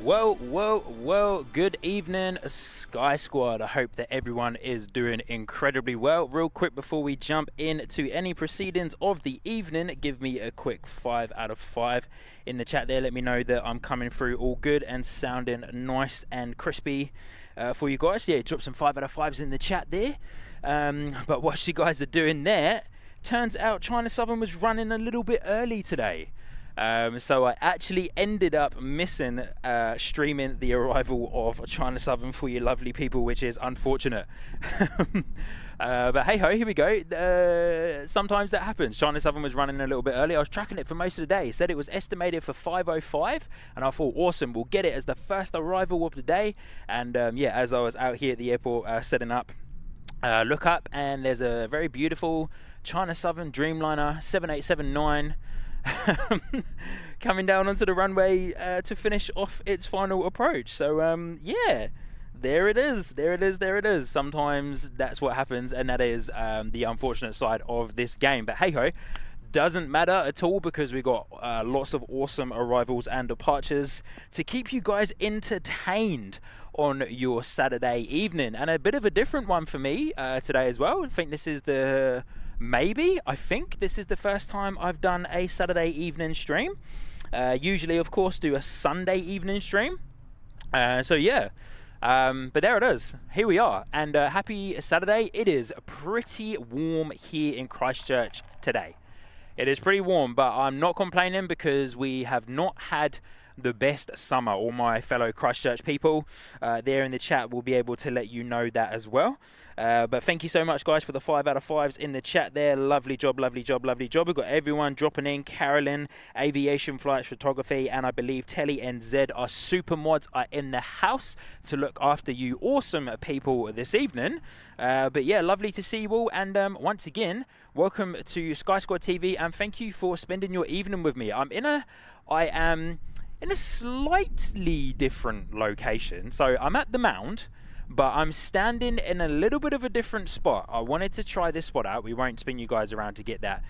Well, good evening, Sky Squad. I hope that everyone is doing incredibly well. Real quick before we jump into any proceedings of the evening, give me a quick 5 out of 5 in the chat there. Let me know that I'm coming through all good and sounding nice and crispy for you guys. Yeah, drop some 5 out of 5s in the chat there. But what you guys are doing there, turns out China Southern was running a little bit early today. So I actually ended up missing streaming the arrival of China Southern for you lovely people, which is unfortunate. But hey ho, here we go. Sometimes that happens. China Southern was running a little bit early. I was tracking it for most of the day. It said it was estimated for 5:05, and I thought, awesome, we'll get it as the first arrival of the day. And yeah, as I was out here at the airport setting up, look up, and there's a very beautiful China Southern Dreamliner 7879 coming down onto the runway to finish off its final approach. So yeah, there it is. Sometimes that's what happens, and that is the unfortunate side of this game. But hey ho, doesn't matter at all, because we got lots of awesome arrivals and departures to keep you guys entertained on your Saturday evening, and a bit of a different one for me today as well. I think this is the first time I've done a Saturday evening stream. Usually, of course, do a Sunday evening stream. So yeah, but there it is. Here we are, and happy Saturday. It is pretty warm here in Christchurch today. It is pretty warm, but I'm not complaining because we have not had the best summer. All my fellow Christchurch people there in the chat will be able to let you know that as well. But thank you so much, guys, for the 5 out of 5s in the chat there. Lovely job. We've got everyone dropping in. Carolyn, Aviation Flights Photography, and I believe Telly NZ, our super mods, are in the house to look after you awesome people this evening. But yeah, lovely to see you all, and once again, welcome to Sky Squad TV, and thank you for spending your evening with me. I am in a slightly different location. So I'm at the Mound, but I'm standing in a little bit of a different spot. I wanted to try this spot out. We won't spin you guys around to get that.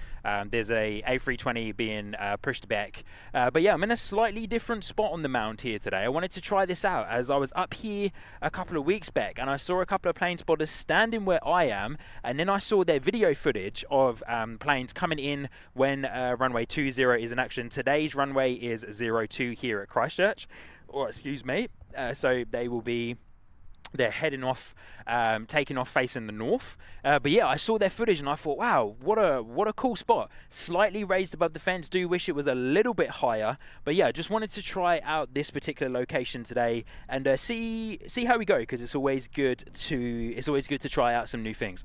There's a A320 being pushed back. But yeah, I'm in a slightly different spot on the Mound here today. I wanted to try this out, as I was up here a couple of weeks back and I saw a couple of plane spotters standing where I am, and then I saw their video footage of planes coming in when runway 20 is in action. Today's runway is 02 here at Christchurch, or excuse me. So they're heading off, taking off facing the north. But yeah, I saw their footage and I thought, wow, what a cool spot. Slightly raised above the fence. Do wish it was a little bit higher. But yeah, just wanted to try out this particular location today and see how we go, because it's always good to try out some new things.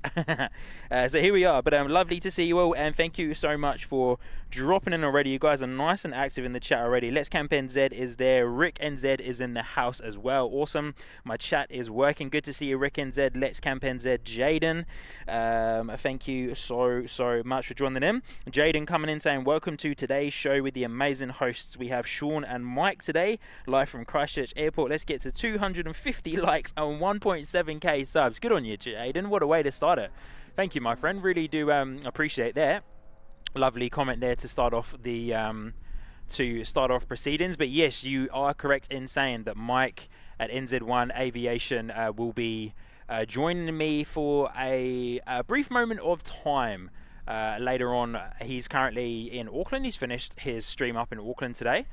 So here we are. But lovely to see you all, and thank you so much for dropping in already. You guys are nice and active in the chat already. Let's Camp NZ is there. Rick NZ is in the house as well. Awesome. My chat is working. Good to see you, Rick NZ. Let's Camp NZ. Jaden, thank you so much for joining in. Jaden coming in saying, welcome to today's show with the amazing hosts. We have Sean and Mike today, live from Christchurch Airport. Let's get to 250 likes and 1.7k subs. Good on you, Jaden. What a way to start it. Thank you, my friend. Really do appreciate that. Lovely comment there to start off the proceedings. But yes, you are correct in saying that Mike at NZ1 Aviation will be joining me for a brief moment of time later on. He's currently in Auckland. He's finished his stream up in Auckland today.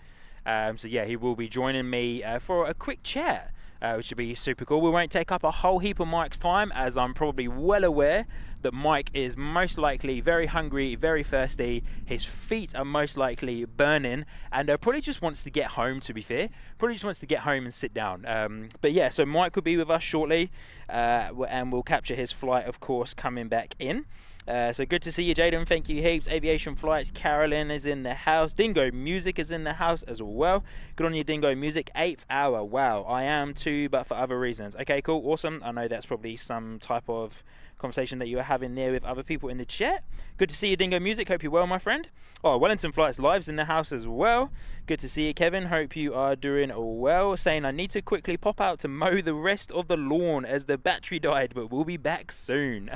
So yeah, he will be joining me for a quick chat, which should be super cool. We won't take up a whole heap of Mike's time, as I'm probably well aware that Mike is most likely very hungry, very thirsty. His feet are most likely burning, and probably just wants to get home, to be fair. Probably just wants to get home and sit down. But yeah, so Mike will be with us shortly, and we'll capture his flight, of course, coming back in. So good to see you, Jaden. Thank you heaps. Aviation Flights, Carolyn is in the house. Dingo Music is in the house as well. Good on you, Dingo Music. 8th hour. Wow, I am too, but for other reasons. Okay, cool, awesome. I know that's probably some type of conversation that you were having there with other people in the chat. Good to see you, Dingo Music. Hope you're well, my friend. Oh, Wellington Flights Live's in the house as well. Good to see you, Kevin. Hope you are doing well. Saying I need to quickly pop out to mow the rest of the lawn as the battery died, but we'll be back soon.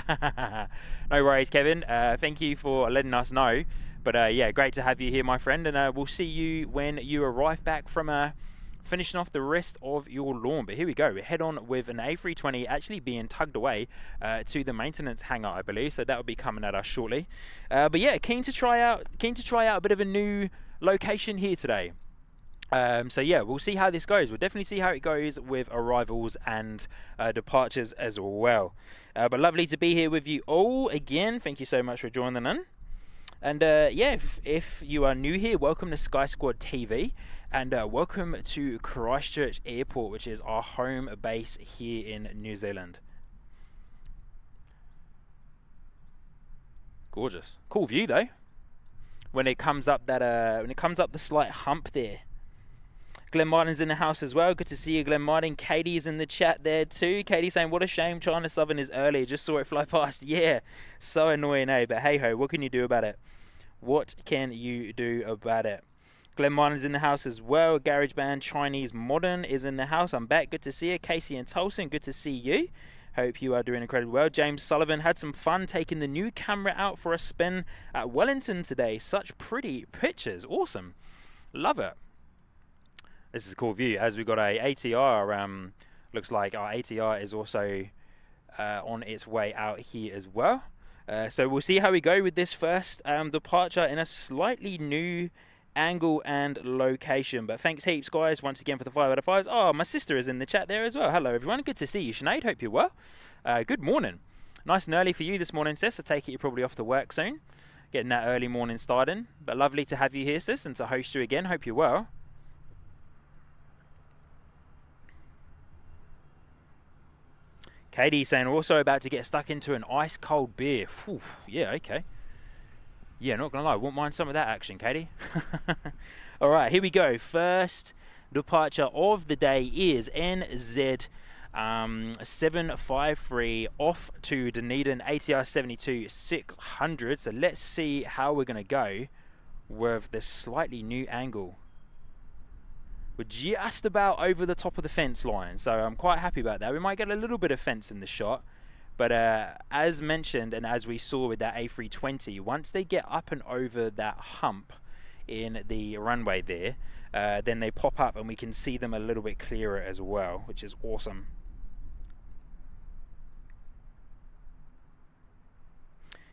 No worries, Kevin. Thank you for letting us know. But yeah, great to have you here, my friend. And we'll see you when you arrive back from finishing off the rest of your lawn. But here we go. We head on with an A320 actually being tugged away to the maintenance hangar, I believe. So that will be coming at us shortly. But yeah, keen to try out a bit of a new location here today. So yeah, we'll see how this goes. We'll definitely see how it goes with arrivals and departures as well. But lovely to be here with you all again. Thank you so much for joining in. And yeah, if you are new here, welcome to Sky Squad TV, and welcome to Christchurch Airport, which is our home base here in New Zealand. Gorgeous, cool view though. When it comes up the slight hump there. Glenn Martin's in the house as well. Good to see you, Glenn Martin. Katie's in the chat there too. Katie saying, what a shame China Southern is early. Just saw it fly past. Yeah, so annoying, eh? But hey ho, what can you do about it? What can you do about it? Glenn Martin's in the house as well. Garage Band Chinese Modern is in the house. I'm back. Good to see you. Casey and Tolson, good to see you. Hope you are doing incredibly well. James Sullivan had some fun taking the new camera out for a spin at Wellington today. Such pretty pictures. Awesome. Love it. This is a cool view as we got a ATR. Looks like our ATR is also on its way out here as well. So we'll see how we go with this first departure in a slightly new angle and location. But thanks heaps, guys, once again for the 5 out of 5s. Oh, my sister is in the chat there as well. Hello, everyone. Good to see you, Sinead. Hope you're well. Good morning. Nice and early for you this morning, sis. I take it you're probably off to work soon. Getting that early morning starting. But lovely to have you here, sis, and to host you again. Hope you're well. Katie saying also about to get stuck into an ice cold beer. Whew, yeah, okay. Yeah, not gonna lie, wouldn't mind some of that action, Katie. All right, here we go. First departure of the day is NZ753 off to Dunedin, ATR 72-600. So let's see how we're gonna go with this slightly new angle. We're just about over the top of the fence line, so I'm quite happy about that. We might get a little bit of fence in the shot, but as mentioned and as we saw with that A320, once they get up and over that hump in the runway there, then they pop up and we can see them a little bit clearer as well, which is awesome.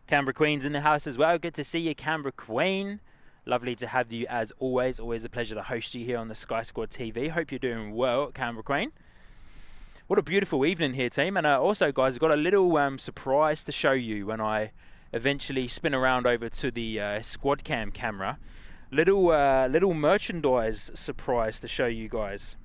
Canberra Queen's in the house as well. Good to see you, Canberra Queen. Lovely to have you as always. Always a pleasure to host you here on the Sky Squad TV. Hope you're doing well, Canberra Queen. What a beautiful evening here, team. And also, guys, I've got a little surprise to show you when I eventually spin around over to the Squad Cam camera. Little merchandise surprise to show you guys.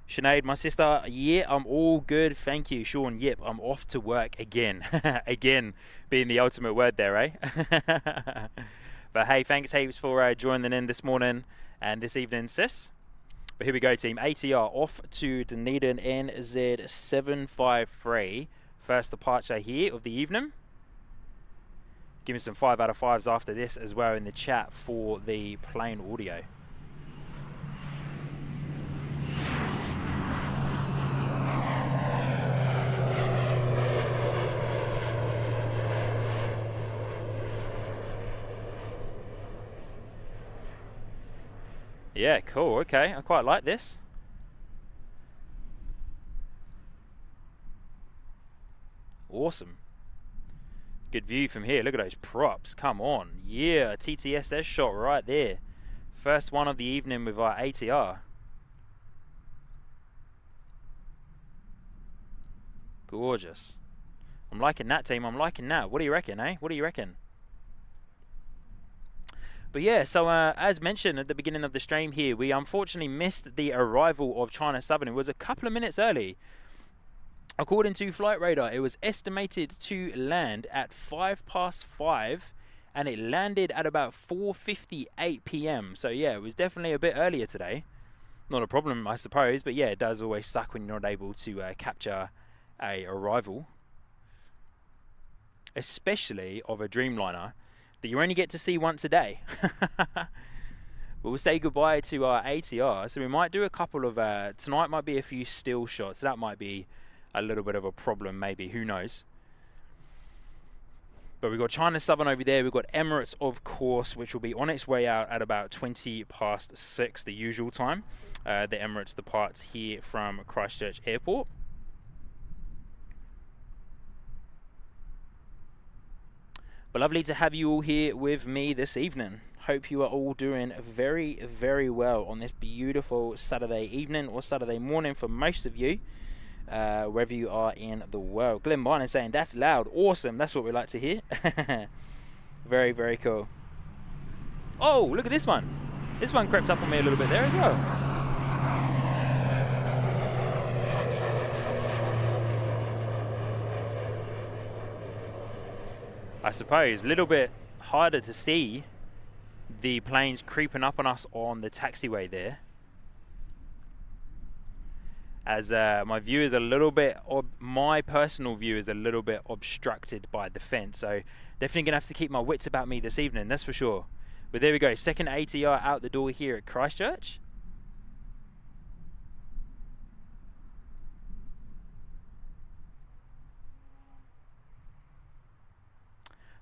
Sinead, my sister, yeah, I'm all good, thank you. Sean, yep, I'm off to work again. Again, being the ultimate word there, eh? But hey, thanks heaps for joining in this morning and this evening, sis. But here we go, team. ATR off to Dunedin, NZ753. First departure here of the evening. Give me some 5 out of 5s after this as well in the chat for the plane audio. Yeah, cool, okay, I quite like this. Awesome. Good view from here, look at those props, come on. Yeah, a TTSS shot right there. First one of the evening with our ATR. Gorgeous. I'm liking that, team, I'm liking that. What do you reckon, eh? What do you reckon? But yeah, so as mentioned at the beginning of the stream here, we unfortunately missed the arrival of China Southern. It was a couple of minutes early. According to Flight Radar, it was estimated to land at 5:05, and it landed at about 4:58 p.m. So yeah, it was definitely a bit earlier today. Not a problem, I suppose, but yeah, it does always suck when you're not able to capture a arrival, especially of a Dreamliner that you only get to see once a day. We'll say goodbye to our ATR, so we might do a couple of tonight might be a few still shots. That might be a little bit of a problem, maybe, who knows. But we've got China Southern over there. We've got Emirates, of course, which will be on its way out at about 6:20, the usual time. The Emirates departs here from Christchurch Airport. But lovely to have you all here with me this evening. Hope you are all doing very, very well on this beautiful Saturday evening or Saturday morning for most of you. Wherever you are in the world. Glenn Barnes saying, that's loud. Awesome. That's what we like to hear. Very, very cool. Oh, look at this one. This one crept up on me a little bit there as well. I suppose a little bit harder to see the planes creeping up on us on the taxiway there, as my view is a little bit, my personal view is a little bit obstructed by the fence. So definitely gonna have to keep my wits about me this evening, that's for sure. But there we go, second ATR out the door here at Christchurch.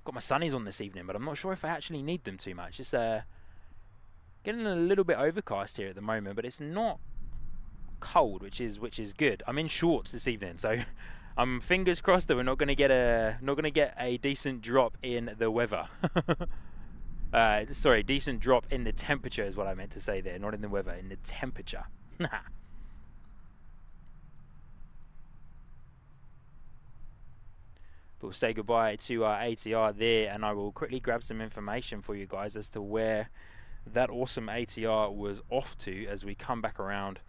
Got my sunnies on this evening, but I'm not sure if I actually need them too much. It's getting a little bit overcast here at the moment, but it's not cold, which is good. I'm in shorts this evening, so I'm fingers crossed that we're not going to get a decent drop in the weather. Sorry, decent drop in the temperature is what I meant to say there, not in the weather, in the temperature. We'll say goodbye to our ATR there, and I will quickly grab some information for you guys as to where that awesome ATR was off to as we come back around.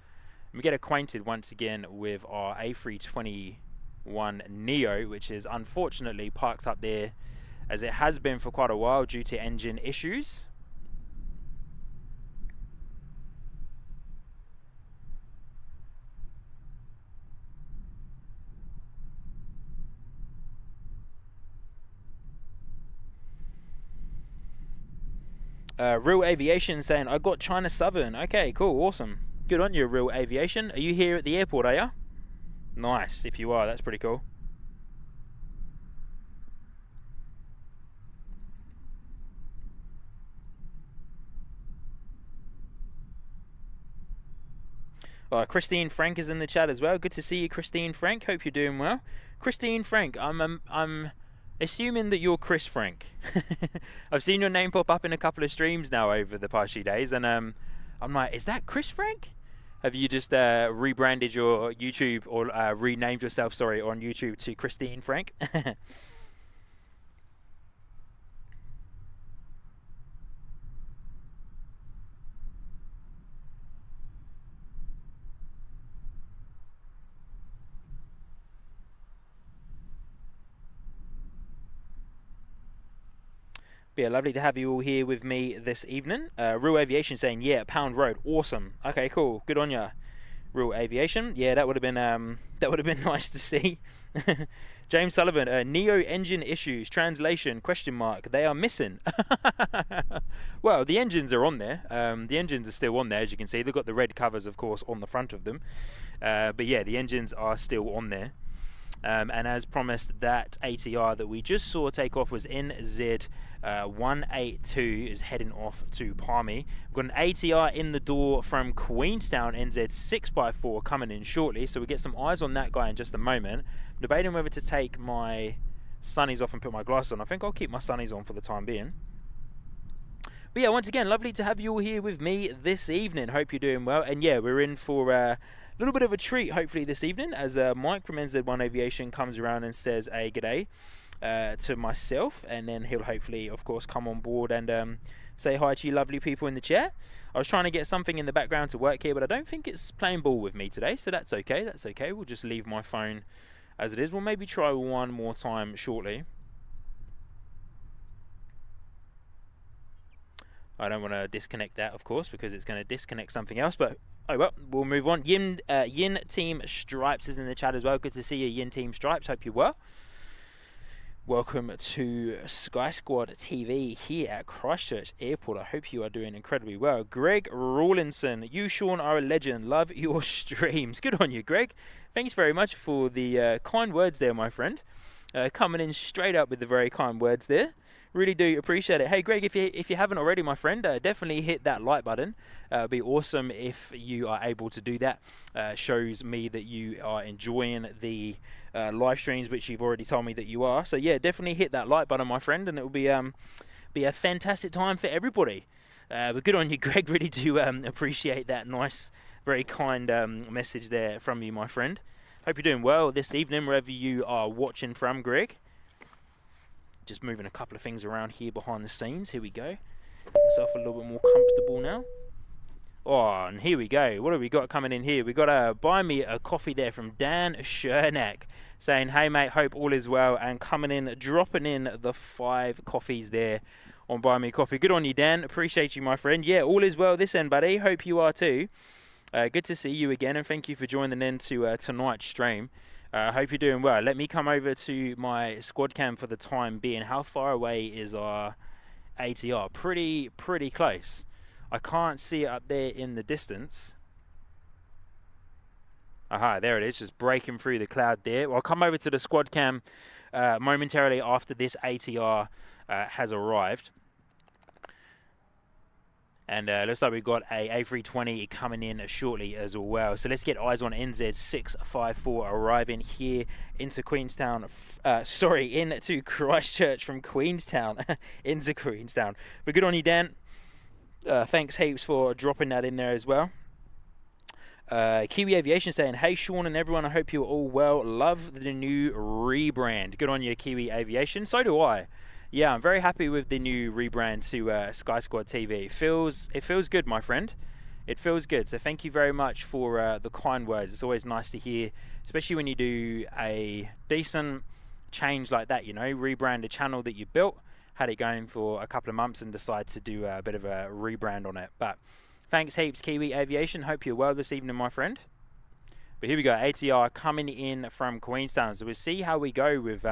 We get acquainted once again with our A321neo, which is unfortunately parked up there as it has been for quite a while due to engine issues. Real Aviation saying, I got China Southern. Okay, cool, awesome. Good on you, Real Aviation. Are you here at the airport, are you? Nice, if you are, that's pretty cool. Christine Frank is in the chat as well. Good to see you, Christine Frank. Hope you're doing well. Christine Frank, I'm assuming that you're Chris Frank. I've seen your name pop up in a couple of streams now over the past few days, and I'm like, is that Chris Frank? Have you just rebranded your YouTube or renamed yourself, sorry, on YouTube to Christine Frank? Yeah, lovely to have you all here with me this evening. Real Aviation saying, yeah, Pound Road, awesome. Okay, cool, good on ya, Real Aviation. Yeah, that would have been nice to see. James Sullivan, Neo engine issues, translation, question mark, they are missing. Well, the engines are on there. The engines are still on there, as you can see. They've got the red covers, of course, on the front of them. But yeah, the engines are still on there. And as promised, that ATR that we just saw take off was NZ1 is heading off to Palmy. We've got an ATR in the door from Queenstown, NZ6x4 coming in shortly, so we get some eyes on that guy in just a moment. I'm debating whether to take my sunnies off and put my glasses on. I think I'll keep my sunnies on for the time being. But yeah, once again, lovely to have you all here with me this evening. Hope you're doing well. And yeah, we're in for a little bit of a treat, hopefully, this evening, as Mike from NZ1 Aviation comes around and says a g'day to myself. And then he'll hopefully, of course, come on board and say hi to you lovely people in the chat. I was trying to get something in the background to work here, but I don't think it's playing ball with me today, so that's okay. That's okay. We'll just leave my phone as it is. We'll maybe try one more time shortly. I don't want to disconnect that, of course, because it's going to disconnect something else, but oh well, we'll move on. Yin Team Stripes is in the chat as well. Good to see you, Yin Team Stripes. Hope you're well. Welcome to Sky Squad TV here at Christchurch Airport. I hope you are doing incredibly well. Greg Rawlinson, you, Sean, are a legend. Love your streams. Good on you, Greg. Thanks very much for the kind words there, my friend. coming in straight up with the very kind words there. Really do appreciate it. Hey Greg, if you haven't already, my friend, definitely hit that like button. It'd be awesome if you are able to do that. Shows me that you are enjoying the live streams, which you've already told me that you are. So yeah, definitely hit that like button, my friend, and it will be a fantastic time for everybody. But good on you, Greg. Really do appreciate that nice, very kind message there from you, my friend. Hope you're doing well this evening, wherever you are watching from, Greg. Just moving a couple of things around here behind the scenes. Here we go. Get myself a little bit more comfortable now. Oh, and here we go. What have we got coming in here? We got buy me a coffee there from Dan Shernack, saying, hey mate, hope all is well, and coming in, dropping in the 5 coffees there on Buy Me Coffee. Good on you, Dan. Appreciate you, my friend. Yeah, all is well this end, buddy. Hope you are too. Good to see you again, and thank you for joining in to tonight's stream. Hope you're doing well. Let me come over to my squad cam for the time being. How far away is our ATR? Pretty close. I can't see it up there in the distance. Aha, there it is, just breaking through the cloud there. Well, I'll come over to the squad cam momentarily after this ATR has arrived. And looks like we've got a A320 coming in shortly as well. So let's get eyes on NZ654 arriving here into Queenstown. Into Christchurch from Queenstown. Into Queenstown. But good on you, Dan. Thanks heaps for dropping that in there as well. Kiwi Aviation saying, hey Sean and everyone, I hope you're all well. Love the new rebrand. Good on you, Kiwi Aviation. So do I. Yeah, I'm very happy with the new rebrand to Sky Squad TV. It feels good, my friend. It feels good. So thank you very much for the kind words. It's always nice to hear, especially when you do a decent change like that, you know, rebrand a channel that you built, had it going for a couple of months and decide to do a bit of a rebrand on it. But thanks heaps, Kiwi Aviation. Hope you're well this evening, my friend. But here we go, ATR coming in from Queenstown. So we'll see how we go with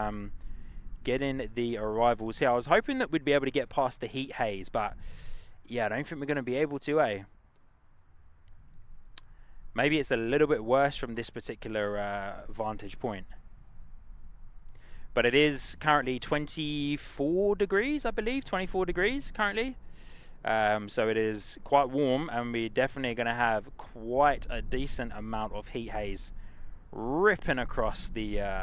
getting the arrivals here. I was hoping that we'd be able to get past the heat haze, but yeah, I don't think we're going to be able to, eh? Maybe it's a little bit worse from this particular vantage point. But it is currently 24 degrees, I believe, 24 degrees currently. So it is quite warm, and we're definitely going to have quite a decent amount of heat haze ripping across the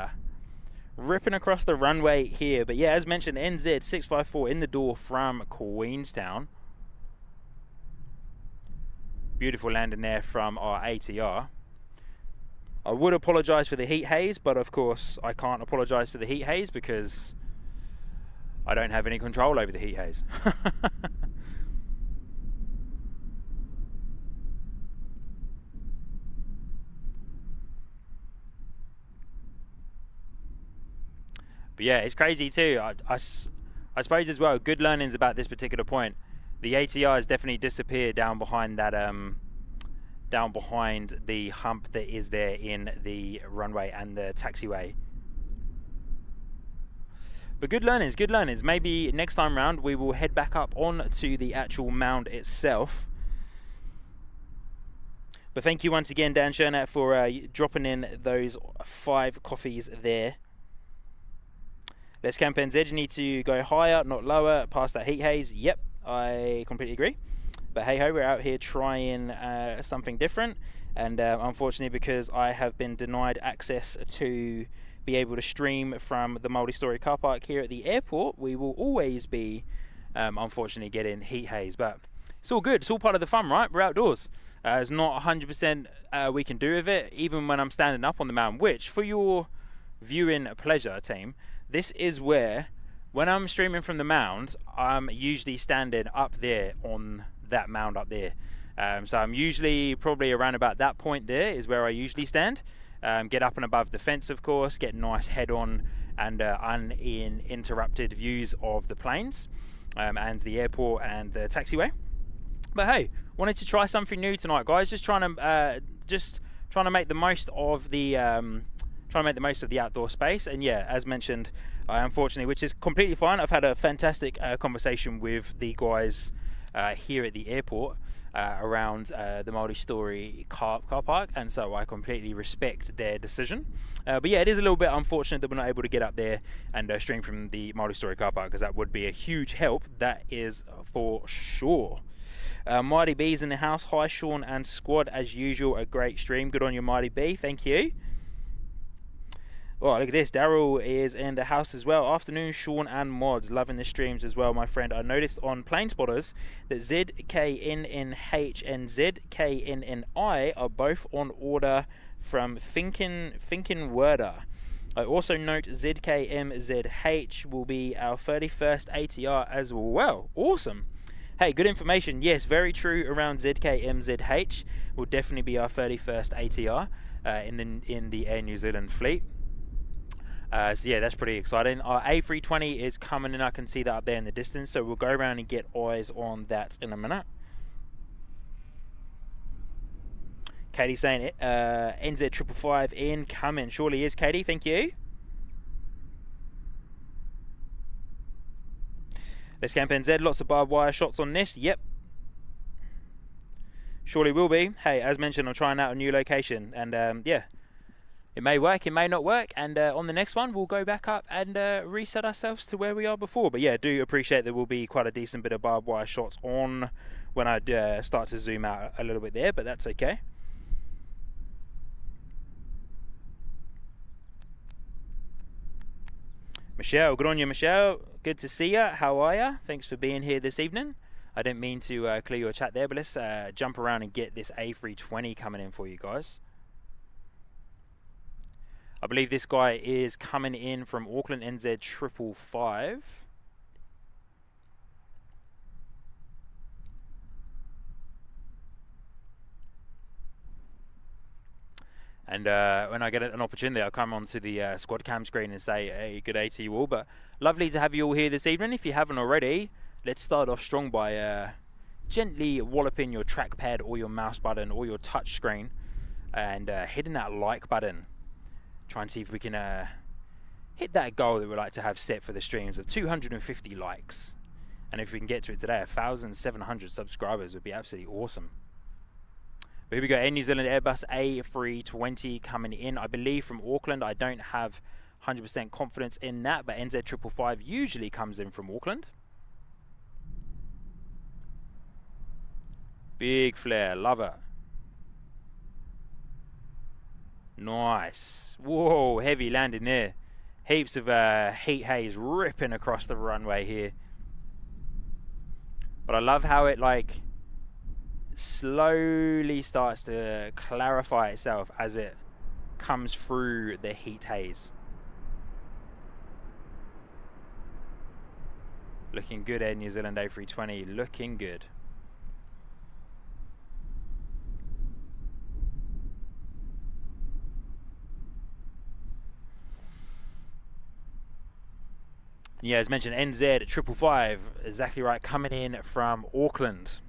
runway here. But yeah, as mentioned, NZ654 in the door from Queenstown. Beautiful landing there from our ATR. I would apologise for the heat haze, but of course I can't apologise for the heat haze because I don't have any control over the heat haze. But yeah, it's crazy too. I suppose as well, good learnings about this particular point. The ATR has definitely disappeared down behind that down behind the hump that is there in the runway and the taxiway. But good learnings, good learnings. Maybe next time round we will head back up on to the actual mound itself. But thank you once again, Dan Shernack, for dropping in those 5 coffees there. Let's Camp NZ, you need to go higher, not lower, past that heat haze. Yep, I completely agree. But hey ho, we're out here trying something different, and unfortunately, because I have been denied access to be able to stream from the multi-story car park here at the airport, we will always be unfortunately getting heat haze. But it's all good, it's all part of the fun, right? We're outdoors. There's not 100% we can do with it, even when I'm standing up on the mountain, which for your viewing pleasure, team, this is where, when I'm streaming from the mound, I'm usually standing up there on that mound up there. So I'm usually probably around about that point there is where I usually stand. Get up and above the fence, of course, get nice head on and uninterrupted views of the planes and the airport and the taxiway. But hey, wanted to try something new tonight, guys. Just trying to make the most of the outdoor space. And yeah, as mentioned, unfortunately, which is completely fine, I've had a fantastic conversation with the guys here at the airport around the multi-story car park, and so I completely respect their decision. But yeah, it is a little bit unfortunate that we're not able to get up there and stream from the multi-story car park, because that would be a huge help, that is for sure. Mighty B's in the house. Hi Sean and squad, as usual, a great stream. Good on you, Mighty B, thank you. Oh, look at this. Daryl is in the house as well. Afternoon, Sean and Mods. Loving the streams as well, my friend. I noticed on Plane Spotters that ZKNNH and ZKNNI are both on order from Finkenwerder. I also note ZKMZH will be our 31st ATR as well. Awesome. Hey, good information. Yes, very true around ZKMZH. Will definitely be our 31st ATR in the Air New Zealand fleet. So yeah, that's pretty exciting. Our A320 is coming in. I can see that up there in the distance, so we'll go around and get eyes on that in a minute. Katie saying NZ130-H incoming. Surely is, Katie. Thank you. Let's camp NZ. Lots of barbed wire shots on this. Yep. Surely will be. Hey, as mentioned, I'm trying out a new location, and yeah. It may work, it may not work, and on the next one we'll go back up and reset ourselves to where we are before. But yeah, do appreciate there will be quite a decent bit of barbed wire shots on when I start to zoom out a little bit there, but that's okay. Michelle, good on you, Michelle. Good to see you. How are you? Thanks for being here this evening. I didn't mean to clear your chat there, but let's jump around and get this A320 coming in for you guys. I believe this guy is coming in from Auckland, NZ130-H. And when I get an opportunity, I'll come onto the squad cam screen and say, hey, good day to you all. But lovely to have you all here this evening. If you haven't already, let's start off strong by gently walloping your trackpad or your mouse button or your touch screen and hitting that like button. Try and see if we can hit that goal that we like to have set for the streams of 250 likes. And if we can get to it today, 1,700 subscribers would be absolutely awesome. But here we go, Air New Zealand Airbus A320 coming in, I believe from Auckland. I don't have 100% confidence in that, but NZ130-H usually comes in from Auckland. Big flare, love it. Nice. Whoa, heavy landing there. Heaps of heat haze ripping across the runway here. But I love how it like slowly starts to clarify itself as it comes through the heat haze. Looking good, Air New Zealand A320, looking good. Yeah, as mentioned, NZ130-H, exactly right, coming in from Auckland.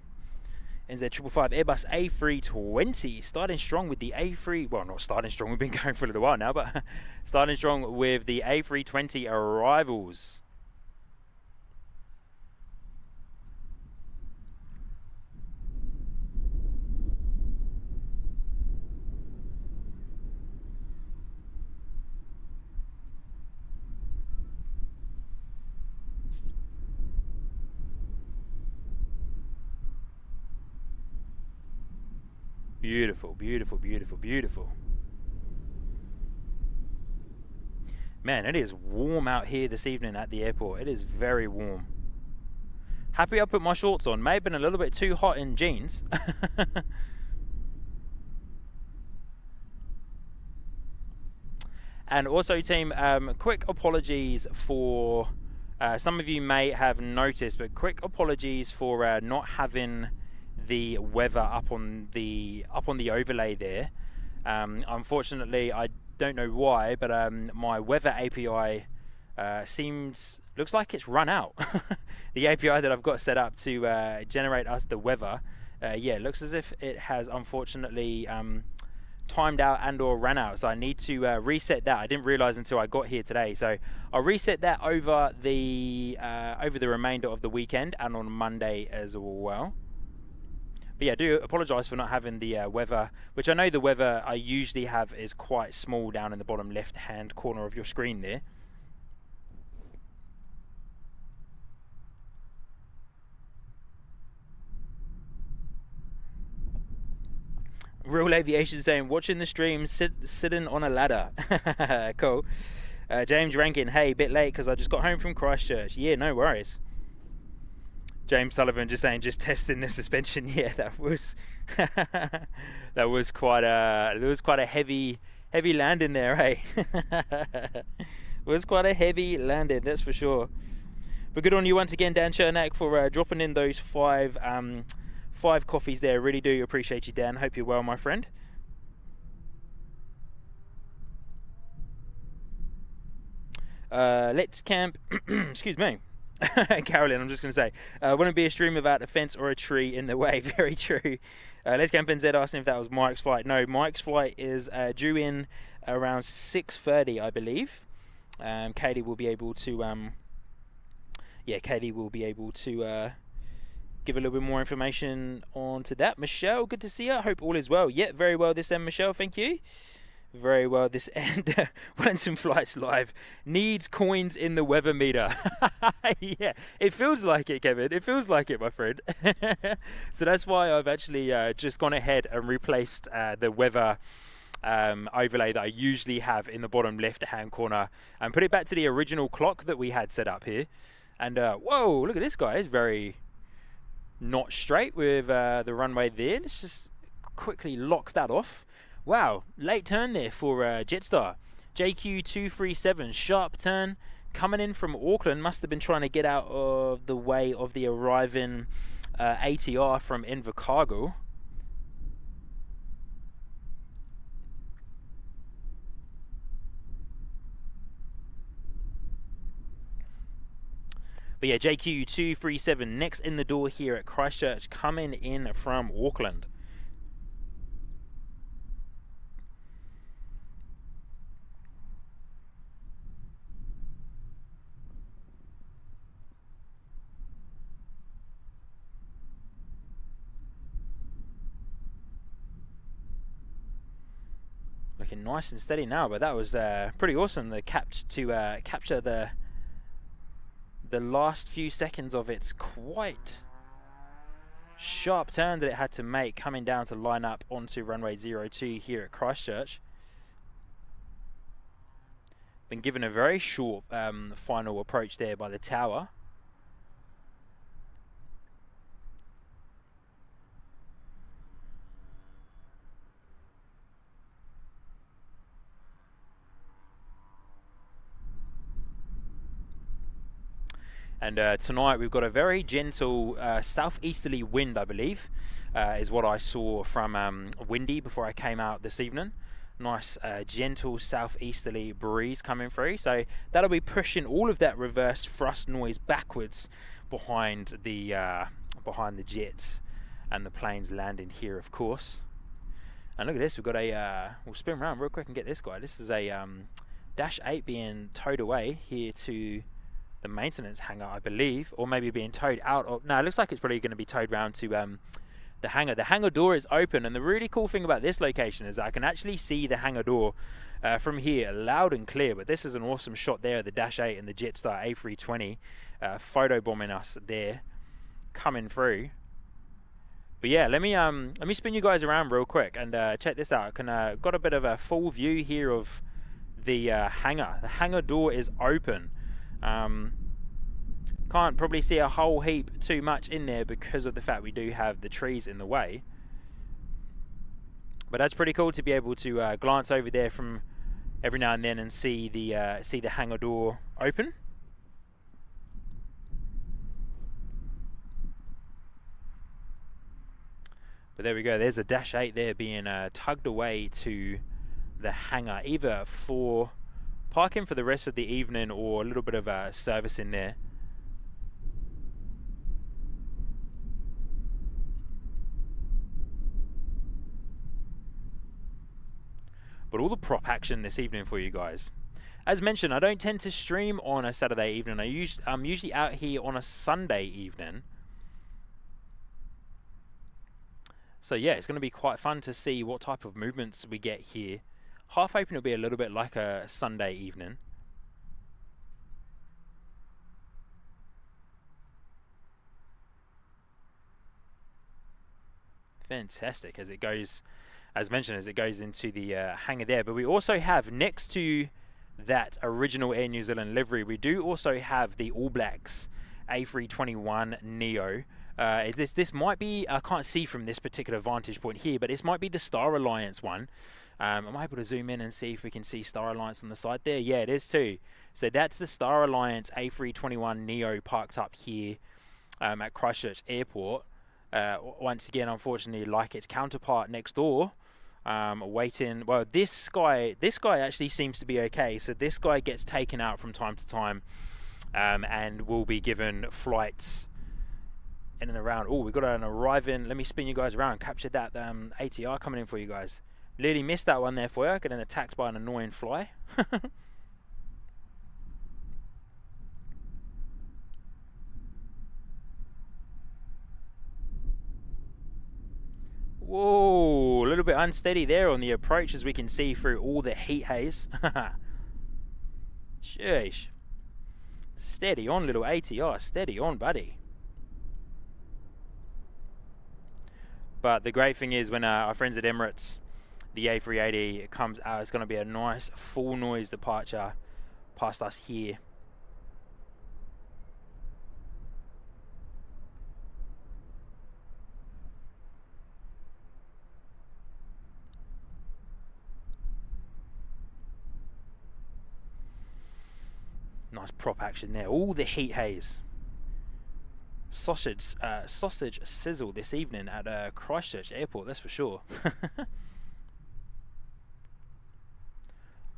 NZ130-H Airbus A320, starting strong with the A3, well, not starting strong, we've been going for a little while now, but starting strong with the A320 arrivals. Beautiful, beautiful, beautiful, beautiful. Man, it is warm out here this evening at the airport. It is very warm. Happy I put my shorts on. May have been a little bit too hot in jeans. And also, team, quick apologies for some of you may have noticed, but quick apologies for not having the weather up on the overlay there. Unfortunately, I don't know why, but my weather API looks like it's run out. The API that I've got set up to generate us the weather, yeah, looks as if it has unfortunately timed out and or ran out, so I need to reset that. I didn't realize until I got here today, so I'll reset that over the remainder of the weekend and on Monday as well. But yeah, I do apologise for not having the weather, which I know the weather I usually have is quite small down in the bottom left hand corner of your screen there. Real Aviation saying, watching the stream, sitting on a ladder. Cool. James Rankin, hey, bit late because I just got home from Christchurch. Yeah, no worries. James Sullivan just saying, just testing the suspension. Yeah, that was that was quite a heavy landing there, hey. It was quite a heavy landing, that's for sure. But good on you once again, Dan Chernak, for dropping in those five coffees there. Really do appreciate you, Dan. Hope you're well, my friend. Let's camp. Excuse me. Carolyn, I'm just going to say, wouldn't be a stream without a fence or a tree in the way. Very true. Let's Camp NZ asking if that was Mike's flight. No, Mike's flight is due in around 6:30, I believe. Katie will be able to, give a little bit more information onto that. Michelle, good to see you. Hope all is well. Yeah, very well this end, Michelle. Thank you. Very well this end. When some flights live, needs coins in the weather meter. Yeah, it feels like it, Kevin. It feels like it, my friend. So that's why I've actually just gone ahead and replaced the weather overlay that I usually have in the bottom left hand corner and put it back to the original clock that we had set up here. And whoa, look at this guy. It's very not straight with the runway there. Let's just quickly lock that off. Wow, late turn there for Jetstar. JQ237, sharp turn, coming in from Auckland. Must have been trying to get out of the way of the arriving ATR from Invercargill. But yeah, JQ237 next in the door here at Christchurch, coming in from Auckland. Looking nice and steady now, but that was pretty awesome. The capture the last few seconds of its quite sharp turn that it had to make coming down to line up onto runway 02 here at Christchurch. Been given a very short final approach there by the tower. And tonight we've got a very gentle southeasterly wind, I believe, is what I saw from Windy before I came out this evening. Nice gentle southeasterly breeze coming through. So that'll be pushing all of that reverse thrust noise backwards behind the jets and the planes landing here, of course. And look at this, we've got we'll spin around real quick and get this guy. This is a Dash 8 being towed away here to the maintenance hangar, I believe, or maybe being towed out of. No, it looks like it's probably going to be towed round to the hangar. The hangar door is open, and the really cool thing about this location is that I can actually see the hangar door from here loud and clear. But this is an awesome shot there of the Dash 8 and the Jetstar A320 photobombing us there, coming through. But yeah, let me spin you guys around real quick and check this out. I can got a bit of a full view here of the hangar. The hangar door is open. Can't probably see a whole heap too much in there because of the fact we do have the trees in the way. But that's pretty cool to be able to glance over there from every now and then and see the hangar door open. But there we go. There's a Dash 8 there being tugged away to the hangar, either for parking for the rest of the evening or a little bit of service in there. but all the prop action this evening for you guys. As mentioned, I don't tend to stream on a Saturday evening. I'm usually out here on a Sunday evening. So yeah, it's going to be quite fun to see what type of movements we get here. Half open will be a little bit like a Sunday evening. Fantastic as it goes, as mentioned, as it goes into the hangar there. But we also have, next to that original Air New Zealand livery, we do also have the All Blacks A321neo. This might be, I can't see from this particular vantage point here, but this might be the Star Alliance one. Am I able to zoom in and see if we can see Star Alliance on the side there? Yeah, it is too. So that's the Star Alliance A321neo parked up here at Christchurch Airport. Once again, unfortunately, like its counterpart next door, waiting. Well, this guy actually seems to be okay. So this guy gets taken out from time to time, and will be given flights in and around. Oh, we've got an arriving. Let me spin you guys around. Capture that ATR coming in for you guys. Literally missed that one there for you. Getting attacked by an annoying fly. Whoa, a little bit unsteady there on the approach, as we can see through all the heat haze. Sheesh. Steady on, little ATR. Steady on, buddy. But the great thing is, when our friends at Emirates, the A380 comes out, it's going to be a nice full noise departure past us here. Nice prop action there. All the heat haze. Sausage sizzle this evening at Christchurch Airport, that's for sure.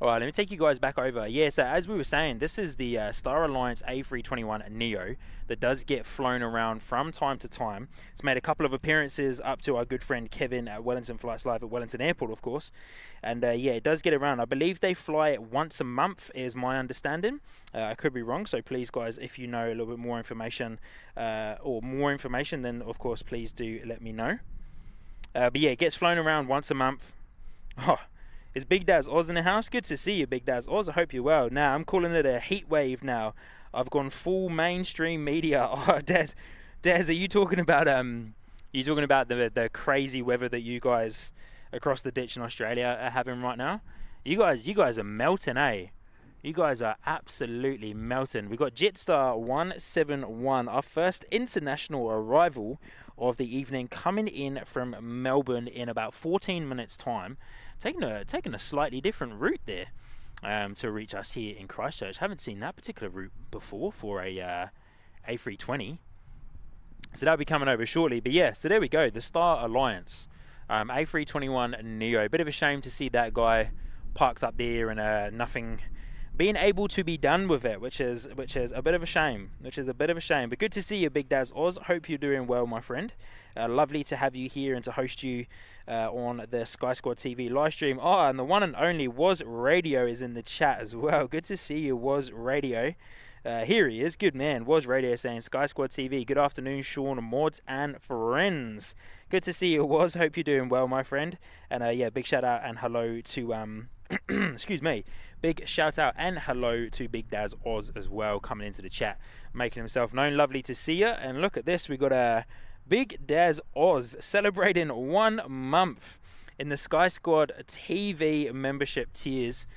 Alright, let me take you guys back over. Yeah, so as we were saying, this is the Star Alliance A321neo that does get flown around from time to time. It's made a couple of appearances up to our good friend Kevin at Wellington Flights Live at Wellington Airport, of course. And yeah, it does get around. I believe they fly it once a month, is my understanding. I could be wrong, so please, guys, if you know a little bit more information, then of course, please do let me know. But yeah, it gets flown around once a month. Oh, is Big Daz Oz in the house? Good to see you, Big Daz Oz. I hope you're well. Now, I'm calling it a heat wave now. I've gone full mainstream media. Oh, Daz, are you talking about the crazy weather that you guys across the ditch in Australia are having right now? You guys are melting, eh? You guys are absolutely melting. We've got Jetstar 171, our first international arrival of the evening, coming in from Melbourne in about 14 minutes' time. Taking a slightly different route there to reach us here in Christchurch. Haven't seen that particular route before for a A320. So that'll be coming over shortly. But yeah, so there we go. The Star Alliance A321neo. Bit of a shame to see that guy parked up there and nothing being able to be done with it, which is a bit of a shame. But good to see you, Big Daz Oz. Hope you're doing well, my friend. Lovely to have you here and to host you on the Sky Squad TV live stream. Oh, and the one and only Was Radio is in the chat as well. Good to see you, Was Radio. Here he is. Good man. Was Radio saying Sky Squad TV. Good afternoon, Sean, mods, and friends. Good to see you, Was. Hope you're doing well, my friend. And yeah, big shout out and hello to excuse me. Big shout out and hello to Big Daz Oz as well, coming into the chat, making himself known. Lovely to see you. And look at this. We got a Big Daz Oz celebrating 1 month in the Sky Squad TV membership tiers.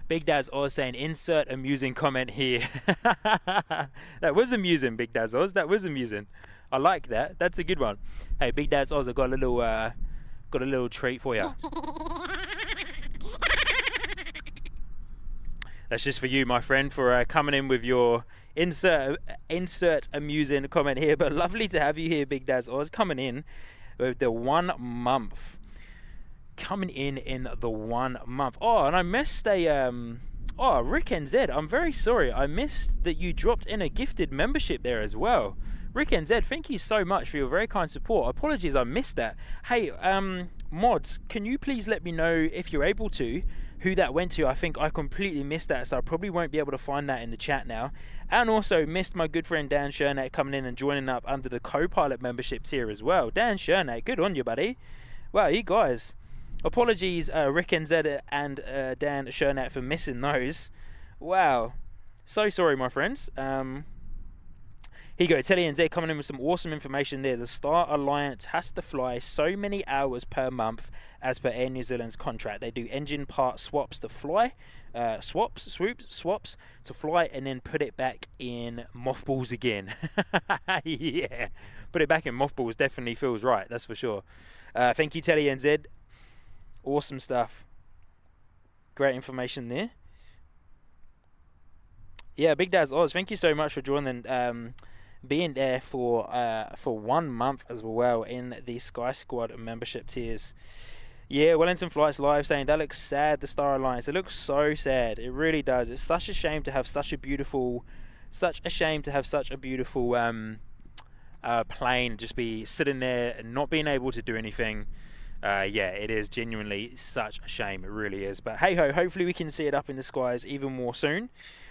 Big Daz Oz saying, insert amusing comment here. That was amusing, Big Daz Oz. That was amusing. I like that. That's a good one. Hey, Big Daz Oz, I've got a little treat for you. That's just for you, my friend, for coming in with your insert amusing comment here. But lovely to have you here, Big Daz Oz, coming in with the 1 month. Coming in the 1 month. Oh, and I missed a Rick NZ. I'm very sorry. I missed that you dropped in a gifted membership there as well. Rick NZ, thank you so much for your very kind support. Apologies, I missed that. Hey, mods, can you please let me know, if you're able to, who that went to. I think I completely missed that, so I probably won't be able to find that in the chat now. And also missed my good friend Dan Shernack coming in and joining up under the co-pilot membership tier as well. Dan Shernack, good on you, buddy. Wow, you guys. Apologies, Rick NZ and Dan Shernack, for missing those. Wow. So sorry, my friends. Here you go, Telly NZ coming in with some awesome information there. The Star Alliance has to fly so many hours per month as per Air New Zealand's contract. They do engine part swaps to fly, swaps to fly, and then put it back in mothballs again. Yeah, put it back in mothballs definitely feels right, that's for sure. Thank you, Telly NZ. Awesome stuff. Great information there. Yeah, Big Daz Oz, thank you so much for joining. Being there for 1 month as well in the Sky Squad membership tiers. Yeah, Wellington Flights Live saying that looks sad, the Star Alliance. It looks so sad. It really does. It's such a shame to have such a beautiful plane just be sitting there and not being able to do anything. Yeah, it is genuinely such a shame. It really is. But hey ho, hopefully we can see it up in the skies even more soon.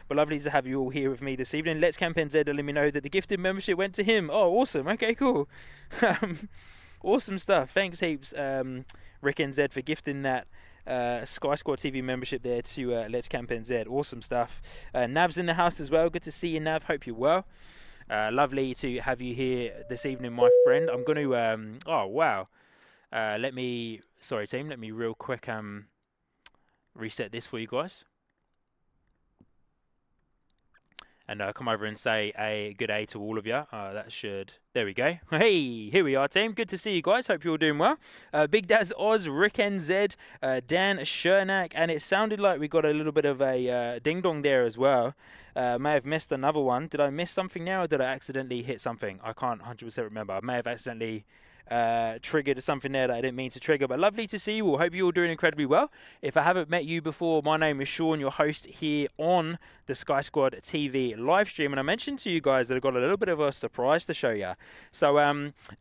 But lovely to have you all here with me this evening. Let's Camp NZ to let me know that the gifted membership went to him. Oh, awesome. Okay, cool. Awesome stuff. Thanks heaps, Rick NZ, for gifting that Sky Squad TV membership there to Let's Camp NZ. Awesome stuff. Nav's in the house as well. Good to see you, Nav. Hope you're well. Lovely to have you here this evening, my friend. I'm going to... oh, wow. Sorry, team. Let me real quick reset this for you guys. And come over and say a good day to all of you. That should... There we go. Hey, here we are, team. Good to see you guys. Hope you're all doing well. Big Daz Oz, Rick NZ, Dan Shernack, and it sounded like we got a little bit of a ding-dong there as well. May have missed another one. Did I miss something now, or did I accidentally hit something? I can't 100% remember. I may have accidentally... triggered something there that I didn't mean to trigger, but lovely to see you all. Hope you're all doing incredibly well. If I haven't met you before, my name is Sean, your host here on the Sky Squad TV live stream, and I mentioned to you guys that I've got a little bit of a surprise to show you. So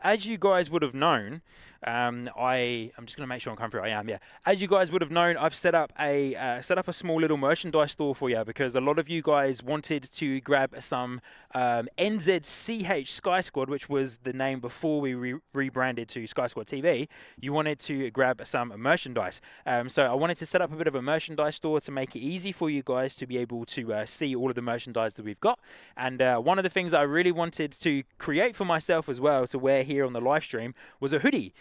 as you guys would have known, I'm just going to make sure I'm coming through. I am, yeah. As you guys would have known, I've set up a small little merchandise store for you, because a lot of you guys wanted to grab some NZCH Sky Squad, which was the name before we rebranded to Sky Squad TV. You wanted to grab some merchandise. So I wanted to set up a bit of a merchandise store to make it easy for you guys to be able to see all of the merchandise that we've got. And one of the things I really wanted to create for myself as well to wear here on the live stream was a hoodie.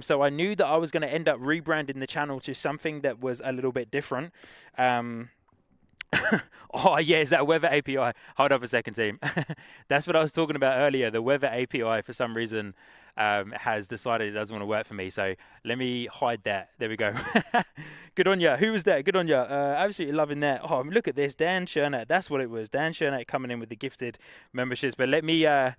So I knew that I was going to end up rebranding the channel to something that was a little bit different. Oh, yeah, is that Weather API? Hold up a second, team. That's what I was talking about earlier. The Weather API, for some reason, has decided it doesn't want to work for me. So let me hide that. There we go. Good on ya. Who was that? Good on ya. Absolutely loving that. Oh, look at this. Dan Shernack. That's what it was. Dan Shernack coming in with the gifted memberships. But let me... yeah,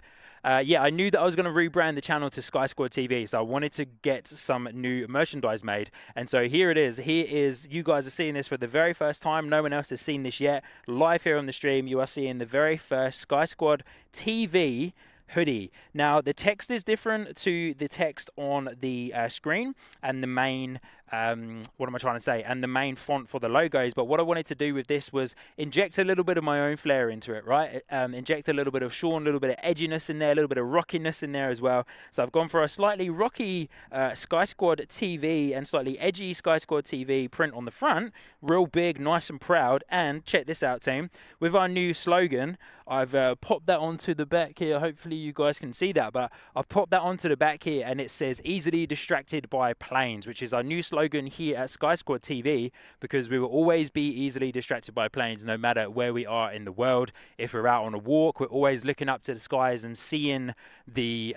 I knew that I was going to rebrand the channel to Sky Squad TV, so I wanted to get some new merchandise made. And so here it is. Here is, you guys are seeing this for the very first time. No one else has seen this yet. Live here on the stream, you are seeing the very first Sky Squad TV hoodie. Now, the text is different to the text on the screen, and the main... what am I trying to say? And the main font for the logos. But what I wanted to do with this was inject a little bit of my own flair into it, right? Inject a little bit of Sean, a little bit of edginess in there, a little bit of rockiness in there as well. So I've gone for a slightly rocky Sky Squad TV and slightly edgy Sky Squad TV print on the front. Real big, nice and proud. And check this out, team. With our new slogan, I've popped that onto the back here. Hopefully you guys can see that. But I've popped that onto the back here, and it says, "Easily distracted by planes," which is our new slogan here at Sky Squad TV, because we will always be easily distracted by planes no matter where we are in the world. If we're out on a walk, we're always looking up to the skies and seeing the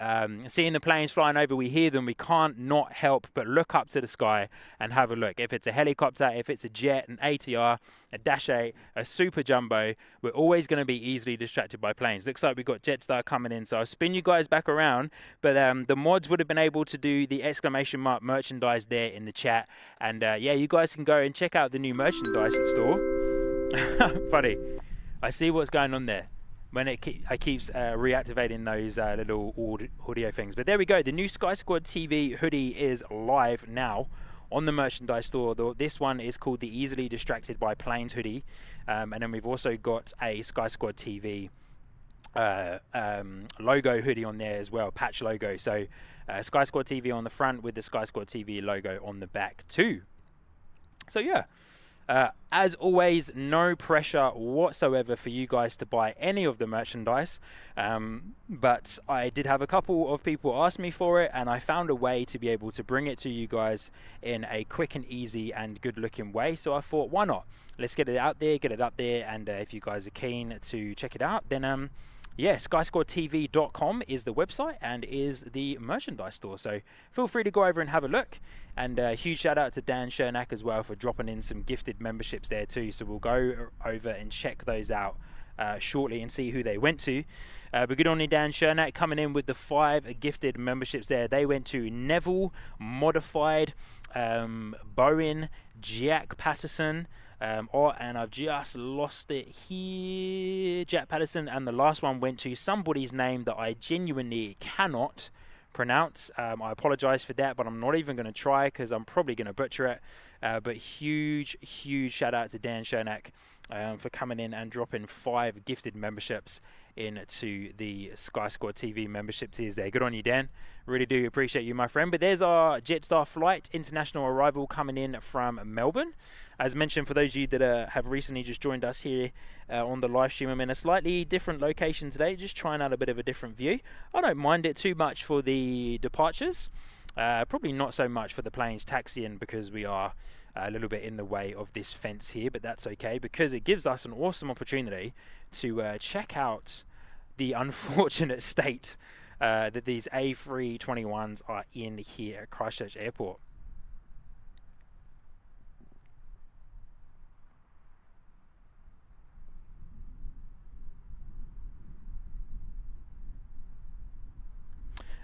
planes flying over. We hear them. We can't not help but look up to the sky and have a look. If it's a helicopter, if it's a jet, an ATR, a Dash 8, a Super Jumbo, we're always going to be easily distracted by planes. Looks like we've got Jetstar coming in, so I'll spin you guys back around. But the mods would have been able to do the exclamation mark merchandise there in the chat. And yeah, you guys can go and check out the new merchandise store. Funny. I see what's going on there when it keeps reactivating those little audio things. But there we go. The new Sky Squad TV hoodie is live now on the merchandise store. This one is called the Easily Distracted by Planes hoodie, and then we've also got a Sky Squad TV logo hoodie on there as well, patch logo. So Sky Squad TV on the front with the Sky Squad TV logo on the back too. So yeah, as always, no pressure whatsoever for you guys to buy any of the merchandise, but I did have a couple of people ask me for it, and I found a way to be able to bring it to you guys in a quick and easy and good looking way. So I thought, why not? Let's get it out there, get it up there, and if you guys are keen to check it out, then yeah, skysquadtv.com is the website and is the merchandise store. So feel free to go over and have a look. And huge shout out to Dan Shernack as well for dropping in some gifted memberships there too. So we'll go over and check those out shortly and see who they went to. But good on you, Dan Shernack, coming in with the 5 gifted memberships there. They went to Neville, Modified, Bowen, Jack Patterson, and I've just lost it here, Jack Patterson, and the last one went to somebody's name that I genuinely cannot pronounce. I apologize for that, but I'm not even going to try because I'm probably going to butcher it. But huge shout out to Dan Shernack for coming in and dropping 5 gifted memberships into the Sky Squad TV membership tiers there. Good on you, Dan. Really do appreciate you, my friend. But there's our Jetstar flight international arrival coming in from Melbourne. As mentioned, for those of you that have recently just joined us here on the live stream, I'm in a slightly different location today, just trying out a bit of a different view. I don't mind it too much for the departures. Probably not so much for the planes taxiing because we are a little bit in the way of this fence here, but that's okay because it gives us an awesome opportunity to check out the unfortunate state that these A321s are in here at Christchurch Airport.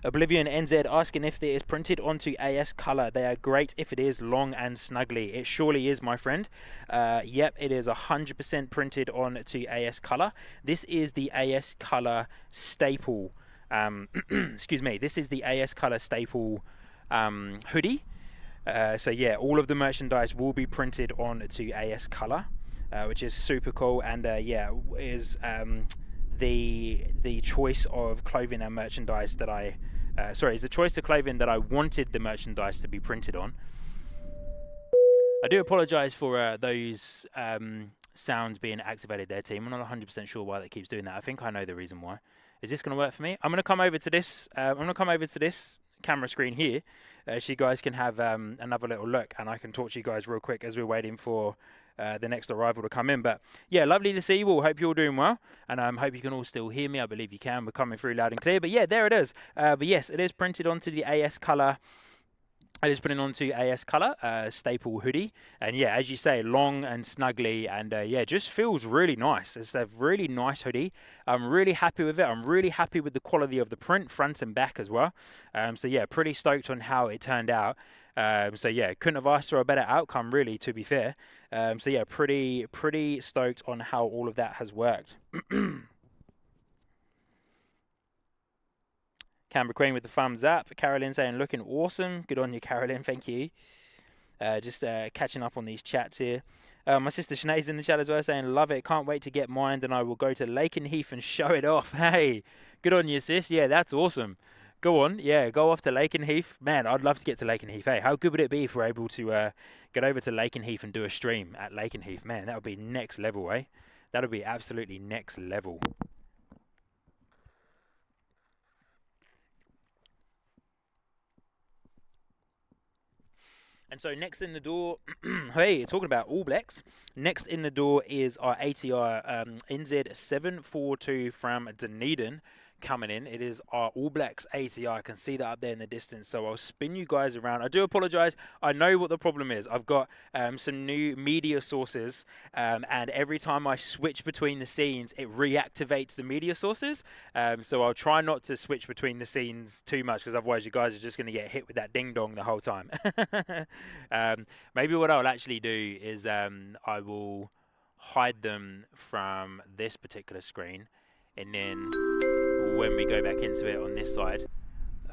Oblivion NZ asking if it is printed onto AS colour. They are great if it is long and snugly. It surely is, my friend. Yep, it is 100% printed onto AS colour. This is the AS colour staple. Excuse me. This is the AS colour staple hoodie. So yeah, all of the merchandise will be printed onto AS colour, which is super cool. And yeah, is the choice of clothing and merchandise that is the choice of clothing that I wanted the merchandise to be printed on. I do apologise for those sounds being activated there, team. I'm not 100% sure why that keeps doing that. I think I know the reason why. Is this going to work for me? I'm going to come over to this. I'm going to come over to this camera screen here, so you guys can have another little look, and I can talk to you guys real quick as we're waiting for the next arrival to come in. But yeah, lovely to see you all. Hope you're all doing well, and I hope you can all still hear me. I believe you can. We're coming through loud and clear. But yeah, there it is. But yes, it is printed onto the AS colour. I just put it onto AS colour staple hoodie, and yeah, as you say, long and snugly, and yeah, just feels really nice. It's a really nice hoodie. I'm really happy with it. I'm really happy with the quality of the print, front and back as well. So yeah, pretty stoked on how it turned out. So yeah, couldn't have asked for a better outcome, really, to be fair. So yeah, pretty stoked on how all of that has worked. Canberra Queen with the thumbs up. Carolyn saying looking awesome. Good on you, Carolyn. Thank you. Just catching up on these chats here. My sister Sinead's in the chat as well, saying love it. Can't wait to get mine. Then I will go to Lakenheath and show it off. Hey, good on you, sis. Yeah, that's awesome. Go on, yeah, go off to Lakenheath. Man, I'd love to get to Lakenheath. Hey, how good would it be if we're able to get over to Lakenheath and do a stream at Lakenheath? Man, that would be next level, eh? That would be absolutely next level. And so next in the door, hey, talking about All Blacks, next in the door is our ATR NZ742 from Dunedin coming in. It is our All Blacks ATR. I can see that up there in the distance, so I'll spin you guys around. I do apologise. I know what the problem is. I've got some new media sources, and every time I switch between the scenes, it reactivates the media sources. So I'll try not to switch between the scenes too much, because otherwise you guys are just going to get hit with that ding-dong the whole time. Maybe what I'll actually do is I will hide them from this particular screen, and then when we go back into it on this side,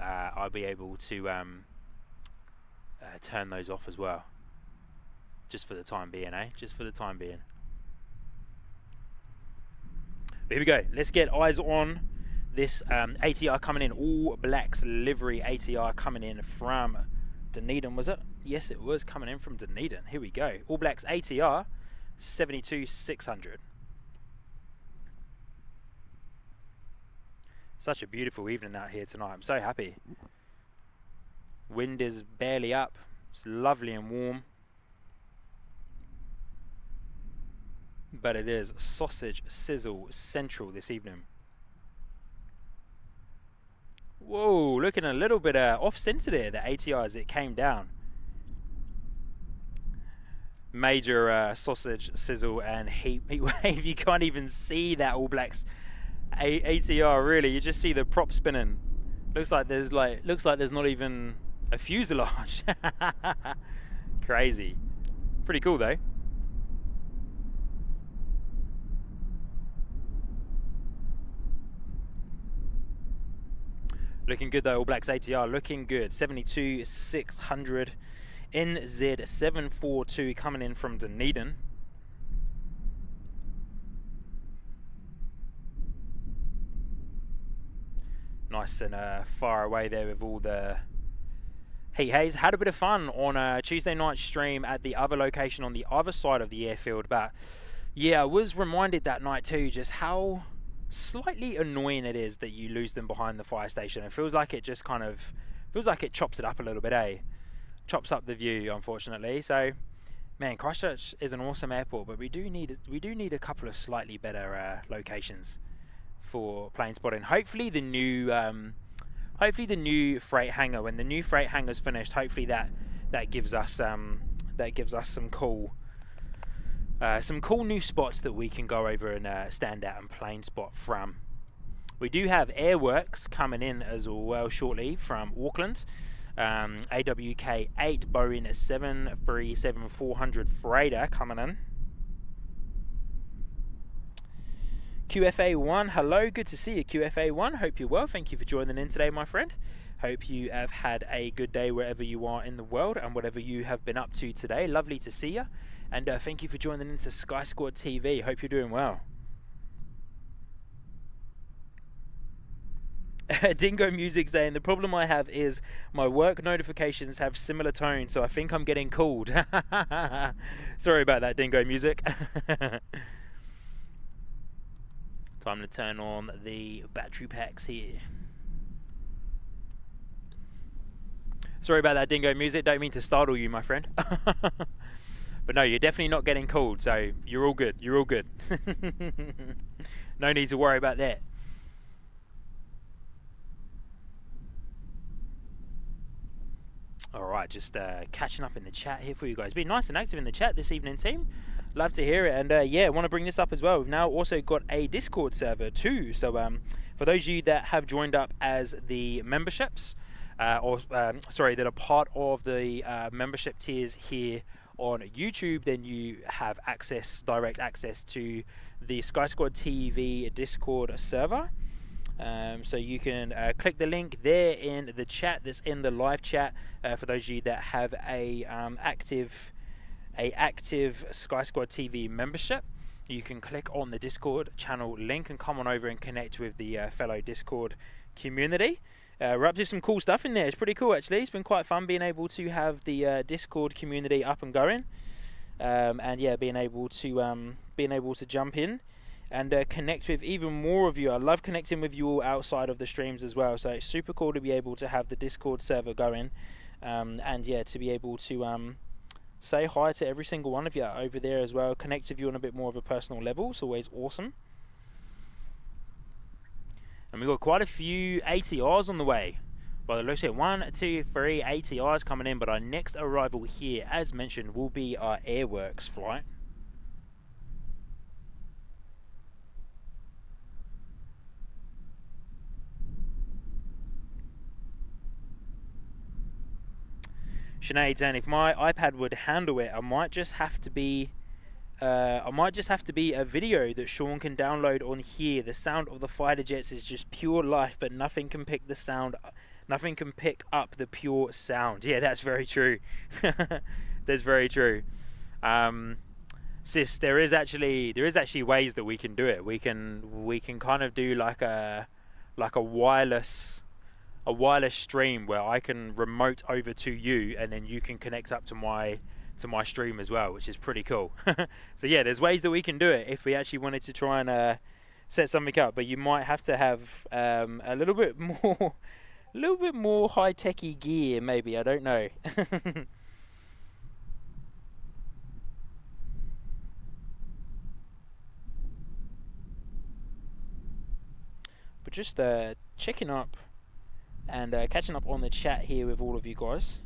I'll be able to turn those off as well. Just for the time being, eh? Just for the time being. Here we go. Let's get eyes on this ATR coming in. All Blacks livery ATR coming in from Dunedin, was it? Yes, it was coming in from Dunedin. Here we go. All Blacks ATR 72-600. Such a beautiful evening out here tonight. I'm so happy. Wind is barely up. It's lovely and warm. But it is sausage sizzle central this evening. Whoa, looking a little bit off center there, the ATR, as it came down. Major sausage sizzle and heat wave. You can't even see that All Blacks ATR really. You just see the prop spinning. Looks like there's not even a fuselage. Crazy. Pretty cool though. Looking good though, All Blacks ATR looking good. 72-600. NZ742 coming in from Dunedin. Nice and far away there with all the heat haze. Had a bit of fun on a Tuesday night stream at the other location on the other side of the airfield. But yeah, I was reminded that night too just how slightly annoying it is that you lose them behind the fire station. It feels like it just kind of chops it up a little bit, eh? Chops up the view, unfortunately. So man, Christchurch is an awesome airport, but we do need a couple of slightly better locations for plane spotting. Hopefully the new freight hangar, when the new freight hangar's finished, hopefully that gives us some cool new spots that we can go over and stand out and plane spot from. We do have airworks coming in as well shortly from Auckland. AWK 8 Boeing 737-400 freighter coming in. QFA1, hello, good to see you, QFA1. Hope you're well. Thank you for joining in today, my friend. Hope you have had a good day wherever you are in the world and whatever you have been up to today. Lovely to see you. And thank you for joining into Sky Squad TV. Hope you're doing well. Dingo Music saying, the problem I have is my work notifications have similar tones, so I think I'm getting called. Sorry about that, Dingo Music. Time to turn on the battery packs here. Sorry about that, Dingo Music. Don't mean to startle you, my friend. But no, you're definitely not getting called, so you're all good. You're all good. No need to worry about that. Alright, just catching up in the chat here for you guys. Been nice and active in the chat this evening, team. Love to hear it. And yeah, want to bring this up as well. We've now also got a Discord server too. So for those of you that have joined up as the memberships, that are part of the membership tiers here on YouTube, then you have direct access to the Sky Squad TV Discord server. So you can click the link there in the chat that's in the live chat for those of you that have a active Sky Squad TV membership. You can click on the Discord channel link and come on over and connect with the fellow Discord community. We're up to some cool stuff in there. It's pretty cool actually. It's been quite fun being able to have the Discord community up and going, and yeah, being able to jump in and connect with even more of you. I love connecting with you all outside of the streams as well, so it's super cool to be able to have the Discord server going, and yeah, to be able to say hi to every single one of you over there as well, connect with you on a bit more of a personal level. It's always awesome. And we've got quite a few ATRs on the way. By the looks of it, 1, 2, 3 ATRs coming in, but our next arrival here, as mentioned, will be our Airworks flight. Sinead saying, if my iPad would handle it, I might just have to be a video that Sean can download on here. The sound of the fighter jets is just pure life, but nothing can pick the sound Nothing can pick up the pure sound. Yeah, that's very true. That's very true. Sis, there is actually ways that we can do it. We can kind of do like a wireless stream where I can remote over to you, and then you can connect up to my stream as well, which is pretty cool. So yeah, there's ways that we can do it if we actually wanted to try and set something up, but you might have to have a little bit more high-techy gear, maybe. I don't know. But just checking up and catching up on the chat here with all of you guys.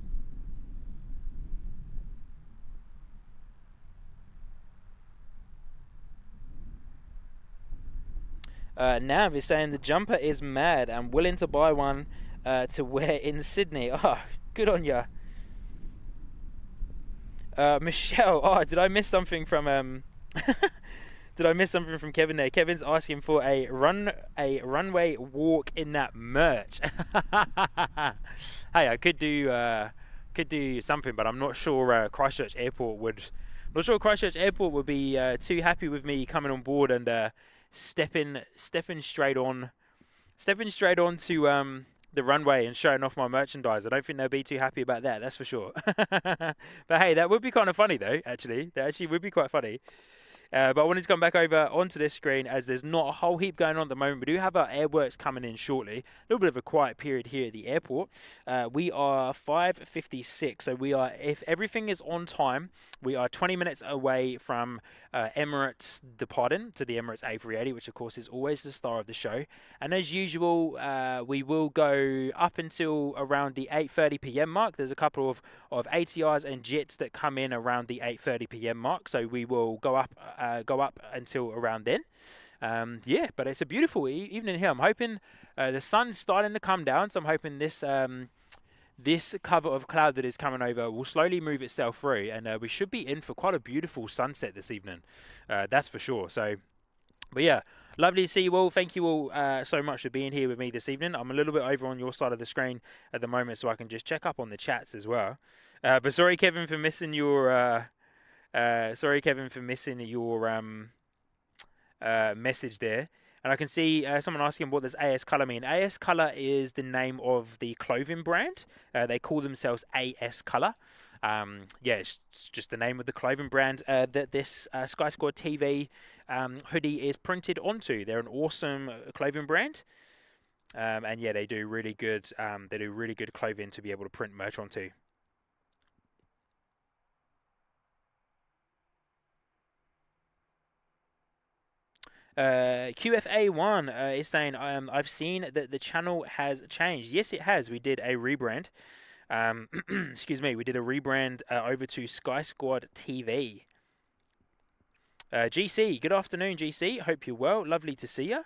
Nav is saying the jumper is mad and willing to buy one to wear in Sydney. Oh, good on ya. Michelle, oh, did I miss something from did I miss something from Kevin there? Kevin's asking for a runway walk in that merch. Hey, I could do something, but I'm not sure Christchurch Airport would be too happy with me coming on board and stepping straight on to the runway and showing off my merchandise. I don't think they'll be too happy about that, that's for sure. But hey, that would be kind of funny though, actually. That actually would be quite funny. But I wanted to come back over onto this screen as there's not a whole heap going on at the moment. We do have our airworks coming in shortly. A little bit of a quiet period here at the airport. We are 5:56, so we are, if everything is on time, we are 20 minutes away from Emirates departing to the Emirates A380, which of course is always the star of the show. And as usual, we will go up until around the 8:30 p.m. mark. There's a couple of ATRs and jets that come in around the 8:30 p.m. mark, so we will go up until around then. Yeah, but it's a beautiful evening here. I'm hoping the sun's starting to come down, so I'm hoping this this cover of cloud that is coming over will slowly move itself through, and we should be in for quite a beautiful sunset this evening. That's for sure. So, but yeah, lovely to see you all. Thank you all so much for being here with me this evening. I'm a little bit over on your side of the screen at the moment, so I can just check up on the chats as well. But sorry, Kevin, for missing your message there. And I can see someone asking what does AS Colour mean. AS Colour is the name of the clothing brand. They call themselves AS Colour. Yeah, it's just the name of the clothing brand that this Sky Squad TV hoodie is printed onto. They're an awesome clothing brand. And yeah, they do really good clothing to be able to print merch onto. QFA1 is saying, I've seen that the channel has changed. Yes, it has. We did a rebrand. Excuse me. We did a rebrand over to Sky Squad TV. GC, good afternoon, GC. Hope you're well. Lovely to see you.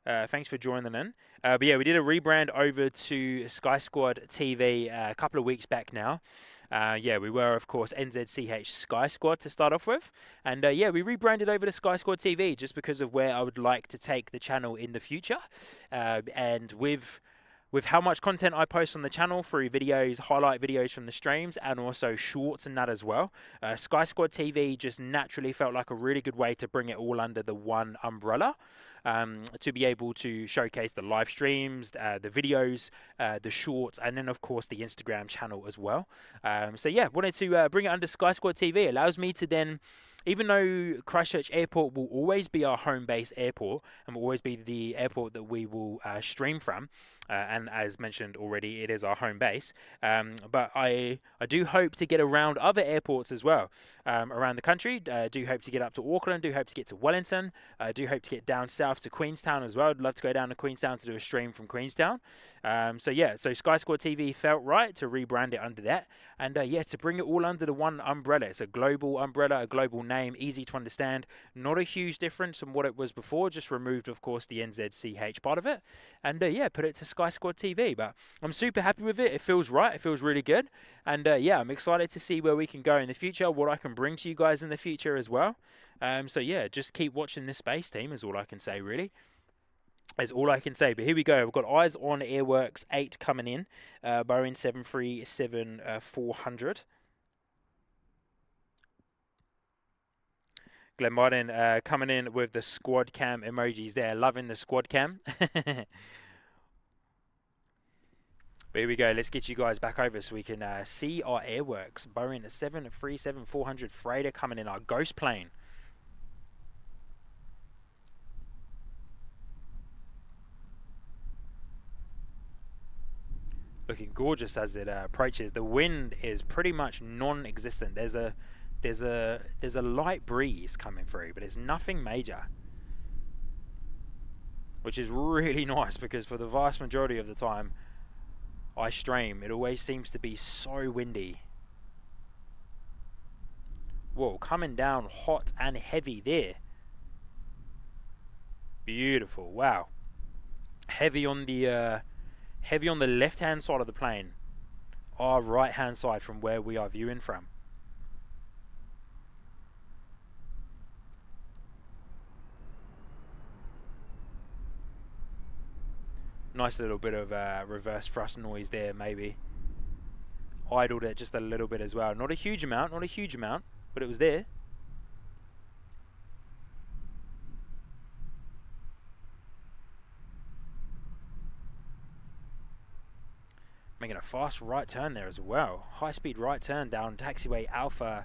Thanks for joining in. But yeah, we did a rebrand over to Sky Squad TV a couple of weeks back now. Yeah, we were, of course, NZCH Sky Squad to start off with. And yeah, we rebranded over to Sky Squad TV just because of where I would like to take the channel in the future. And with how much content I post on the channel through videos, highlight videos from the streams, and also shorts and that as well, Sky Squad TV just naturally felt like a really good way to bring it all under the one umbrella. To be able to showcase the live streams, the videos, the shorts, and then of course the Instagram channel as well. So yeah, wanted to bring it under Sky Squad TV. It allows me to then, even though Christchurch Airport will always be our home base airport and will always be the airport that we will stream from, and as mentioned already, it is our home base, but I do hope to get around other airports as well around the country. Do hope to get up to Auckland, do hope to get to Wellington, do hope to get down south to Queenstown as well. I'd love to go down to Queenstown to do a stream from Queenstown. So yeah, so Sky Squad TV felt right to rebrand it under that, and yeah, to bring it all under the one umbrella. It's a global umbrella, a global name, easy to understand, not a huge difference from what it was before, just removed of course the NZCH part of it, and yeah, put it to Sky Squad TV. But I'm super happy with it. It feels right, it feels really good, and yeah, I'm excited to see where we can go in the future, what I can bring to you guys in the future as well. So yeah, just keep watching this space, team, is all I can say really. That's all I can say. But here we go. We've got eyes on Airworks 8 coming in. Boeing 737-400. Glenn Martin coming in with the squad cam emojis there. Loving the squad cam. But here we go. Let's get you guys back over so we can see our Airworks. Boeing 737-400 freighter coming in, our ghost plane. Looking gorgeous as it approaches. The wind is pretty much non-existent. There's a light breeze coming through, but it's nothing major, which is really nice because for the vast majority of the time I stream, it always seems to be so windy. Whoa, coming down hot and heavy there. Beautiful. Wow. Heavy on the left-hand side of the plane, our right-hand side from where we are viewing from. Nice little bit of reverse thrust noise there, maybe. Idled it just a little bit as well. Not a huge amount, but it was there. Making a fast right turn there as well. High-speed right turn down taxiway Alpha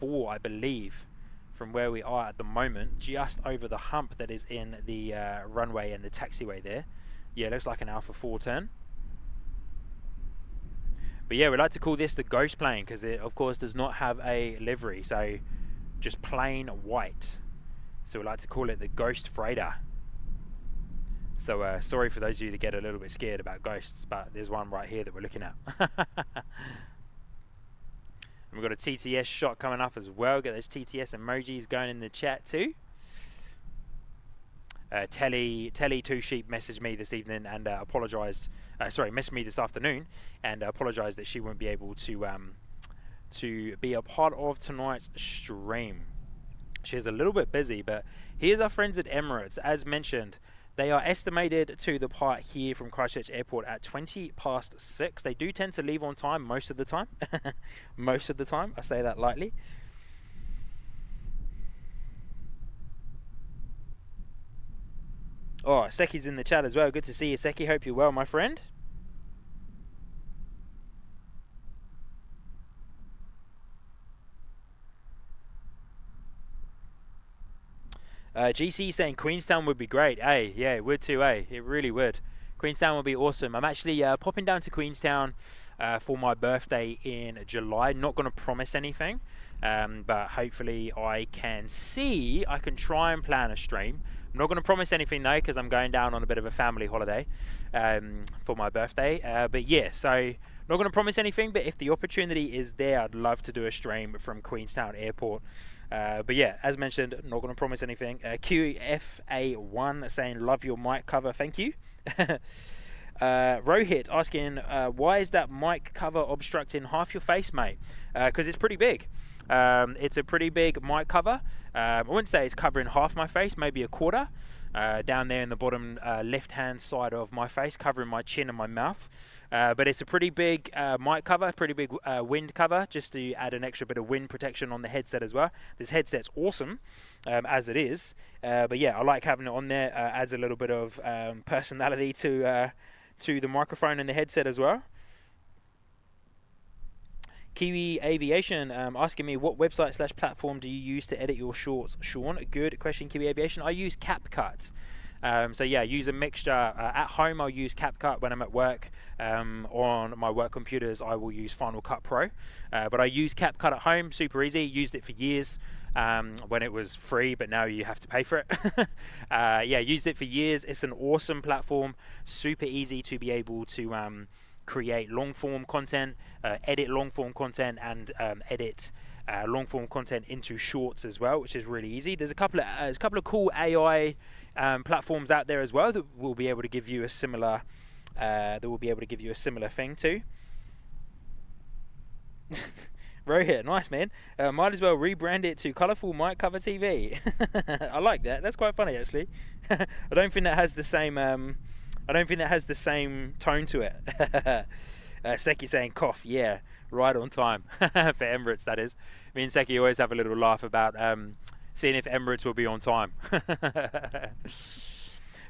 4, I believe, from where we are at the moment. Just over the hump that is in the runway and the taxiway there. Yeah, looks like an Alpha 4 turn. But yeah, we like to call this the ghost plane because it, of course, does not have a livery. So just plain white. So we like to call it the ghost freighter. So sorry for those of you that get a little bit scared about ghosts, but there's one right here that we're looking at. And we've got a TTS shot coming up as well. Get those TTS emojis going in the chat too. Telly Two Sheep messaged me this evening and apologised. Messaged me this afternoon and apologised that she won't be able to be a part of tonight's stream. She's a little bit busy, but here's our friends at Emirates. As mentioned, they are estimated to depart here from Christchurch Airport at 6:20. They do tend to leave on time most of the time. Most of the time, I say that lightly. Oh, Seki's in the chat as well. Good to see you, Seki. Hope you're well, my friend. GC saying Queenstown would be great. Hey, yeah, it would too, it really would. Queenstown would be awesome. I'm actually popping down to Queenstown for my birthday in July. Not going to promise anything, but hopefully I can try and plan a stream. I'm not going to promise anything though, because I'm going down on a bit of a family holiday for my birthday. But yeah, so not going to promise anything, but if the opportunity is there, I'd love to do a stream from Queenstown Airport. But yeah, as mentioned, not going to promise anything. QFA1 saying, love your mic cover, thank you. Rohit asking, why is that mic cover obstructing half your face, mate? Because it's pretty big. It's a pretty big mic cover. I wouldn't say it's covering half my face, maybe a quarter. Down there in the bottom left-hand side of my face, covering my chin and my mouth. But it's a pretty big mic cover, pretty big wind cover, just to add an extra bit of wind protection on the headset as well. This headset's awesome as it is. But yeah, I like having it on there. Adds a little bit of personality to the microphone and the headset as well. Kiwi Aviation asking me, what website / platform do you use to edit your shorts, Sean? Good question, Kiwi Aviation. I use CapCut. So yeah, I use a mixture. At home, I'll use CapCut. When I'm at work, on my work computers, I will use Final Cut Pro. But I use CapCut at home, super easy. Used it for years when it was free, but now you have to pay for it. Yeah, used it for years. It's an awesome platform, super easy to be able to create long-form content, edit long-form content, and edit long-form content into shorts as well, which is really easy. There's a couple of cool AI platforms out there as well that will be able to give you a similar thing too. Rohit, nice man. Might as well rebrand it to Colourful Mic Cover TV. I like that. That's quite funny actually. I don't think that has the same. I don't think that has the same tone to it. Seki saying cough. Yeah, right on time for Emirates. That is. Me and Seki always have a little laugh about seeing if Emirates will be on time.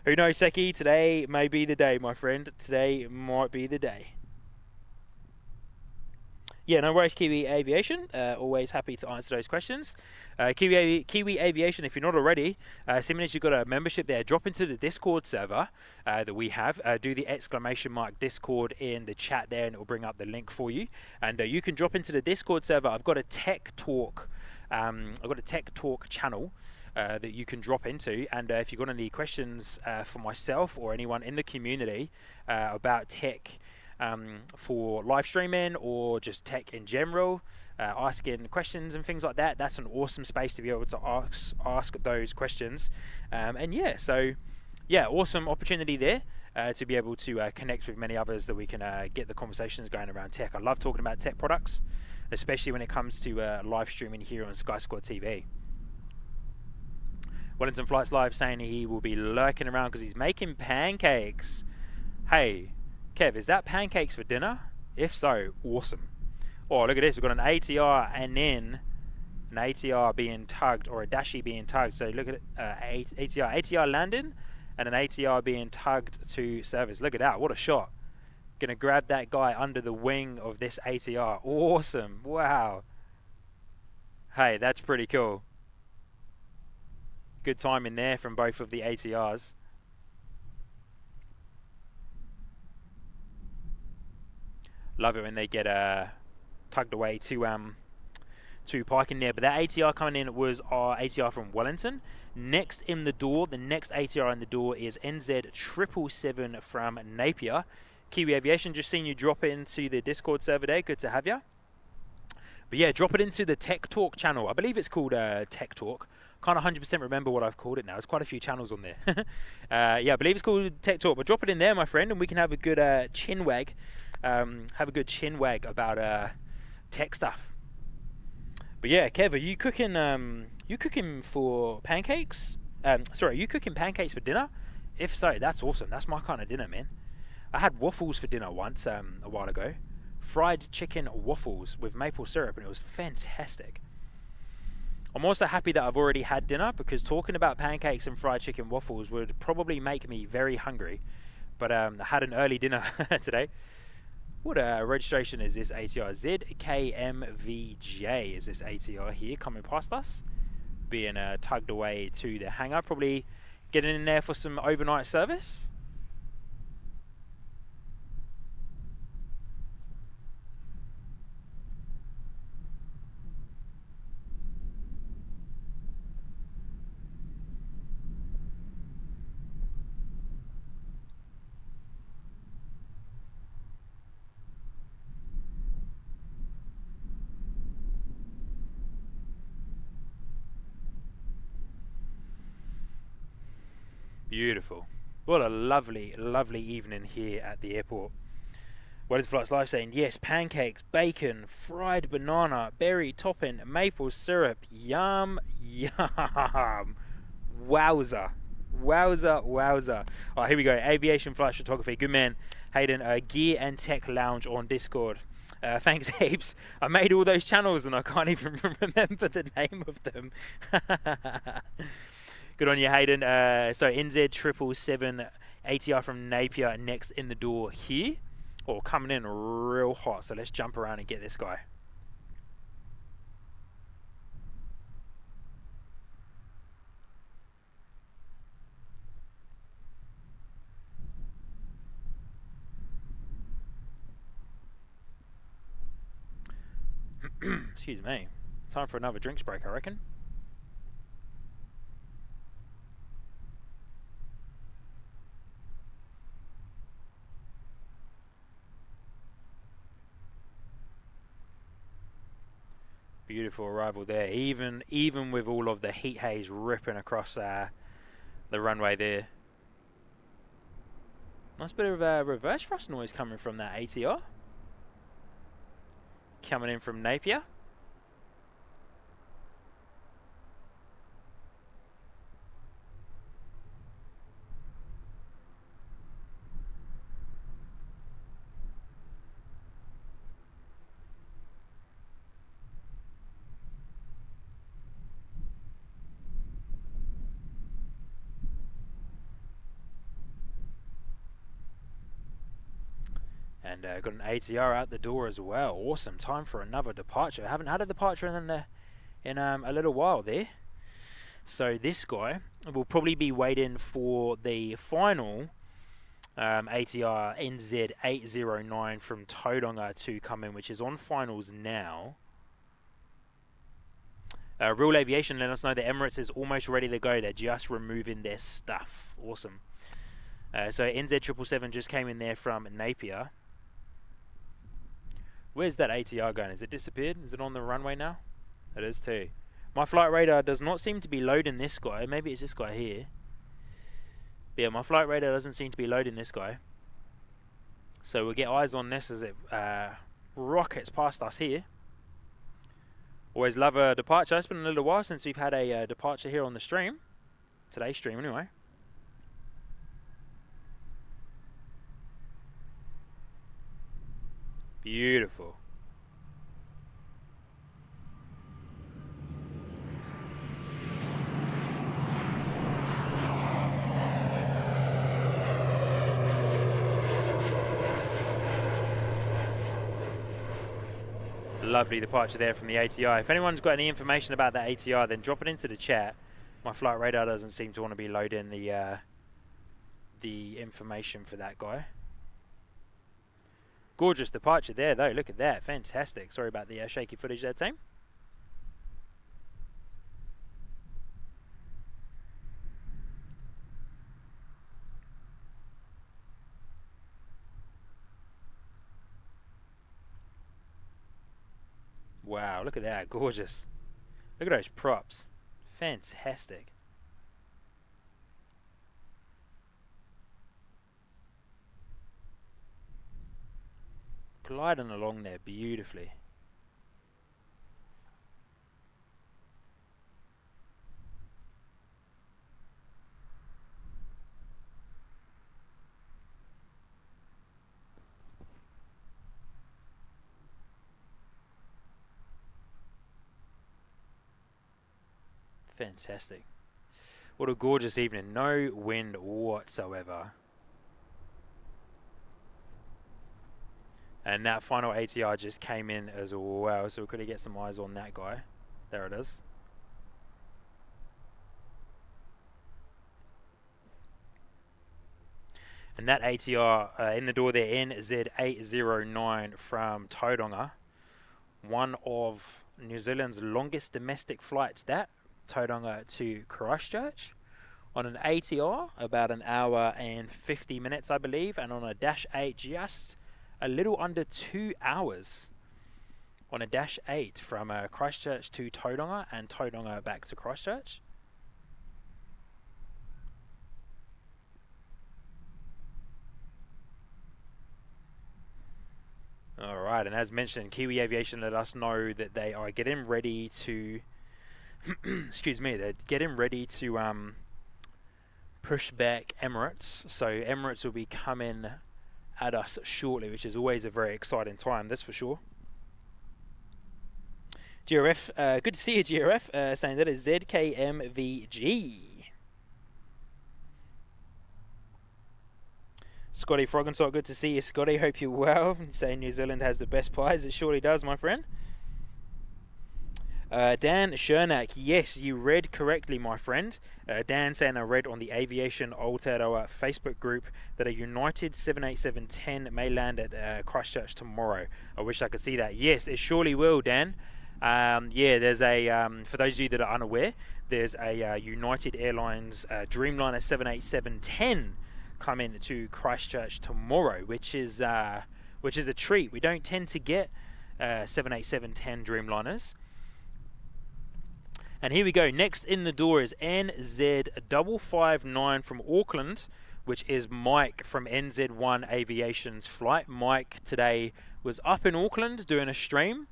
Who knows, Seki? Today may be the day, my friend. Today might be the day. Yeah, no worries, Kiwi Aviation. Always happy to answer those questions. Kiwi Aviation, if you're not already, assuming you've got a membership there, drop into the Discord server that we have. Do the ! Discord in the chat there, and it will bring up the link for you. And you can drop into the Discord server. I've got a tech talk. I've got a tech talk channel that you can drop into, and if you've got any questions for myself or anyone in the community about tech, for live streaming or just tech in general, asking questions and things like that, that's an awesome space to be able to ask those questions. And yeah, so yeah, awesome opportunity there to be able to connect with many others that we can get the conversations going around tech. I love talking about tech products, especially when it comes to live streaming here on Sky Squad TV. Wellington Flights Live saying he will be lurking around because he's making pancakes. Hey, Kev, is that pancakes for dinner? If so, awesome. Oh, look at this. We've got an ATR and then an ATR being tugged, or a Dashi being tugged. So look at it, ATR landing and an ATR being tugged to service. Look at that. What a shot. Gonna grab that guy under the wing of this ATR. Awesome. Wow. Hey, that's pretty cool. Good timing there from both of the ATRs. Love it when they get tugged away to parking there. But that ATR coming in was our ATR from Wellington. Next in the door, the next ATR in the door is NZ777 from Napier. Kiwi Aviation, just seen you drop it into the Discord server there. Good to have you. But yeah, drop it into the Tech Talk channel. I believe it's called Tech Talk. Can't 100% remember what I've called it now. There's quite a few channels on there. Yeah, I believe it's called Tech Talk. But drop it in there, my friend, and we can have a good chin wag. Have a good chin wag about tech stuff. But yeah, Kev, are you cooking? You cooking for pancakes? Sorry, are you cooking pancakes for dinner? If so, that's awesome. That's my kind of dinner, man. I had waffles for dinner once a while ago. Fried chicken waffles with maple syrup, and it was fantastic. I'm also happy that I've already had dinner, because talking about pancakes and fried chicken waffles would probably make me very hungry. But I had an early dinner today. What registration is this ATR? ZKMVJ is this ATR here coming past us, being tugged away to the hangar, probably getting in there for some overnight service. Beautiful. What a lovely, lovely evening here at the airport. What is Flights Live saying? Yes, pancakes, bacon, fried banana, berry topping, maple syrup. Yum, yum. Wowza. Wowza, wowza. Oh, here we go. Aviation flight photography. Good man. Hayden, Gear and Tech Lounge on Discord. Thanks, Apes. I made all those channels and I can't even remember the name of them. Good on you, Hayden. So NZ777 ATR from Napier next in the door here. Oh, coming in real hot. So let's jump around and get this guy. Excuse me. Time for another drinks break, I reckon. Beautiful arrival there, even with all of the heat haze ripping across the runway there. Nice bit of reverse thrust noise coming from that ATR. Coming in from Napier. And got an ATR out the door as well. Awesome. Time for another departure. I haven't had a departure in a little while there. So this guy will probably be waiting for the final ATR NZ809 from Tauranga to come in, which is on finals now. Real Aviation let us know that Emirates is almost ready to go. They're just removing their stuff. Awesome. So NZ777 just came in there from Napier. Where's that ATR going? Has it disappeared? Is it on the runway now? It is too. My flight radar does not seem to be loading this guy. Maybe it's this guy here. But yeah, my flight radar doesn't seem to be loading this guy. So we'll get eyes on this as it rockets past us here. Always love a departure. It's been a little while since we've had a departure here on the stream. Today's stream anyway. Beautiful. Lovely departure there from the ATR. If anyone's got any information about that ATR, then drop it into the chat. My flight radar doesn't seem to want to be loading the information for that guy. Gorgeous departure there, though. Look at that. Fantastic. Sorry about the shaky footage there, team. Wow, look at that. Gorgeous. Look at those props. Fantastic. Gliding along there beautifully. Fantastic. What a gorgeous evening. No wind whatsoever. And that final ATR just came in as well, so we're going to get some eyes on that guy. There it is. And that ATR in the door there, NZ809 from Tauranga. One of New Zealand's longest domestic flights, that Tauranga to Christchurch. On an ATR, about an hour and 50 minutes, I believe. And on a Dash 8, just a little under 2 hours on a Dash 8 from Christchurch to Tauranga and Tauranga back to Christchurch. Alright, and as mentioned, Kiwi Aviation let us know that they are getting ready to excuse me, they're getting ready to push back Emirates. So Emirates will be coming at us shortly, which is always a very exciting time, that's for sure. GRF, good to see you, GRF, saying that is ZKMVG. Scotty Froggensock, good to see you, Scotty. Hope you're well. Saying New Zealand has the best pies. It surely does, my friend. Dan Shernack, yes, you read correctly, my friend. Dan saying I read on the Aviation Aotearoa Facebook group that a United 787-10 may land at Christchurch tomorrow. I wish I could see that. Yes, it surely will, Dan. Yeah, there's a, for those of you that are unaware, there's a United Airlines Dreamliner 787-10 coming to Christchurch tomorrow, which is a treat. We don't tend to get 787-10 Dreamliners. And here we go. Next in the door is NZ559 from Auckland, which is Mike from NZ1 Aviation's flight. Mike today was up in Auckland doing a stream.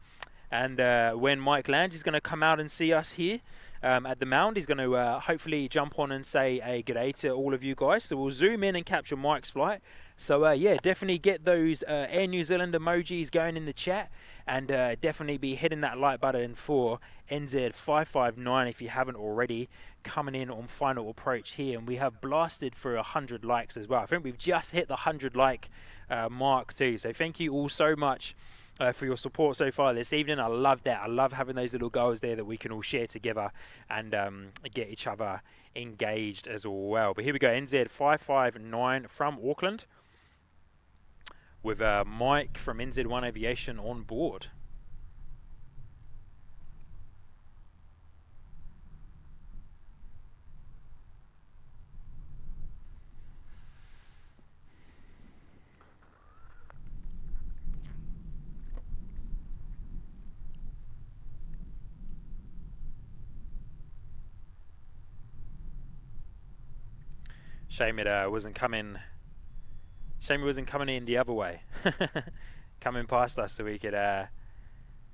And when Mike lands, he's going to come out and see us here at the Mound. He's going to hopefully jump on and say a good day to all of you guys. So we'll zoom in and capture Mike's flight. So yeah, definitely get those Air New Zealand emojis going in the chat. And definitely be hitting that like button for NZ559 if you haven't already. coming in on final approach here, and we have blasted through 100 likes as well. I think we've just hit the 100 like mark too, so thank you all so much for your support so far this evening. I love that. I love having those little goals there that we can all share together and get each other engaged as well. But here we go, NZ559 from Auckland with Mike from NZ1 Aviation on board. Shame it wasn't coming. Shame it wasn't coming in the other way, coming past us, so we could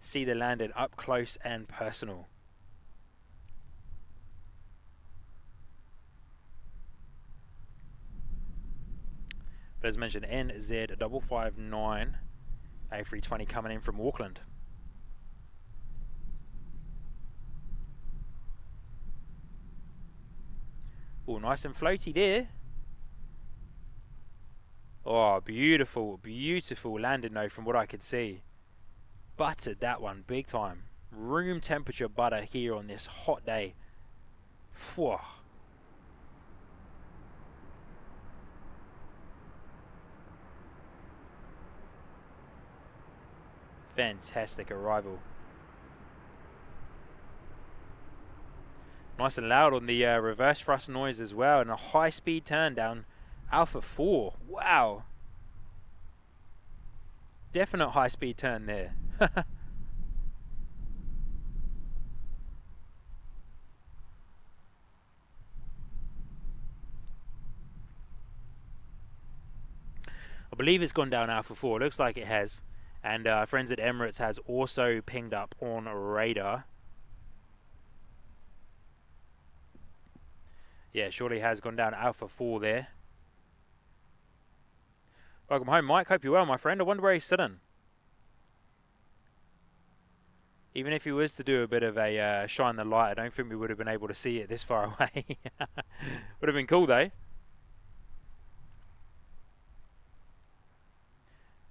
see the landing up close and personal. But as mentioned, NZ559 A320 coming in from Auckland. Oh, nice and floaty there. Oh, beautiful, beautiful landing though from what I could see. Buttered that one big time. Room temperature butter here on this hot day. Whew. Fantastic arrival. Nice and loud on the reverse thrust noise as well, and a high speed turn down Alpha 4. Wow. Definite high speed turn there. I believe it's gone down Alpha 4. Looks like it has. And friends at Emirates has also pinged up on radar. Yeah, surely has gone down Alpha 4 there. Welcome home, Mike. Hope you're well, my friend. I wonder where he's sitting. Even if he was to do a bit of a shine the light, I don't think we would have been able to see it this far away. Would have been cool, though.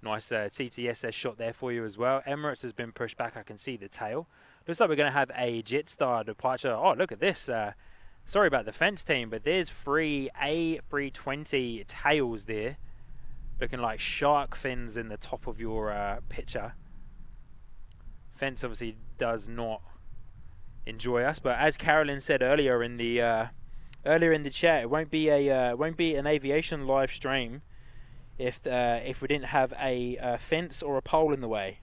Nice TTSS shot there for you as well. Emirates has been pushed back. I can see the tail. Looks like we're going to have a Jetstar departure. Oh, look at this. Sorry about the fence team, but there's 3 A320 tails there. Looking like shark fins in the top of your picture. Fence obviously does not enjoy us, but as Carolyn said earlier in the chat, it won't be an aviation live stream if we didn't have a fence or a pole in the way.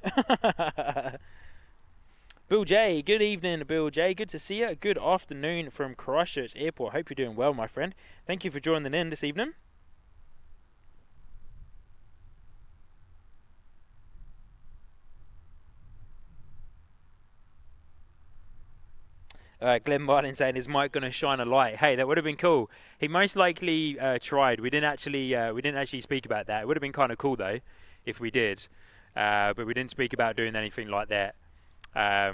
Bill J, good evening, Bill J. Good to see you. Good afternoon from Christchurch Airport. Hope you're doing well, my friend. Thank you for joining in this evening. Glenn Martin saying, "Is Mike going to shine a light?" Hey, that would have been cool. He most likely tried. We didn't actually speak about that. It would have been kind of cool though, if we did. But we didn't speak about doing anything like that.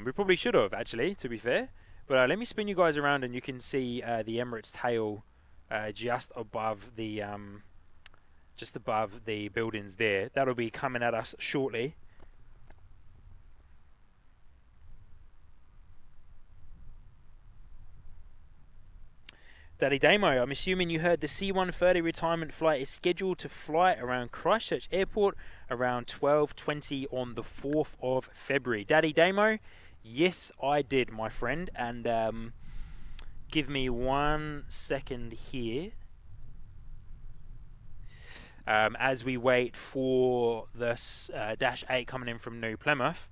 We probably should have, actually, to be fair. But let me spin you guys around, and you can see the Emirates tail just above the buildings there. That'll be coming at us shortly. Daddy Damo, I'm assuming you heard the C130 retirement flight is scheduled to fly around Christchurch Airport around 12:20 on the 4th of February. Daddy Damo, yes, I did, my friend. And give me 1 second here. As we wait for this Dash 8 coming in from New Plymouth.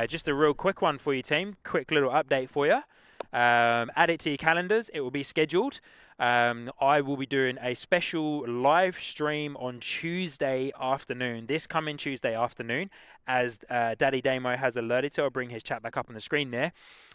Just a real quick one for you, team. Quick little update for you. Add it to your calendars. It will be scheduled. I will be doing a special live stream on Tuesday afternoon, this coming Tuesday afternoon, as Daddy Damo has alerted to. I'll bring his chat back up on the screen there.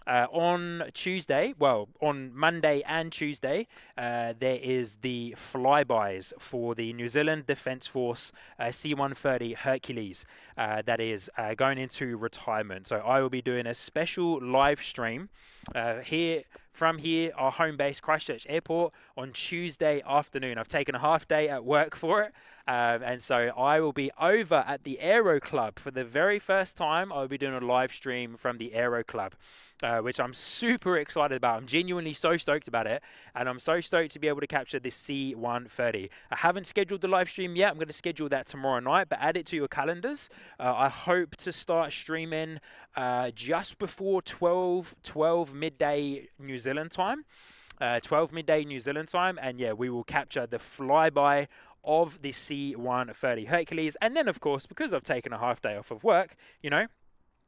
On Tuesday, well, on Monday and Tuesday, there is the flybys for the New Zealand Defence Force C130 Hercules that is going into retirement. So I will be doing a special live stream here from here, our home base, Christchurch Airport, on Tuesday afternoon. I've taken a half day at work for it, and so I will be over at the Aero Club for the very first time. I'll be doing a live stream from the Aero Club, which I'm super excited about. I'm genuinely so stoked about it, and I'm so stoked to be able to capture this C130. I haven't scheduled the live stream yet. I'm going to schedule that tomorrow night, but add it to your calendars. I hope to start streaming just before 12 midday New Zealand time. 12 midday New Zealand time, and yeah, we will capture the flyby of the C130 Hercules. And then, of course, because I've taken a half day off of work, you know,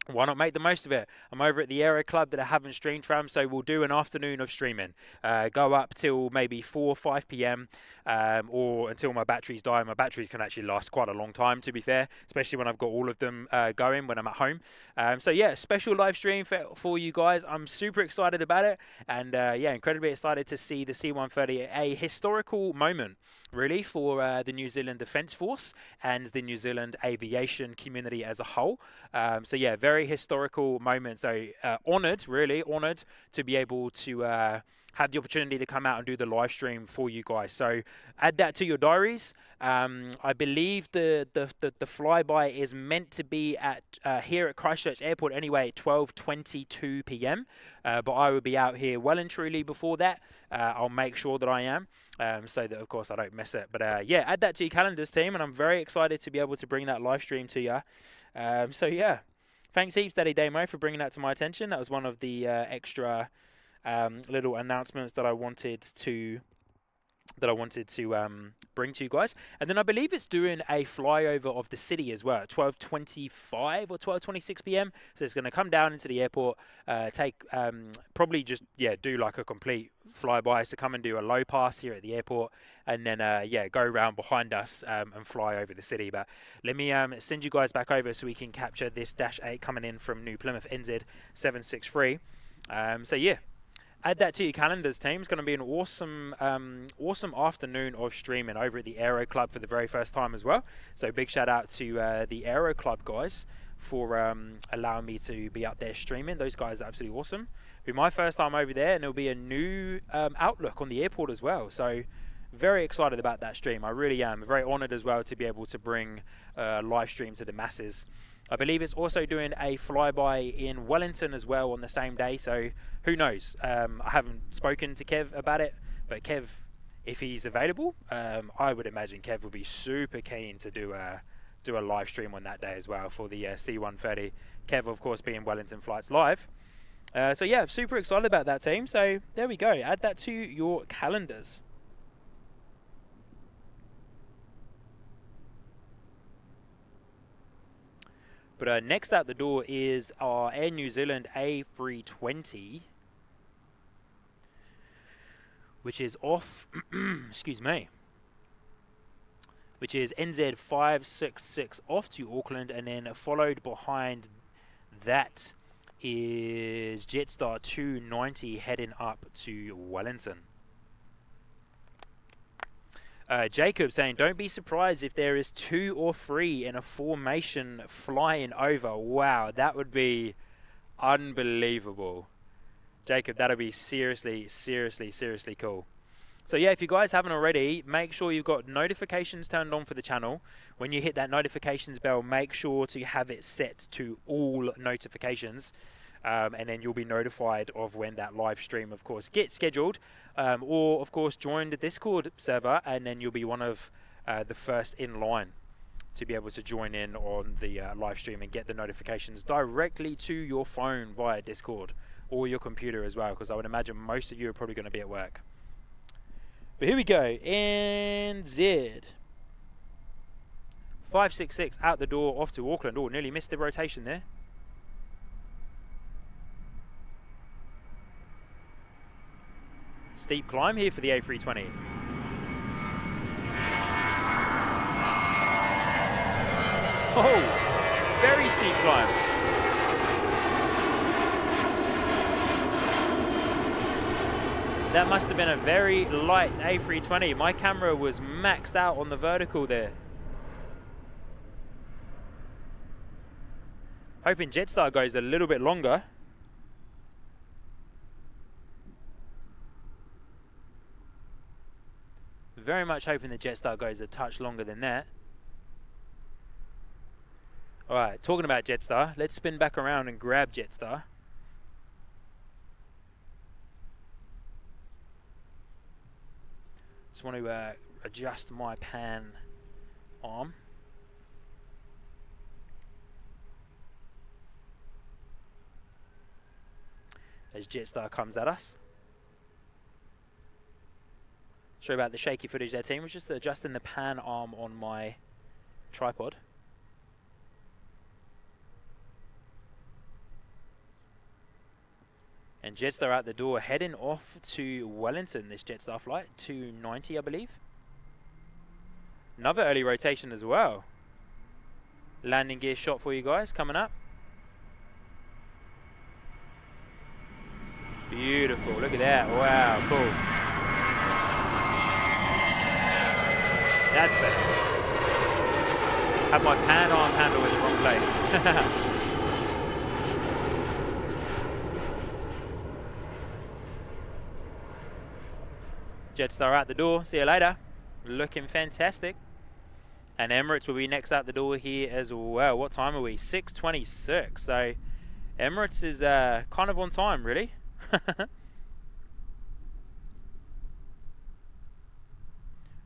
why not make the most of it? I'm over at the Aero Club that I haven't streamed from, so we'll do an afternoon of streaming. Go up till maybe 4 or 5 p.m. Or until my batteries die. My batteries can actually last quite a long time, to be fair, especially when I've got all of them going when I'm at home. So yeah, special live stream for you guys. I'm super excited about it, and yeah, incredibly excited to see the C130, a historical moment, really, for the New Zealand Defence Force and the New Zealand aviation community as a whole. So yeah, very historical moment. So really honoured to be able to have the opportunity to come out and do the live stream for you guys. So add that to your diaries. I believe the flyby is meant to be at here at Christchurch Airport anyway at 12:22 p.m. But I will be out here well and truly before that. I'll make sure that I am, so that of course I don't miss it. But yeah, add that to your calendars, team, and I'm very excited to be able to bring that live stream to you. So yeah. Thanks heaps, Daddy Damo, for bringing that to my attention. That was one of the extra little announcements that I wanted to bring to you guys. And then I believe it's doing a flyover of the city as well at 12:25 or 12:26 p.m. So it's going to come down into the airport, probably just do like a complete flyby. So come and do a low pass here at the airport, and then go around behind us and fly over the city. But let me send you guys back over so we can capture this Dash 8 coming in from New Plymouth NZ763. So yeah. Add that to your calendars, team. It's going to be an awesome afternoon of streaming over at the Aero Club for the very first time as well. So big shout out to the Aero Club guys for allowing me to be up there streaming. Those guys are absolutely awesome. It'll be my first time over there, and it'll be a new outlook on the airport as well. So very excited about that stream. I really am. Very honoured as well to be able to bring a live stream to the masses. I believe it's also doing a flyby in Wellington as well on the same day, so who knows? I haven't spoken to Kev about it, but Kev, if he's available, I would imagine Kev will be super keen to do a live stream on that day as well for the C130. Kev, of course, being Wellington Flights Live. So yeah, super excited about that, team. So there we go. Add that to your calendars. But next out the door is our Air New Zealand A320, which is off, excuse me, which is NZ566 off to Auckland, and then followed behind that is Jetstar 290 heading up to Wellington. Jacob saying, don't be surprised if there is 2 or 3 in a formation flying over. Wow, that would be unbelievable. Jacob, that would be seriously cool. So yeah, if you guys haven't already, make sure you've got notifications turned on for the channel. When you hit that notifications bell, make sure to have it set to all notifications. And then you'll be notified of when that live stream, of course, gets scheduled. Or, of course, join the Discord server, and then you'll be one of the first in line to be able to join in on the live stream and get the notifications directly to your phone via Discord or your computer as well, because I would imagine most of you are probably going to be at work. But here we go. NZ 566 out the door, off to Auckland. Oh, nearly missed the rotation there. Steep climb here for the A320. Oh, very steep climb. That must have been a very light A320. My camera was maxed out on the vertical there. Hoping Jetstar goes a little bit longer. very much hoping the Jetstar goes a touch longer than that. Alright, talking about Jetstar, let's spin back around and grab Jetstar. Just want to adjust my pan arm. As Jetstar comes at us. Sorry about the shaky footage there, team. Was just adjusting the pan arm on my tripod. And Jetstar out the door, heading off to Wellington, this Jetstar flight, 290 I believe. Another early rotation as well. Landing gear shot for you guys, coming up. Beautiful, look at that, wow, cool. That's better. Have my pan arm handle in the wrong place. Jetstar out the door, see you later. Looking fantastic. And Emirates will be next out the door here as well. What time are we? 6:26. So Emirates is kind of on time, really.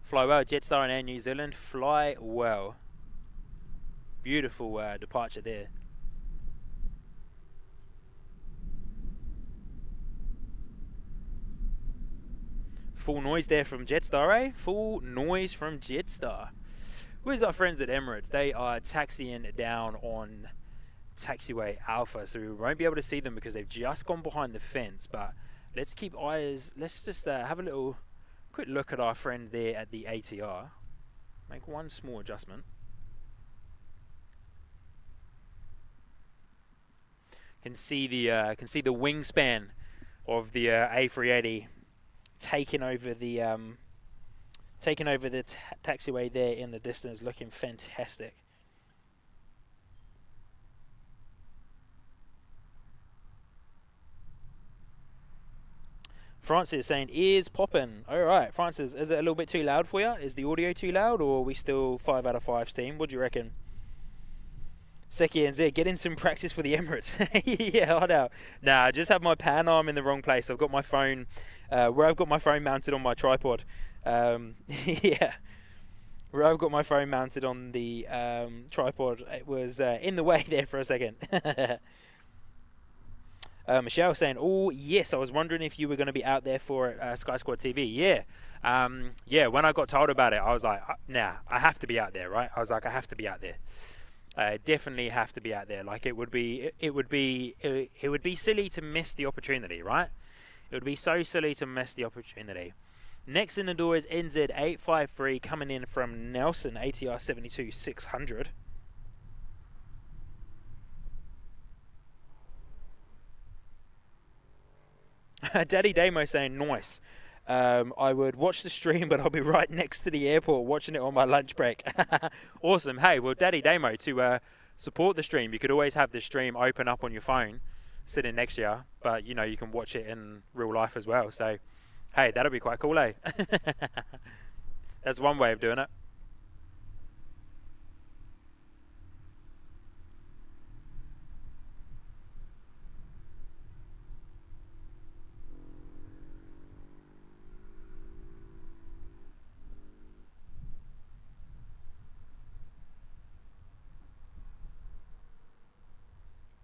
Fly well, Jetstar and Air New Zealand. Fly well. Beautiful departure there. Full noise there from Jetstar, eh? Full noise from Jetstar. Where's our friends at Emirates? They are taxiing down on taxiway Alpha, so we won't be able to see them because they've just gone behind the fence. But let's keep eyes. Let's just have a little quick look at our friend there at the ATR. Make one small adjustment. Can see the wingspan of the A380 taking over the taxiway there in the distance, looking fantastic. Francis is saying, ears popping. Alright, Francis, is it a little bit too loud for you? Is the audio too loud, or are we still 5 out of 5 team? What do you reckon? Seki and Z, get in some practice for the Emirates. Yeah, I know. Nah, I just have my pan arm in the wrong place. I've got my phone, where I've got my phone mounted on my tripod. Yeah. Where I've got my phone mounted on the tripod, it was in the way there for a second. Michelle saying, oh, yes, I was wondering if you were going to be out there for Sky Squad TV. Yeah. Yeah, when I got told about it, I was like, nah, I have to be out there, right? I was like, I have to be out there. Definitely have to be out there. Like it would be silly to miss the opportunity, right? It would be so silly to miss the opportunity. Next in the door is NZ853 coming in from Nelson, ATR 72-600. Daddy Damo saying nice. I would watch the stream, but I'll be right next to the airport watching it on my lunch break. Awesome. Hey, well, Daddy Damo, to support the stream, you could always have the stream open up on your phone, sitting next to you, but, you know, you can watch it in real life as well. So, hey, that'll be quite cool, eh? That's one way of doing it.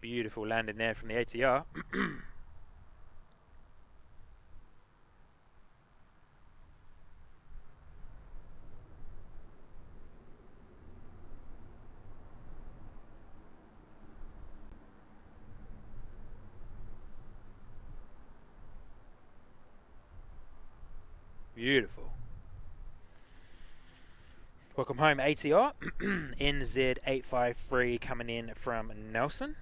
Beautiful landing there from the ATR. Beautiful. Welcome home, ATR. NZ853 coming in from Nelson.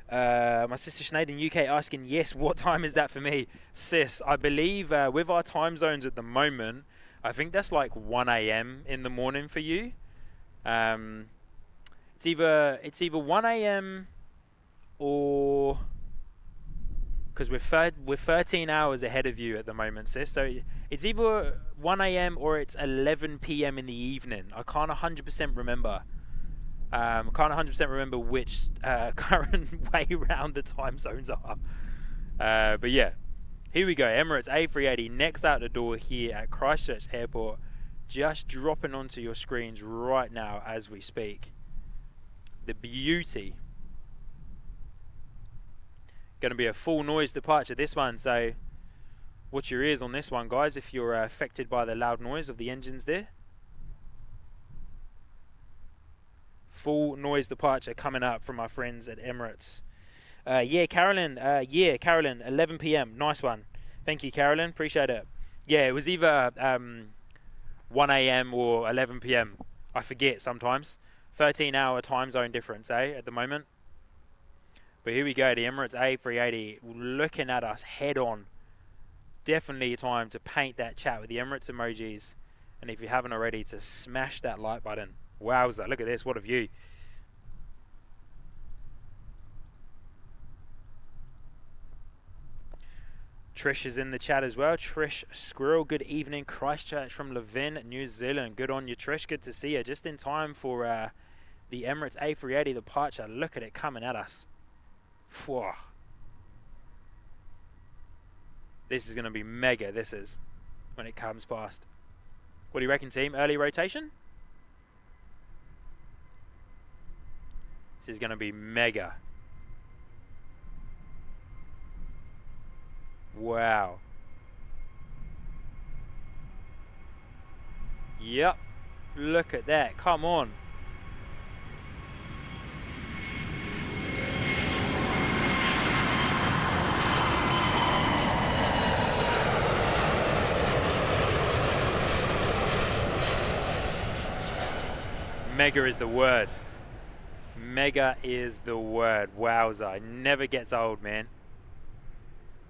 My sister Sinead in UK asking, yes, what time is that for me? Sis, I believe with our time zones at the moment, I think that's like 1 a.m. in the morning for you. It's either 1 a.m. or because we're 13 hours ahead of you at the moment, sis. So it's either 1 a.m. or it's 11 p.m. in the evening. I can't 100% remember. Can't 100% remember which current way round the time zones are. But yeah, here we go. Emirates A380 next out the door here at Christchurch Airport, just dropping onto your screens right now as we speak. The beauty. Going to be a full noise departure this one, so watch your ears on this one, guys, if you're affected by the loud noise of the engines there. Full noise departure coming up from our friends at Emirates. Yeah, Carolyn, 11 p.m. Nice one. Thank you, Carolyn. Appreciate it. Yeah, it was either 1 a.m. or 11 p.m. I forget sometimes. 13-hour time zone difference, at the moment. But here we go, the Emirates A380 looking at us head on. Definitely time to paint that chat with the Emirates emojis. And if you haven't already, to smash that like button. Wowza, look at this, what a view. Trish is in the chat as well. Trish Squirrel, good evening. Christchurch from Levin, New Zealand. Good on you, Trish. Good to see you. Just in time for the Emirates A380 departure. Look at it coming at us. Whoa. This is going to be mega, this is, when it comes past. What do you reckon, team? Early rotation? This is going to be mega. Wow. Yep. Look at that. Come on. Mega is the word. Mega is the word. Wowza. It never gets old, man.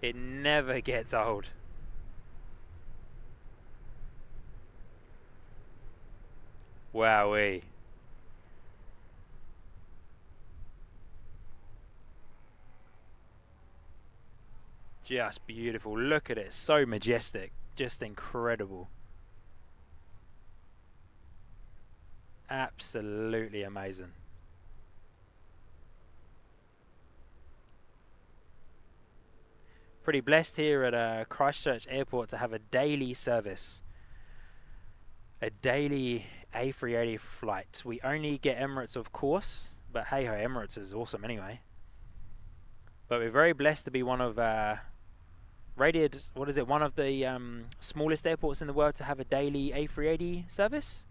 It never gets old. Wowee. Just beautiful. Look at it. So majestic. Just incredible. Absolutely amazing. Pretty blessed here at Christchurch Airport to have a daily service. A daily A380 flight. We only get Emirates, of course, but hey ho, Emirates is awesome anyway. But we're very blessed to be one of rated, one of the smallest airports in the world to have a daily A380 service.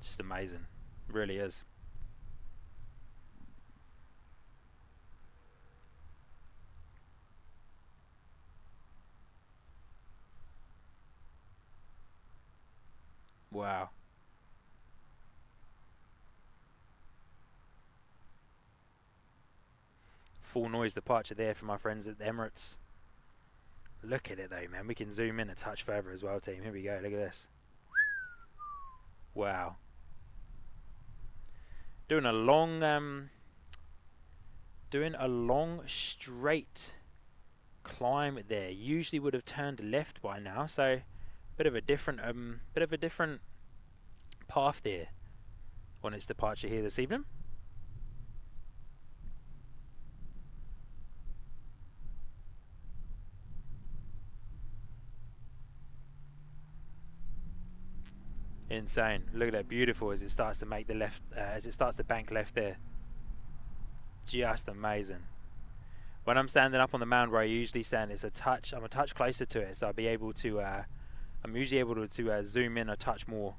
Just amazing. It really is. Wow. Full noise departure there from my friends at the Emirates. Look at it though, man. We can zoom in a touch further as well, team. Here we go. Look at this. Wow. Doing a long straight climb there. Usually would have turned left by now, so bit of a different path there on its departure here this evening. Insane. Look at that, beautiful as it starts to make the left, as it starts to bank left there. Just amazing. When I'm standing up on the mound where I usually stand, I'm a touch closer to it, so I'll be able to, I'm usually able to zoom in a touch more.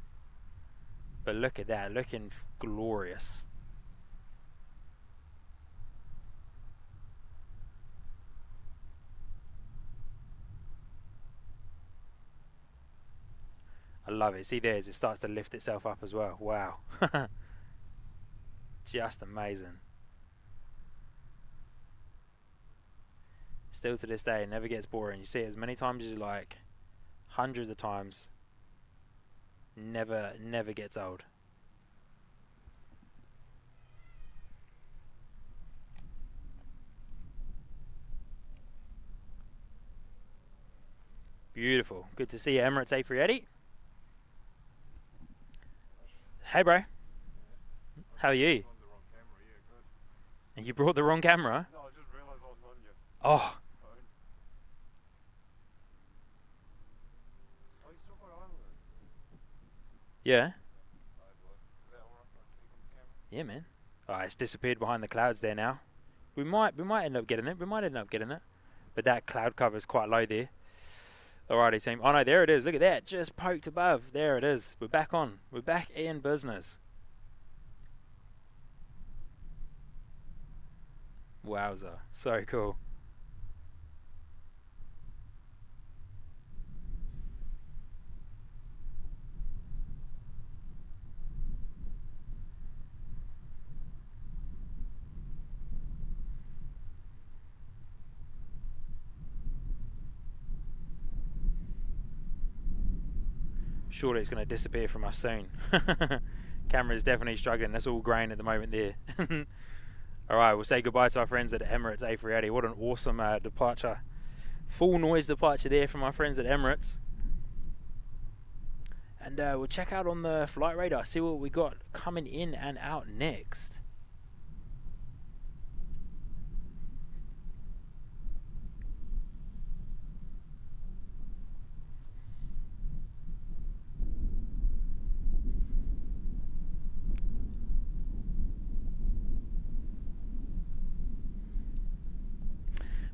But look at that, looking glorious. I love it. See there as it starts to lift itself up as well. Wow. Just amazing. Still to this day, it never gets boring. You see it as many times as you like. Hundreds of times. Never gets old. Beautiful. Good to see you, Emirates A380. Hey, bro. How are you? And you brought the wrong camera? No, I just realised I was on your Oh. phone. Oh, you still got it on there? Yeah. Is that alright if I take the camera? Yeah, man. Oh, it's disappeared behind the clouds there now. We might end up getting it. But that cloud cover is quite low there. Alrighty, team. Oh no, there it is. Look at that. Just poked above. There it is. We're back on. We're back in business. Wowza. So cool. Surely it's going to disappear from us soon. Camera is definitely struggling. That's all grain at the moment there. Alright, we'll say goodbye to our friends at Emirates A380. What an awesome departure. Full noise departure there from our friends at Emirates. And we'll check out on the flight radar, see what we got coming in and out next.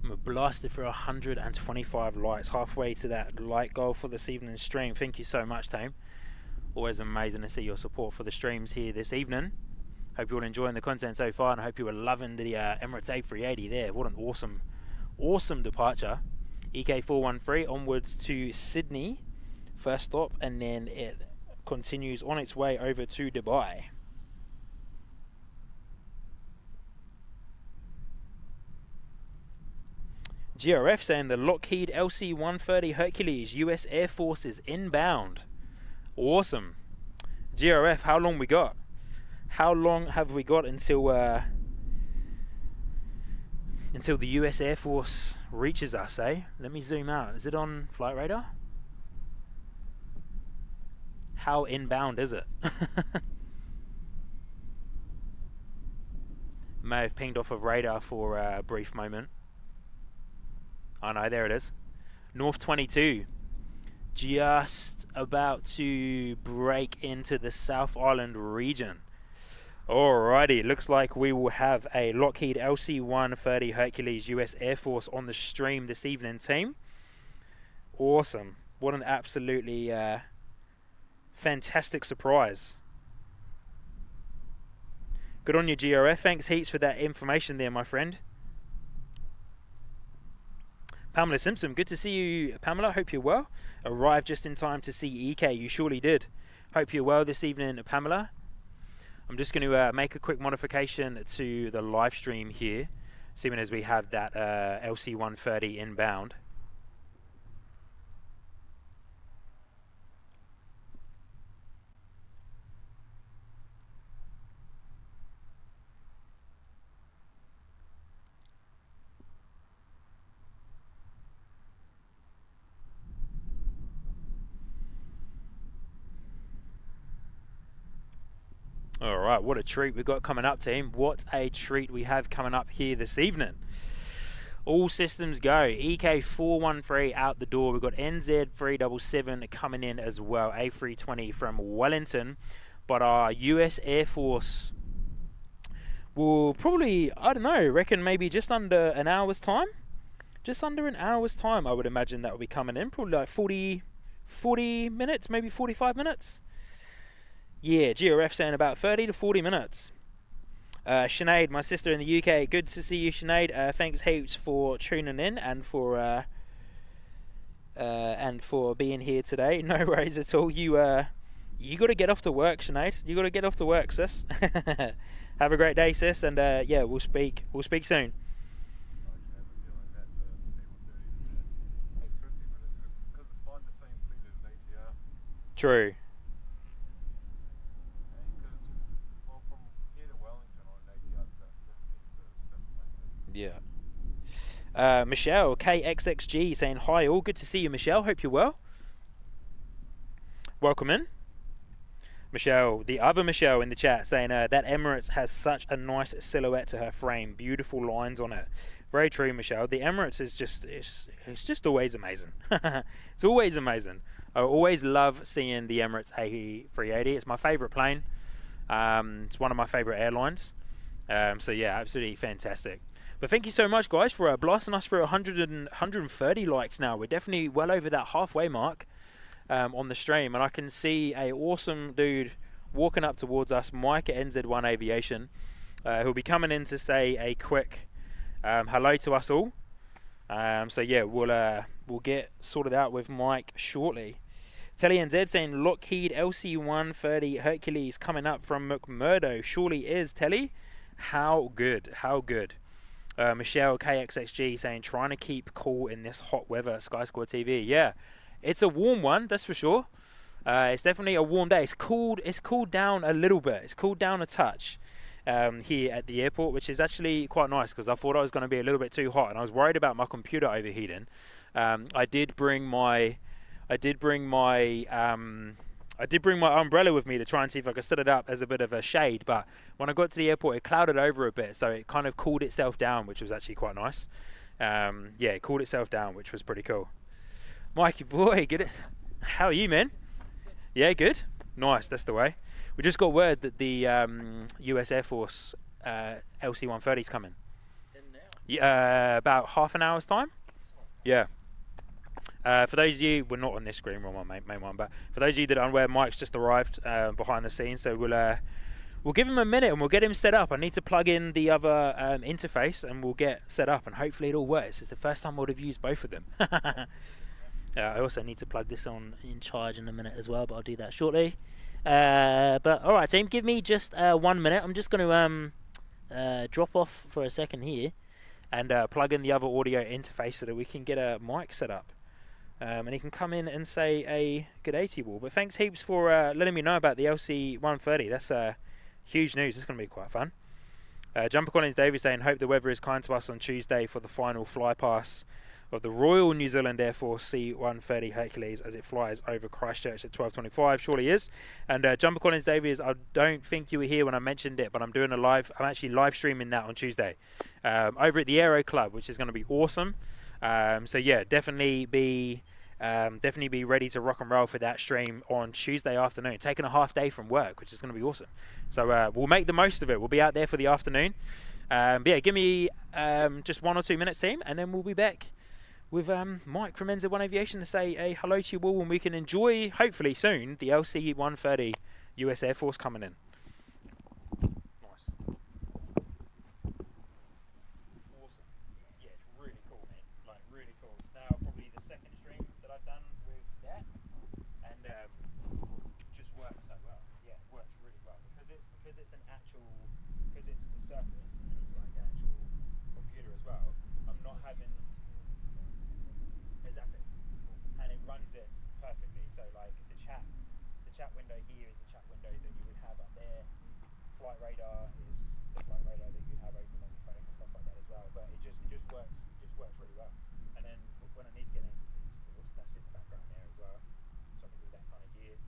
We're blasted for 125 likes, halfway to that like goal for this evening's stream. Thank you so much, team. Always amazing to see your support for the streams here this evening. Hope you're all enjoying the content so far, and I hope you are loving the Emirates A380 there. What an awesome departure. EK413 onwards to Sydney, first stop, and then it continues on its way over to Dubai. GRF saying the Lockheed Lc130-H US Air Force is inbound. Awesome. GRF, how long we got? How long have we got until the US Air Force reaches us, eh? Let me zoom out. Is it on flight radar? How inbound is it? May have pinged off of radar for a brief moment. Oh no, there it is. North 22. Just about to break into the South Island region. Alrighty, looks like we will have a Lockheed Lc130 US Air Force on the stream this evening, team. Awesome. What an absolutely fantastic surprise. Good on you, GRF. Thanks heaps for that information there, my friend. Pamela Simpson, good to see you, Pamela. Hope you're well. Arrived just in time to see EK. You surely did. Hope you're well this evening, Pamela. I'm just going to make a quick modification to the live stream here, seeing as we have that LC130 inbound. Alright, what a treat we've got coming up, team. What a treat we have coming up here this evening. All systems go. EK413 out the door. We've got NZ377 coming in as well. A320 from Wellington. But our US Air Force will probably, I don't know, reckon maybe just under an hour's time. Just under an hour's time, I would imagine that will be coming in. Probably like 40 minutes, maybe 45 minutes. Yeah, GRF saying about 30 to 40 minutes. Sinead, my sister in the UK, good to see you, Sinead. Thanks heaps for tuning in and for being here today. No worries at all. You got to get off to work, Sinead. You got to get off to work, sis. Have a great day, sis, and yeah, we'll speak soon. True. Yeah. Michelle KXXG saying hi all. Good to see you, Michelle. Hope you're well. Welcome in. Michelle, the other Michelle in the chat saying that Emirates has such a nice silhouette to her frame. Beautiful lines on it. Very true, Michelle. The Emirates is just it's just always amazing. It's always amazing. I always love seeing the Emirates A380. It's my favourite plane. It's one of my favourite airlines. So yeah, absolutely fantastic. But thank you so much, guys, for blasting us through 130 likes now. We're definitely well over that halfway mark on the stream. And I can see a awesome dude walking up towards us, Mike at NZ1 Aviation, who'll be coming in to say a quick hello to us all. So yeah, we'll get sorted out with Mike shortly. Telly NZ saying Lockheed Lc130 Hercules coming up from McMurdo. Surely is, Telly. How good, how good. Michelle KXXG saying trying to keep cool in this hot weather. Sky Squad TV. Yeah, it's a warm one, that's for sure. It's definitely a warm day. It's cooled down a little bit. It's cooled down a touch here at the airport, which is actually quite nice because I thought I was going to be a little bit too hot and I was worried about my computer overheating. I did bring my umbrella with me to try and see if I could set it up as a bit of a shade, but when I got to the airport it clouded over a bit, so it kind of cooled itself down, which was actually quite nice. Yeah, it cooled itself down, which was pretty cool. Mikey boy, get it? How are you, man? Yeah, good. Nice, that's the way. We just got word that the US Air Force LC130 is coming. Yeah, about half an hour's time. Yeah. For those of you, we're not on this screen, we're on my main one, but for those of you that aren't aware, Mike's just arrived behind the scenes, so we'll give him a minute and we'll get him set up. I need to plug in the other interface and we'll get set up and hopefully it all works. It's the first time I would have used both of them. I also need to plug this on in charge in a minute as well, but I'll do that shortly. But alright team, give me just 1 minute. I'm just going to drop off for a second here and plug in the other audio interface so that we can get a mic set up. And he can come in and say a good 80 wall. But thanks heaps for letting me know about the LC130. That's huge news. It's going to be quite fun. Jumper Collins Davies saying, hope the weather is kind to us on Tuesday for the final fly pass of the Royal New Zealand Air Force C-130 Hercules as it flies over Christchurch at 12:25. Surely is. And Jumper Collins Davies, I don't think you were here when I mentioned it, but I'm actually live streaming that on Tuesday over at the Aero Club, which is going to be awesome. So yeah, definitely be ready to rock and roll for that stream on Tuesday afternoon, taking a half day from work, which is going to be awesome. So we'll make the most of it. We'll be out there for the afternoon. But yeah, give me just 1 or 2 minutes, team, and then we'll be back with Mike from NZ1 Aviation to say a hello to you all, and we can enjoy, hopefully soon, the LC130 US Air Force coming in. Nice. Awesome. Yeah, it's really cool, man. Like, really cool. It's now probably the second stream that I've done with that, and just works so well. Yeah, it works really well because it's an actual, because it's the surface and it's like an actual computer as well. I'm not having exactly, and it runs it perfectly. So like the chat window here is the chat window that you would have up there. Flight radar is the flight radar that you have open on your phone and stuff like that as well. But it just works really well. And then when I need to get into Discord, that's in the background there as well. So I can do that kind of gear.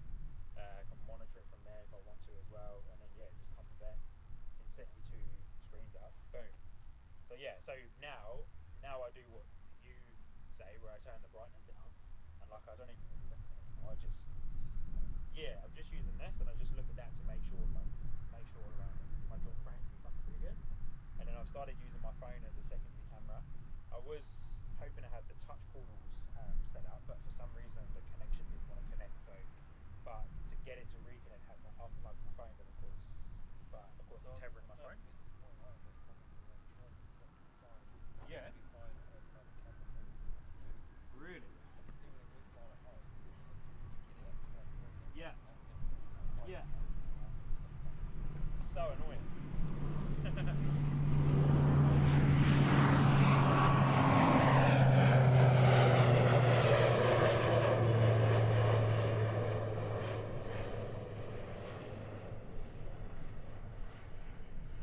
I can monitor it from there if I want to as well. And then yeah, just come with that and set your two screens up. Boom. So yeah, so now I do what you say, where I turn the brightness down, and like I don't even really look at it anymore. I'm just using this, and I just look at that to make sure my drop frames and stuff are pretty good. And then I've started using my phone as a secondary camera. I was hoping to have the touch portals set up, but for some reason the connection didn't want to connect. But to get it to reconnect, I had to unplug my phone. But of course I'm tethering my phone. Yeah. Really? Yeah. Yeah. So annoying.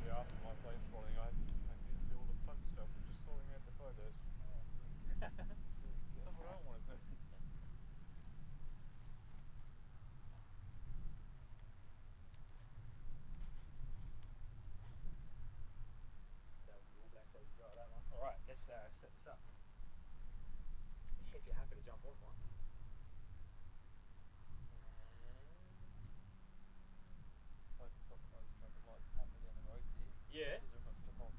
Yeah, after my plane's falling, I can do all the fun stuff of just sorting out the photos. you're happy to jump on one. I can stop at those traffic lights halfway down the road there. Yeah. Which is almost stuck on.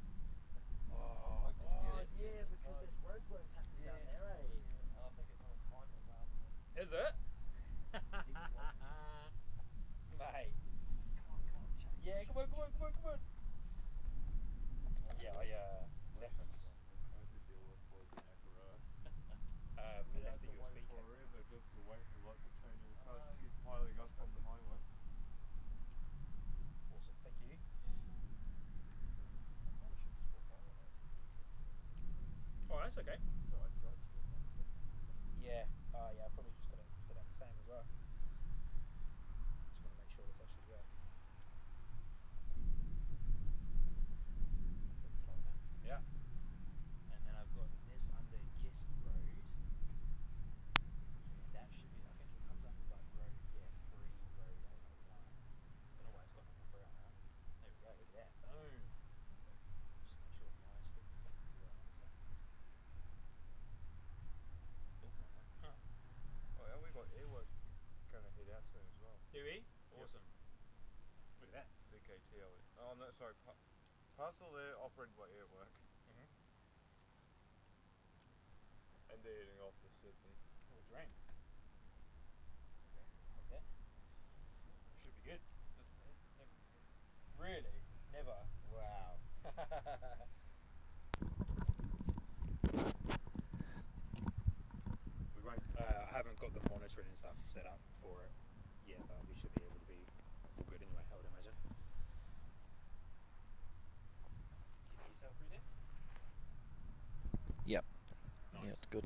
Oh, yeah, because there's roadworks happening down there, eh? And I think it's on a timer rather than. Is it? Mate. Come on, Chuck. Yeah, come on. Yeah, I left. I had to deal with was an Acura. I You left had the to wait USB cable. forever just to wait for like the turn your car to keep piling up on the highway. Awesome, thank you. Oh, that's okay. Yeah, I probably just got to set up the same as well. Just want to make sure this actually works. Yeah. And then I've got this under Guest Road. And that should be, I think it comes up as like road, 3, road 801. I don't know why it's got number 3 on that. There we go, look at that. Boom. Just make sure my stick is set to settings. Oh, and we got airwork going to head out soon as well. Do we? Awesome. Look at that. ZKT. Oh no, sorry. Parcel there operated by airwork. Mm-hmm. And they're heading off to Sydney. Oh, dream. Like that. Should be good. Really? Never? Wow. We won't, I haven't got the monitoring and stuff set up for it yet, but we should be able to be all good anyway, I would imagine. Can you get yourself through there? Yep. Nice. Yeah, it's good.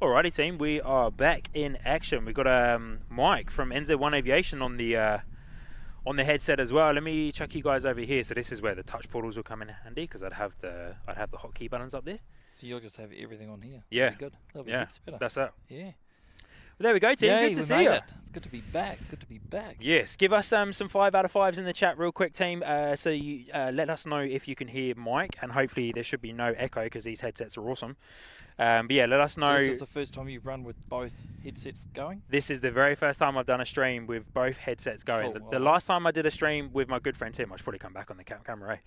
Alrighty team, we are back in action. We've got Mike from NZ1 Aviation on the headset as well. Let me chuck you guys over here. So this is where the touch portals will come in handy because I'd have the hotkey buttons up there. So you'll just have everything on here. Yeah. That'll be good. That'll be Yeah, heaps better. that's it. Yeah. Well, there we go team, Yay, good to we see made you. it. It's good to be back. Good to be back. Yes, give us some 5 out of 5s in the chat real quick team. So you let us know if you can hear Mike, and hopefully there should be no echo because these headsets are awesome. But yeah, let us know. So this is the first time you've run with both headsets going? This is the very first time I've done a stream with both headsets going. Cool. The last time I did a stream with my good friend Tim, I should probably come back on the camera,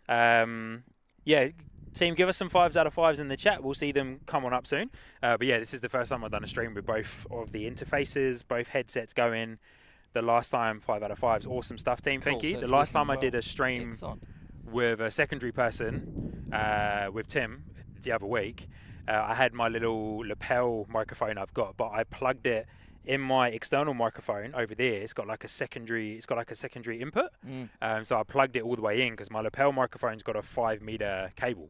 eh? Yeah, team, give us some 5s out of 5s in the chat. We'll see them come on up soon. But yeah, this is the first time I've done a stream with both of the interfaces, both headsets going. The last time, 5 out of 5s. Awesome stuff, team. Cool. Thank you. So The it's last time working I did well. a stream Excellent. with a secondary person, with Tim, the other week, I had my little lapel microphone I've got, but I plugged it in my external microphone over there. It's got like a secondary input. So I plugged it all the way in because my lapel microphone's got a 5-meter cable.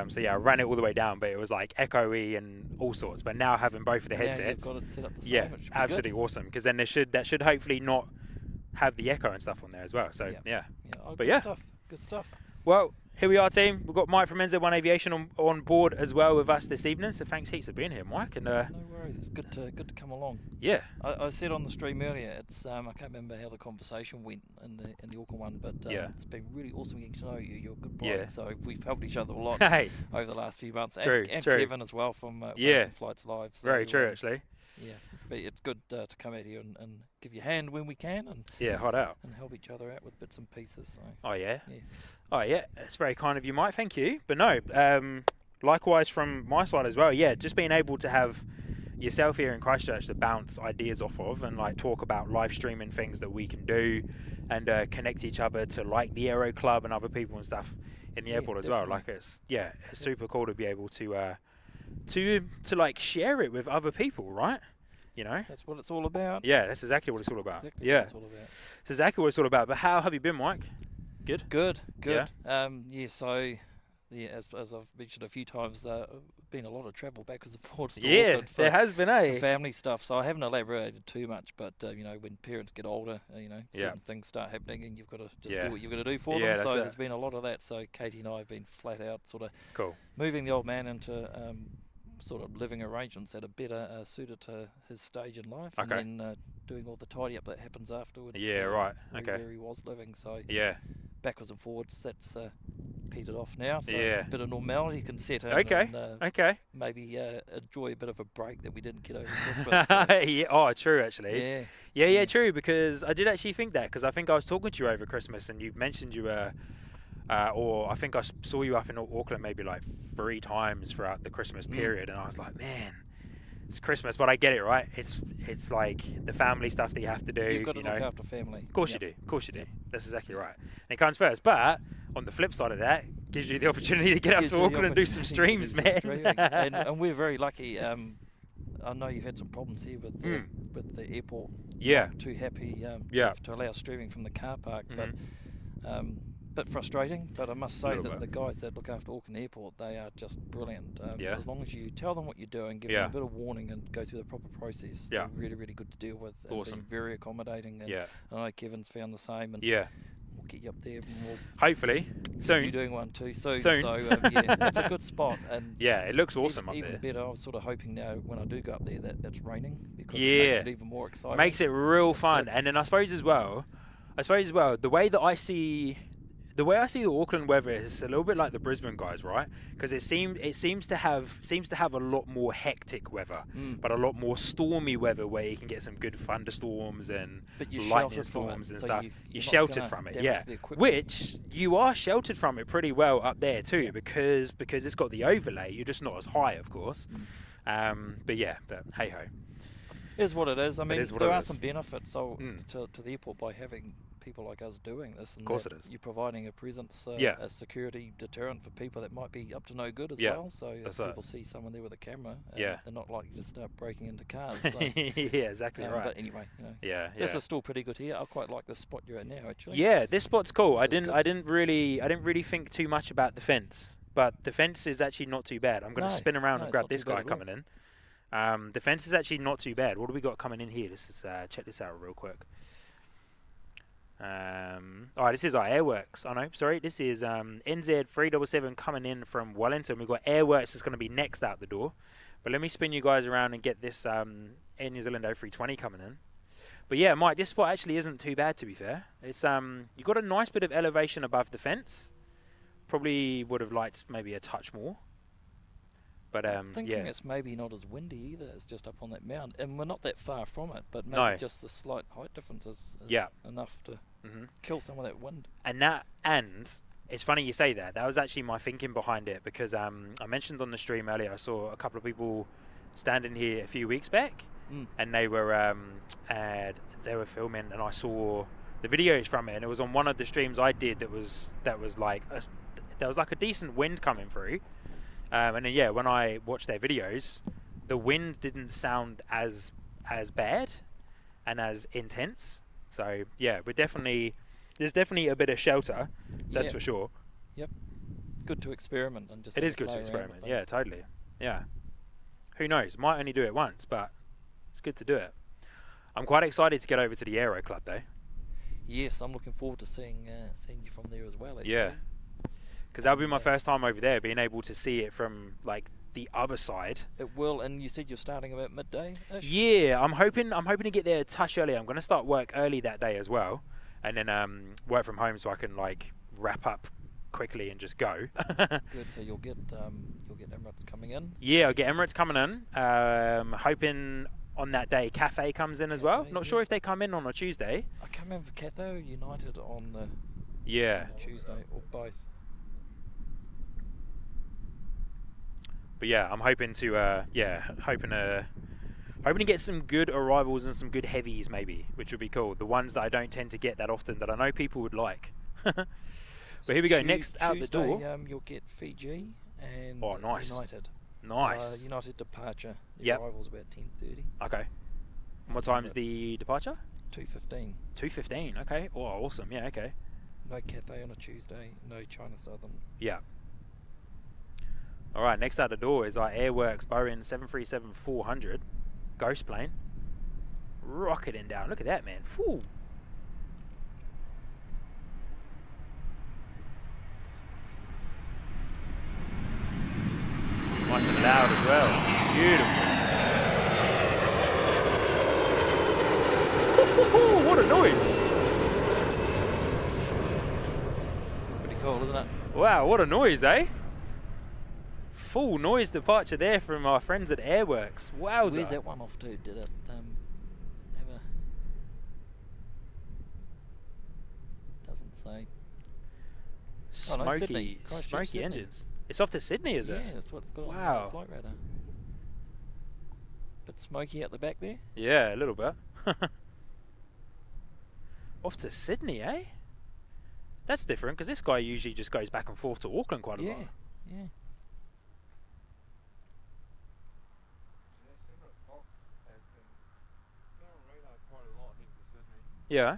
So yeah, I ran it all the way down, but it was like echoey and all sorts. But now having both of the headsets, Now you've got it set up the same. yeah, It should be absolutely good. awesome. Because then that should hopefully not have the echo and stuff on there as well. So Yeah. yeah. Oh, But good yeah. stuff. Good stuff. Well, here we are, team. We've got Mike from NZ1 Aviation on board as well with us this evening. So thanks heaps for being here, Mike. And No worries. It's good to come along. yeah, I said on the stream earlier, it's I can't remember how the conversation went in the Auckland one, but Yeah. it's been really awesome getting to know you. You're a good bloke, Yeah. so we've helped each other a lot hey, over the last few months. True, and true. Kevin as well from Yeah. Flights Live. So, very true actually. Yeah, it's good to come out here and give you a hand when we can and Yeah, hot out. help each other out with bits and pieces. So Oh yeah. yeah, Oh yeah, it's very kind of you, Mike. Thank you. But no, likewise from my side as well. Yeah, just being able to have yourself here in Christchurch to bounce ideas off of and like talk about live streaming things that we can do and connect each other to like the Aero Club and other people and stuff in the Yeah, airport as well. definitely. Like it's super cool to be able to like share it with other people, right? You know. that's what it's all about. Yeah, that's exactly what it's all about. Exactly Yeah, what it's all about. it's exactly what it's all about. But how have you been, Mike? Good. Good. Yeah. So yeah, as I've mentioned a few times, been a lot of travel backwards and forwards. To Yeah, Auckland for there has been for a. family stuff. So I haven't elaborated too much, but when parents get older, Yeah. certain things start happening, and you've got to just Yeah. do what you've got to do for Yeah, them. that's So it. there's been a lot of that. So Katie and I have been flat out, sort of Cool. moving the old man into sort of living arrangements that are better suited to his stage in life, Okay. and then doing all the tidy up that happens afterwards. Yeah, right. Where, Okay. where he was living, so Yeah. backwards and forwards, that's petered off now. So Yeah. a bit of normality can set in. Okay. And, Okay. maybe enjoy a bit of a break that we didn't get over Christmas. So, Yeah. Oh, true. Actually. yeah. Yeah. Yeah. True. Because I did actually think that, because I think I was talking to you over Christmas, and you mentioned you were. Or I think I saw you up in Auckland maybe like 3 times throughout the Christmas period, and I was like, man, it's Christmas, but I get it, right? It's like the family stuff that you have to do. You've got to you know. look after family. Of course you do. Of course you do. That's exactly right. And it comes first. But on the flip side of that, gives you the opportunity to get up Gives to you the Auckland and do some opportunity to streams, do some man. streaming. and we're very lucky. I know you've had some problems here with the airport. Yeah. Not too happy to allow streaming from the car park, but bit frustrating. But I must say that the guys that look after Auckland Airport, they are just brilliant. As long as you tell them what you're doing, give them a bit of warning, and go through the proper process, they're really, really good to deal with. Awesome. And very accommodating. And I know Kevin's found the same. And we'll get you up there. And we'll hopefully soon. You're doing one too soon. Soon. So it's a good spot. And it looks awesome up even there. better, I was sort of hoping now when I do go up there that it's raining, because it makes it even more exciting. Makes it real fun. And then I suppose as well, the way I see the Auckland weather is a little bit like the Brisbane guys, right? Because it seems to have a lot more hectic weather, but a lot more stormy weather, where you can get some good thunderstorms and lightning storms and stuff. You're sheltered from it, which you are sheltered from it pretty well up there too, because it's got the overlay. You're just not as high, of course. But hey ho. It is what it is. I mean, there are some benefits to the airport by having people like us doing this. And of course it is. You're providing a presence, a security deterrent for people that might be up to no good as well. So if people see someone there with a camera, they're not likely to start breaking into cars. So, exactly right. But anyway, this is still pretty good here. I quite like the spot you're at now, actually. Yeah, this spot's cool. I didn't really think too much about the fence, but the fence is actually not too bad. I'm going to spin around and grab this guy coming in. The fence is actually not too bad. What do we got coming in here? Let's just check this out real quick. This is our Airworks. Oh no, sorry. This is NZ377 coming in from Wellington. We've got Airworks that's going to be next out the door. But let me spin you guys around and get this Air New Zealand 0320 coming in. But yeah, Mike, this spot actually isn't too bad, to be fair. It's you've got a nice bit of elevation above the fence. Probably would have liked maybe a touch more. But I'm thinking it's maybe not as windy either. It's just up on that mound, and we're not that far from it. But maybe just the slight height difference is enough to kill some of that wind. And it's funny you say that. That was actually my thinking behind it, because I mentioned on the stream earlier, I saw a couple of people standing here a few weeks back, and they were filming, and I saw the videos from it, and it was on one of the streams I did that was like a decent wind coming through. And then when I watched their videos, the wind didn't sound as bad and as intense. So there's definitely a bit of shelter, that's for sure. Yep, good to experiment and just. It is good to experiment. Yeah, totally. Yeah. Who knows? Might only do it once, but it's good to do it. I'm quite excited to get over to the Aero Club though. Yes, I'm looking forward to seeing you from there as well. Actually. Yeah. Because that'll be my first time over there, being able to see it from like the other side. It will, and you said you're starting about midday. Yeah, I'm hoping to get there a touch early. I'm going to start work early that day as well, and then work from home so I can like wrap up quickly and just go. Good. So you'll get Emirates coming in. Yeah, I'll get Emirates coming in. Hoping on that day Cathay comes in as well. Not sure if they come in on a Tuesday. I can't remember Cathay or United on the Tuesday or both. But yeah, I'm hoping to get some good arrivals and some good heavies maybe, which would be cool. The ones that I don't tend to get that often that I know people would like. But here we go. Next out the door, you'll get Fiji and nice. United. Nice. United departure. The arrival's about 10:30. Okay. And what time's the departure? 2:15. 2:15. Okay. Oh, awesome. Yeah. Okay. No Cathay on a Tuesday. No China Southern. Yeah. All right, next out the door is our Airworks Boeing 737-400 ghost plane. Rocketing down. Look at that, man. Whew. Nice and loud as well. Beautiful. What a noise. Pretty cool, isn't it? Wow, what a noise, eh? Full noise departure there from our friends at Airworks. Wowza. So where's that one off to? Did it have a... Doesn't say. Smoky, smoky engines. It's off to Sydney, is it? Yeah, that's what it's got on the flight radar. Bit smoky at the back there. Yeah, a little bit. Off to Sydney, eh? That's different, because this guy usually just goes back and forth to Auckland quite a lot. Yeah. Yeah.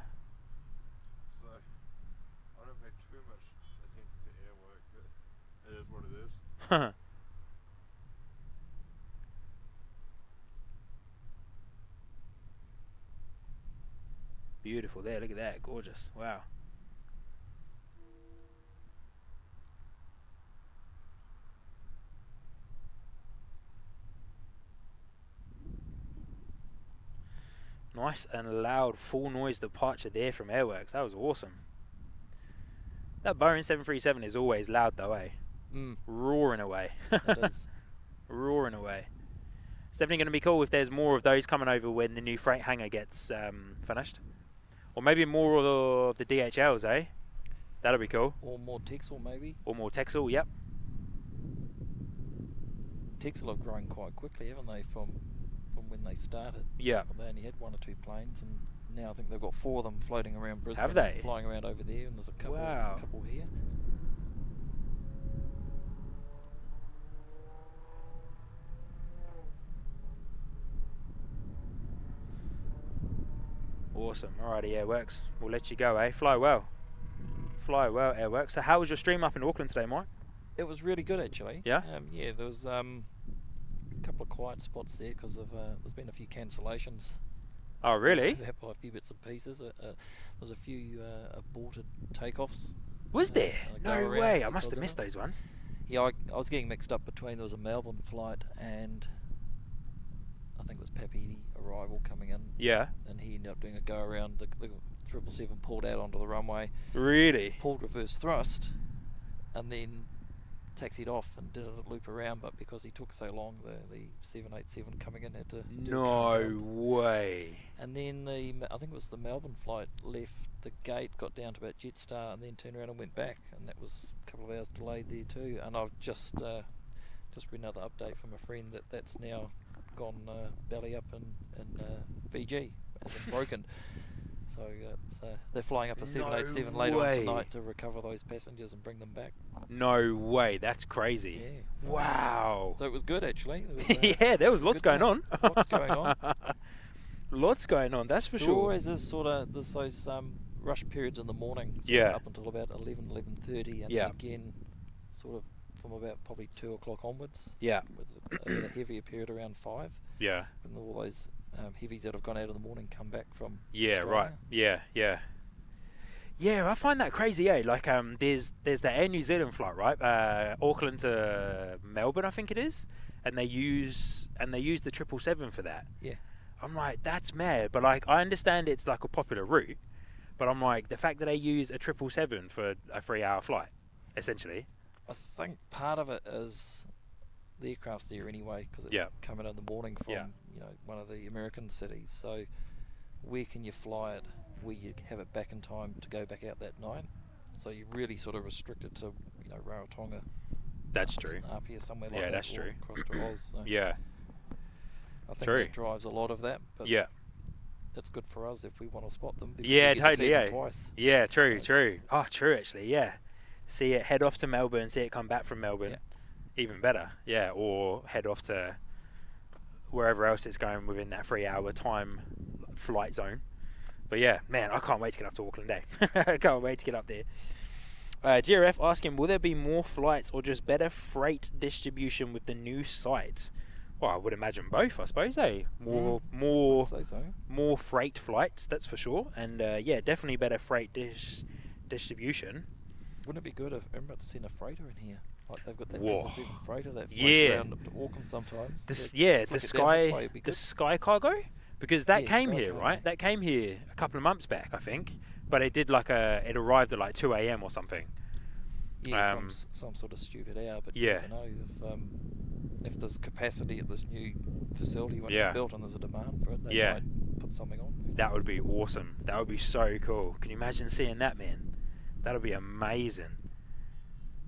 So, I don't pay too much attention to air work, but it is what it is. Beautiful there, look at that, gorgeous, wow. Nice and loud full noise departure there from Airworks. That was awesome. That Boeing 737 is always loud though, eh? Roaring away. It is. Roaring away. It's definitely going to be cool if there's more of those coming over when the new freight hangar gets finished. Or maybe more of the DHLs, eh? That'll be cool. Or more Texel maybe. Or more Texel, yep. Texel have grown quite quickly, haven't they, from when they started? Yeah. Well, they only had 1 or 2 planes, and now I think they've got 4 of them floating around Brisbane. Have they? Flying around over there, and there's a couple, wow. couple here. Awesome. Alrighty, Airworks. We'll let you go, eh? Fly well. Fly well, Airworks. So how was your stream up in Auckland today, Mike? It was really good, actually. Yeah? Yeah, there was a couple of quiet spots there because of there's been a few cancellations. Oh, really? By a few bits and pieces. There's a few aborted takeoffs. Was there? No way. I must have missed those ones. Yeah, I was getting mixed up between, there was a Melbourne flight and I think it was Papiti arrival coming in. Yeah. And he ended up doing a go around. The 777 pulled out onto the runway. Really? Pulled reverse thrust and then taxied off and did a loop around, but because he took so long, the 787 coming in had to do no way. And then I think it was the Melbourne flight left the gate, got down to about Jetstar, and then turned around and went back, and that was a couple of hours delayed there too. And I've just read another update from a friend that's now gone belly up in Fiji, as in broken. So they're flying up a 787 later on tonight to recover those passengers and bring them back. No way, that's crazy. Yeah. So wow. So it was good, actually. It was, yeah, there was lots going on. Lots going on. Lots going on, that's for there sure. always is there's those rush periods in the morning. Yeah. Up until about 11:30, and then again, sort of from about probably 2 o'clock onwards. Yeah. With a heavier period around 5. Yeah. And all those heavies that have gone out in the morning come back from Australia. Right. Yeah. I find that crazy, eh? Like there's the Air New Zealand flight, right? Auckland to Melbourne, I think it is, and they use the 777 for that. Yeah. I'm like, that's mad, but like I understand it's like a popular route, but I'm like, the fact that they use a 777 for a 3-hour flight, essentially. I think part of it is the aircraft's there anyway because it's coming in the morning from one of the American cities. So where can you fly it where you have it back in time to go back out that night? So you really sort of restrict it to Rarotonga. That's true. Apia, somewhere like that. Yeah, that's true. Across to Oz. So yeah. I think that drives a lot of that. But yeah. It's good for us if we want to spot them. Yeah, totally. Yeah. Twice. Yeah, true. Oh, true. Actually, yeah. See it head off to Melbourne, see it come back from Melbourne. Yeah. Even better. Yeah, or head off to wherever else it's going within that 3-hour time flight zone. But yeah, man, I can't wait to get up to Auckland Day. I can't wait to get up there. GRF asking, will there be more flights or just better freight distribution with the new site? Well, I would imagine both, I suppose, eh? More freight flights, that's for sure. And yeah, definitely better freight distribution. Wouldn't it be good if Emirates sent a freighter in here? Like they've got that Whoa. 777 freighter that floats Yeah. around to Auckland sometimes. The Flick it down this way, it'd be the good. Sky Cargo, because that Yeah, came Sky here, Cargo. right? That came here a couple of months back, I think. But it did it arrived at like 2 a.m. or something. Yeah, some sort of stupid hour, but Yeah. you never know if there's capacity at this new facility when Yeah. it's built and there's a demand for it, they Yeah. might put something on. Who That knows? would be awesome. That would be so cool. Can you imagine seeing that, man? That would be amazing.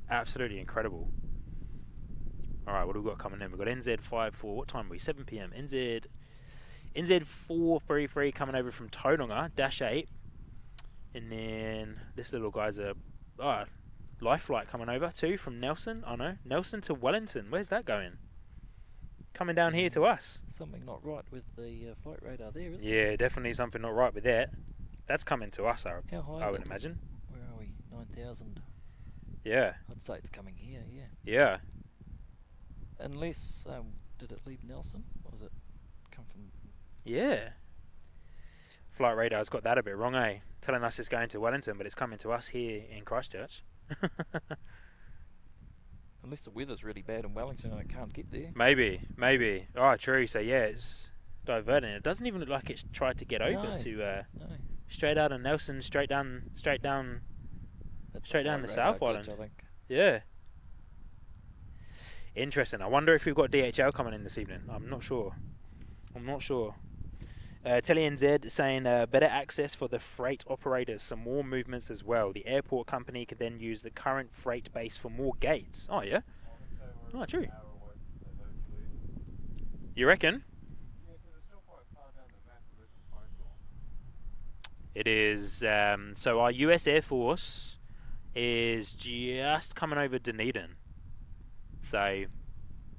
Absolutely incredible. All right, what have we got coming in? We've got NZ54. What time are we? 7 p.m. NZ433 coming over from Tauranga, -8. And then this little guy's a life flight coming over too from Nelson. Oh no, Nelson to Wellington. Where's that going? Coming down here to us. Something not right with the flight radar there, isn't it? Yeah, definitely something not right with that. That's coming to us, How high I is would it? imagine. Where are we? 9,000. Yeah, I'd say it's coming here, yeah. yeah. Unless, did it leave Nelson? Or was it come from... Yeah. Flight radar's got that a bit wrong, eh? Telling us it's going to Wellington, but it's coming to us here in Christchurch. Unless the weather's really bad in Wellington and it can't get there. Maybe. Oh, true. So yeah, it's diverting. It doesn't even look like it's tried to get over No, to no. straight out of Nelson, straight down That's the flight South radar Island. glitch, I think. Yeah. Interesting. I wonder if we've got DHL coming in this evening. I'm not sure. TeleNZ saying better access for the freight operators, some more movements as well. The airport company could then use the current freight base for more gates. Oh, yeah? Oh, true. You reckon? It is, so our US Air Force is just coming over Dunedin. So,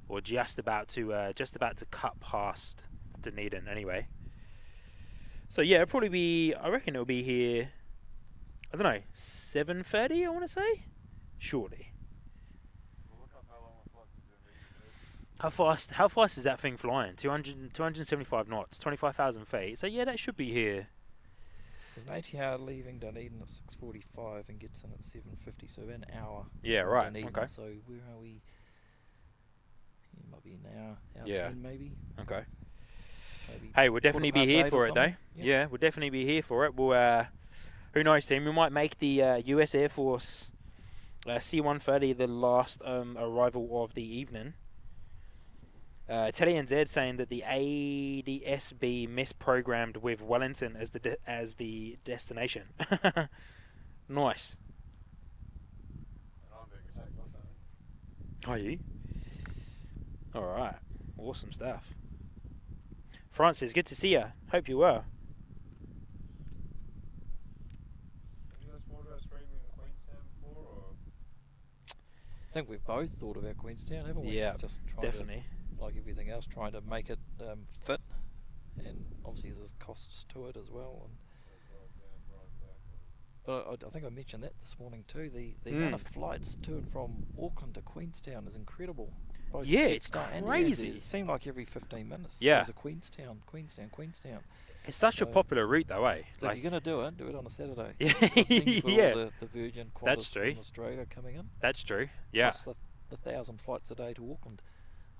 or just about to cut past Dunedin anyway. So yeah, it'll probably be, I reckon it'll be here, I don't know, 7:30 I want to say? Surely. How fast is that thing flying? 275 knots, 25,000 feet. So yeah, that should be here. There's an ATR leaving Dunedin at 6:45 and gets in at 7:50, so about an hour. Yeah, from right, Dunedin. okay. So where are we? It might be an hour 10 maybe. Okay. Maybe Hey, we'll definitely be here 8 for or it though. something. Yeah, we'll definitely be here for it. We'll, who knows, team? We might make the US Air Force C-130 the last arrival of the evening. TeleNZ saying that the ADSB misprogrammed with Wellington as the destination. Nice. Are you? All right. Awesome stuff. Francis, good to see you. Hope you well. I think we've both thought about Queenstown, haven't we? Yeah, It's just trying definitely. to, like everything else, trying to make it fit, and obviously there's costs to it as well. And but I think I mentioned that this morning too. The amount of flights to and from Auckland to Queenstown is incredible. Both Yeah, Jetstar it's and crazy. It seemed like every 15 minutes Yeah. there was a Queenstown. It's such a popular route though, eh? So if you're going to do it on a Saturday. Yeah. Think with Yeah. all the Virgin Qantas That's true. from Australia coming in. That's true. Yeah. Plus the 1,000 flights a day to Auckland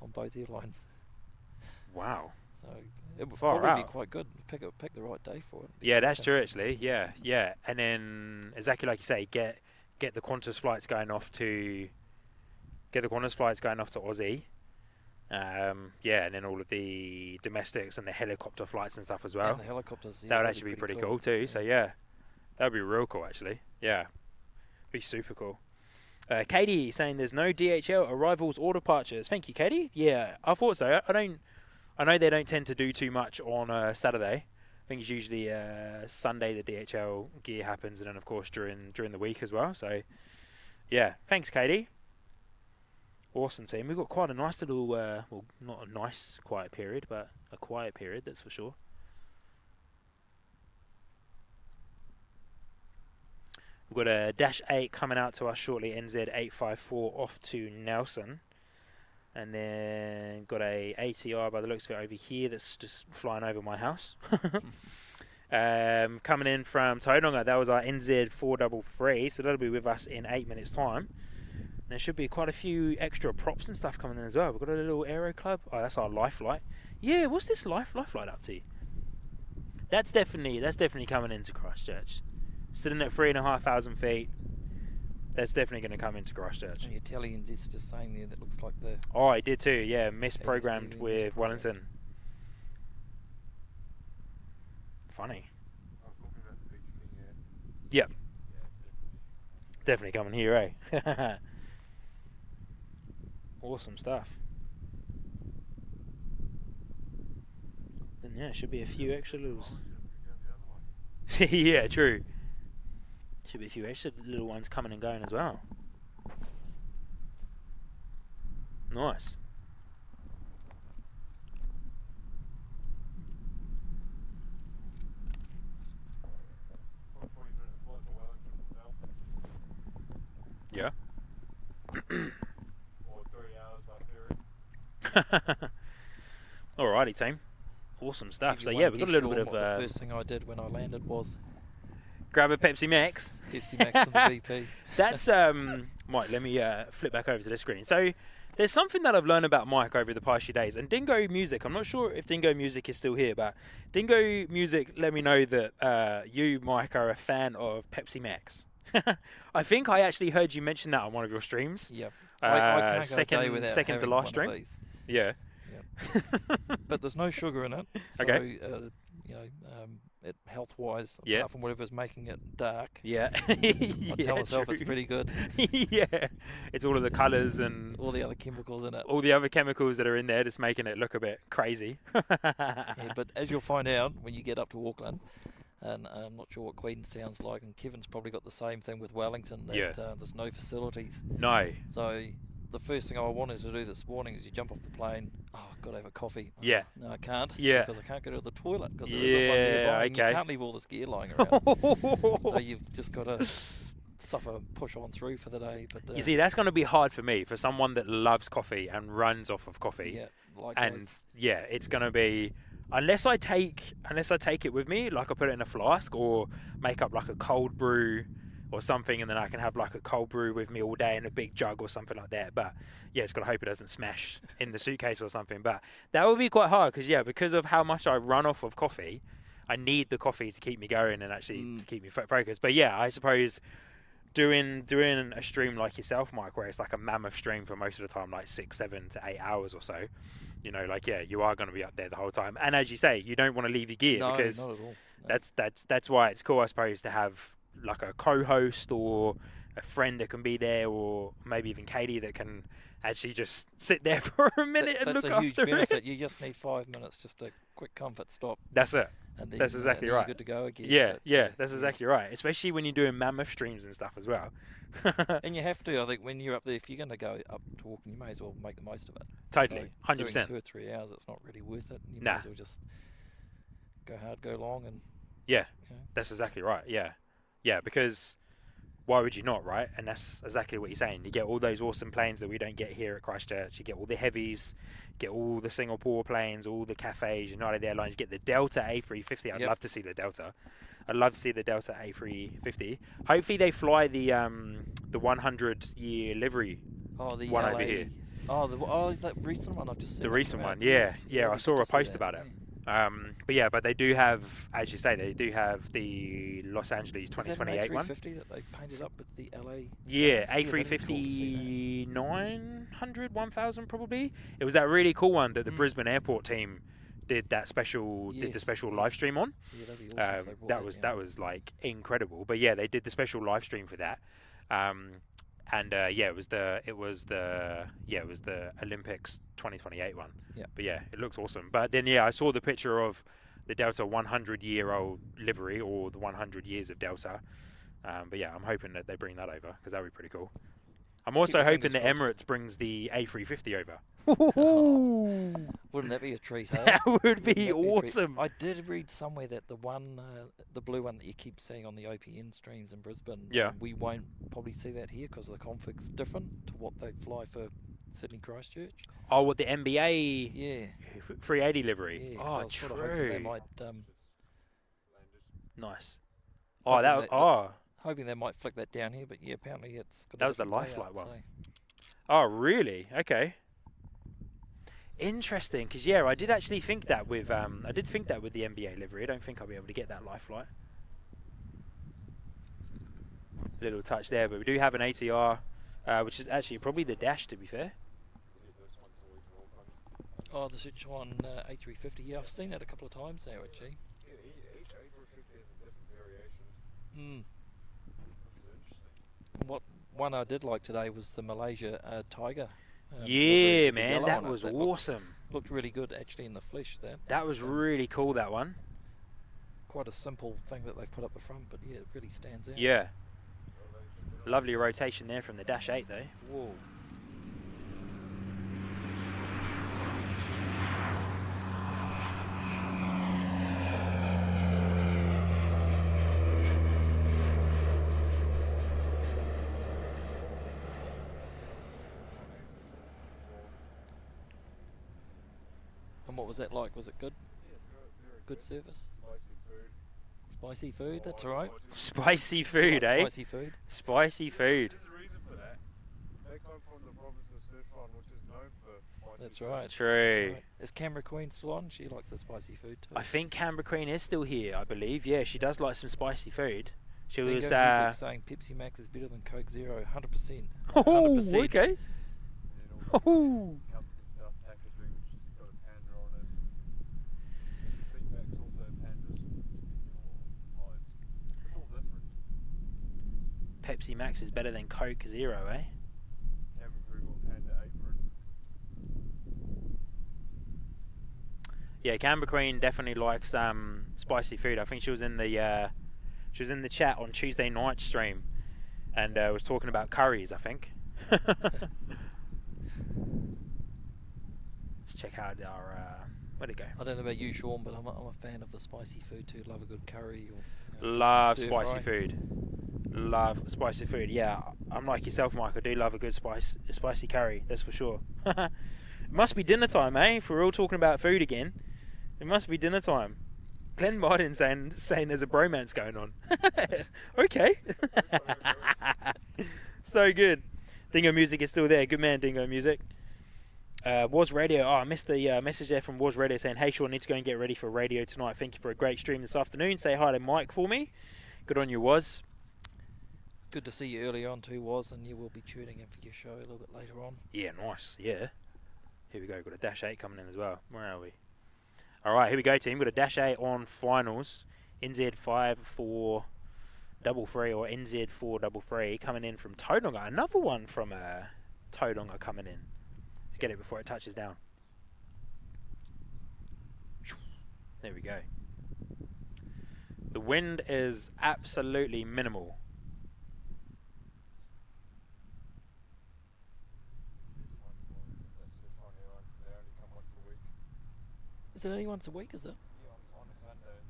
on both airlines. Wow. So it would Far probably out. be quite good. Pick the right day for it. Yeah, that's true actually. Yeah. And then exactly like you say, get the Qantas flights going off to Aussie. Yeah, and then all of the domestics and the helicopter flights and stuff as well. And the helicopters. Yeah, That would that'd actually be pretty cool too. So yeah, that would be real cool actually. Yeah, be super cool. Katie saying there's no DHL arrivals or departures. Thank you, Katie. Yeah, I thought so. I know they don't tend to do too much on Saturday. I think it's usually Sunday the DHL gear happens, and then of course during the week as well. So yeah, thanks, Katie. Awesome team. We've got quite a nice little, well, not a nice quiet period, but a quiet period, that's for sure. We've got a -8 coming out to us shortly, NZ854 off to Nelson. And then got a ATR by the looks of it over here that's just flying over my house. coming in from Tauranga. That was our NZ433, so that'll be with us in 8 minutes' time. And there should be quite a few extra props and stuff coming in as well. We've got a little aero club. Oh, that's our life flight. Yeah, what's this life flight up to? That's definitely coming into Christchurch. Sitting at 3,500 feet. That's definitely going to come into Christchurch. And your telly is just saying there that looks like the... Oh, I did too, yeah. Misprogrammed with Wellington. Funny. I was looking at the beach thing, yeah. Yep. Yeah, it's Definitely coming here, eh? Awesome stuff. Then yeah, should be a few extra little... Yeah, true. Should be a few extra little ones coming and going as well. Nice. Yeah. Or 3 hours by ferry. Alrighty, team. Awesome stuff. So You yeah, won't we've got a guess, little Sean, bit what of... the first thing I did when I landed was grab a Pepsi Max. Pepsi Max from the BP. That's Mike, let me flip back over to this screen. So there's something that I've learned about Mike over the past few days, and Dingo Music, I'm not sure if Dingo Music is still here, but Dingo Music let me know that you, Mike, are a fan of Pepsi Max. I think I actually heard you mention that on one of your streams. Yep. I can't go a day without second to having last one stream. of these. Yeah. Yep. But there's no sugar in it. So, Okay. It health-wise, Yep. apart from whatever's making it dark, Yeah. I tell myself it's pretty good. Yeah. It's all of the colours and All the other chemicals in it. all the other chemicals that are in there just making it look a bit crazy. Yeah, but as you'll find out when you get up to Auckland, and I'm not sure what Queenstown's like, and Kevin's probably got the same thing with Wellington, that Yeah. There's no facilities. No. So the first thing I wanted to do this morning is you jump off the plane, I've got to have a coffee. Oh, Yeah. no, I can't. Yeah. Because I can't go to the toilet because there isn't one Yeah, nearby. And you okay. can't leave all this gear lying around. So you've just got to push on through for the day. But You see, that's going to be hard for me, for someone that loves coffee and runs off of coffee. yeah, likewise. And yeah, it's going to be, unless I take it with me, like I put it in a flask or make up like a cold brew or something, and then I can have like a cold brew with me all day in a big jug or something like that. But yeah, just got to hope it doesn't smash in the suitcase or something. But that would be quite hard because of how much I run off of coffee, I need the coffee to keep me going and actually to keep me focused. But yeah, I suppose doing a stream like yourself, Mike, where it's like a mammoth stream for most of the time, like 6, 7 to 8 hours or so, like, yeah, you are going to be up there the whole time. And as you say, you don't want to leave your gear, No, because not at all. No. that's why it's cool, I suppose, to have like a co-host or a friend that can be there, or maybe even Katie that can actually just sit there for a minute and look That's a after huge benefit. it. You just need 5 minutes, just a quick comfort stop. That's it. And then, That's exactly then right. You're good to go again. Yeah, But, yeah, that's exactly right. Especially when you're doing mammoth streams and stuff as well. And you have to, I think, when you're up there, if you're going to go up to Auckland, you may as well make the most of it. Totally, So 100%. Doing 2 or 3 hours, it's not really worth it. You Nah. may as well just go hard, go long, and Yeah, you know. that's exactly right. Yeah, yeah, because why would you not, right? And that's exactly what you're saying. You get all those awesome planes that we don't get here at Christchurch. You get all the heavies, get all the Singapore planes, all the cafes, United Airlines. You get the Delta A350. I'd love to see the Delta. I'd love to see the Delta A350. Hopefully they fly the 100-year livery the one LA, over here. That recent one I've just seen. The recent come out. one, yeah. Yes, Yeah, I we saw get a to see post that, about it. yeah. But they do have, as you say, they do have the Los Angeles 2028 one. Is that an A350 that they painted up with the LA? Yeah, that'd be cool to see A350 900, 1000 probably. It was that really cool one that the Brisbane Airport team did the special live stream on. Yeah, that'd be awesome if they brought That was like incredible. But yeah, they did the special live stream for that. It was the Olympics 2028 one. Yeah. But yeah, it looks awesome. But then yeah, I saw the picture of the Delta 100-year-old livery, or the 100 years of Delta. But yeah, I'm hoping that they bring that over, because that would be pretty cool. I'm also hoping that Emirates brings the A350 over. Wouldn't that be a treat? Hey? That would Wouldn't be that a treat? awesome. I did read somewhere that the one, the blue one that you keep seeing on the OPN streams in Brisbane, Yeah. we won't probably see that here because the config's different to what they fly for Sydney Christchurch. Oh, what, the NBA Yeah. 380 livery? Yeah, 'cause I Oh, was sort of hoping they true. might Nice. Oh, that was, oh. Hoping they might flick that down here, but yeah, apparently it's got That was the different lifelike layout, one. so. Oh, really? Okay. Interesting, because yeah, I did actually think that with the NBA livery. I don't think I'll be able to get that lifelike. Little touch there, but we do have an ATR, which is actually probably the dash, to be fair. Oh, the NZ1 A350. Yeah, I've seen that a couple of times now, actually. Yeah, each A350 has a different variation. What one I did like today was the Malaysia Tiger. Yeah, man, that was awesome. Looked really good actually in the flesh. That was really cool, that one. Quite a simple thing that they've put up the front, but yeah, it really stands out. Yeah. Lovely rotation there from the Dash 8 though. Whoa. What was that like? Was it good? Yeah, very good service? Spicy food, that's right. Spicy food, eh? Spicy food. Spicy food. There's a reason for that. They come from the province of Sichuan, which is known for spicy That's food. right. True. That's right. Is Canberra Queen still on? She likes the spicy food too. I think Canberra Queen is still here, I believe. Yeah, she does like some spicy food. She Dingo was Music saying Pepsi Max is better than Coke Zero, 100%. Oh, 100%. okay. Oh. Company stuff, packaging, she's got a panda on it. Seatbacks also pandas. Oh, it's all different. Pepsi Max is better than Coke Zero, eh? Cabin crew got panda apron. Yeah, Canberra Queen definitely likes spicy food. I think she was in the chat on Tuesday night stream, and was talking about curries, I think. Let's check out our where'd it go? I don't know about you, Sean, but I'm a fan of the spicy food too. Love a good curry. Or, Love spicy food. Love spicy food. Yeah, I'm like yourself, Mike. I do love a good spicy curry. That's for sure. It must be dinner time, eh? If we're all talking about food again, it must be dinner time. Glenn Martin saying there's a bromance going on. Okay. So good. Dingo Music is still there. Good man, Dingo Music. Was Radio. Oh, I missed the message there from Was Radio saying, hey, Sean, need to go and get ready for radio tonight. Thank you for a great stream this afternoon. Say hi to Mike for me. Good on you, Was. Good to see you early on too, Was, and you will be tuning in for your show a little bit later on. Yeah, nice. Yeah. Here we go. Got a Dash 8 coming in as well. Where are we? All right, here we go, team. Got a Dash 8 on finals. NZ5-433 or NZ433 coming in from Tauranga. Another one from Tauranga coming in. Let's get it before it touches down. There we go. The wind is absolutely minimal. Is it only once a week, is it? Yeah, on a Sunday.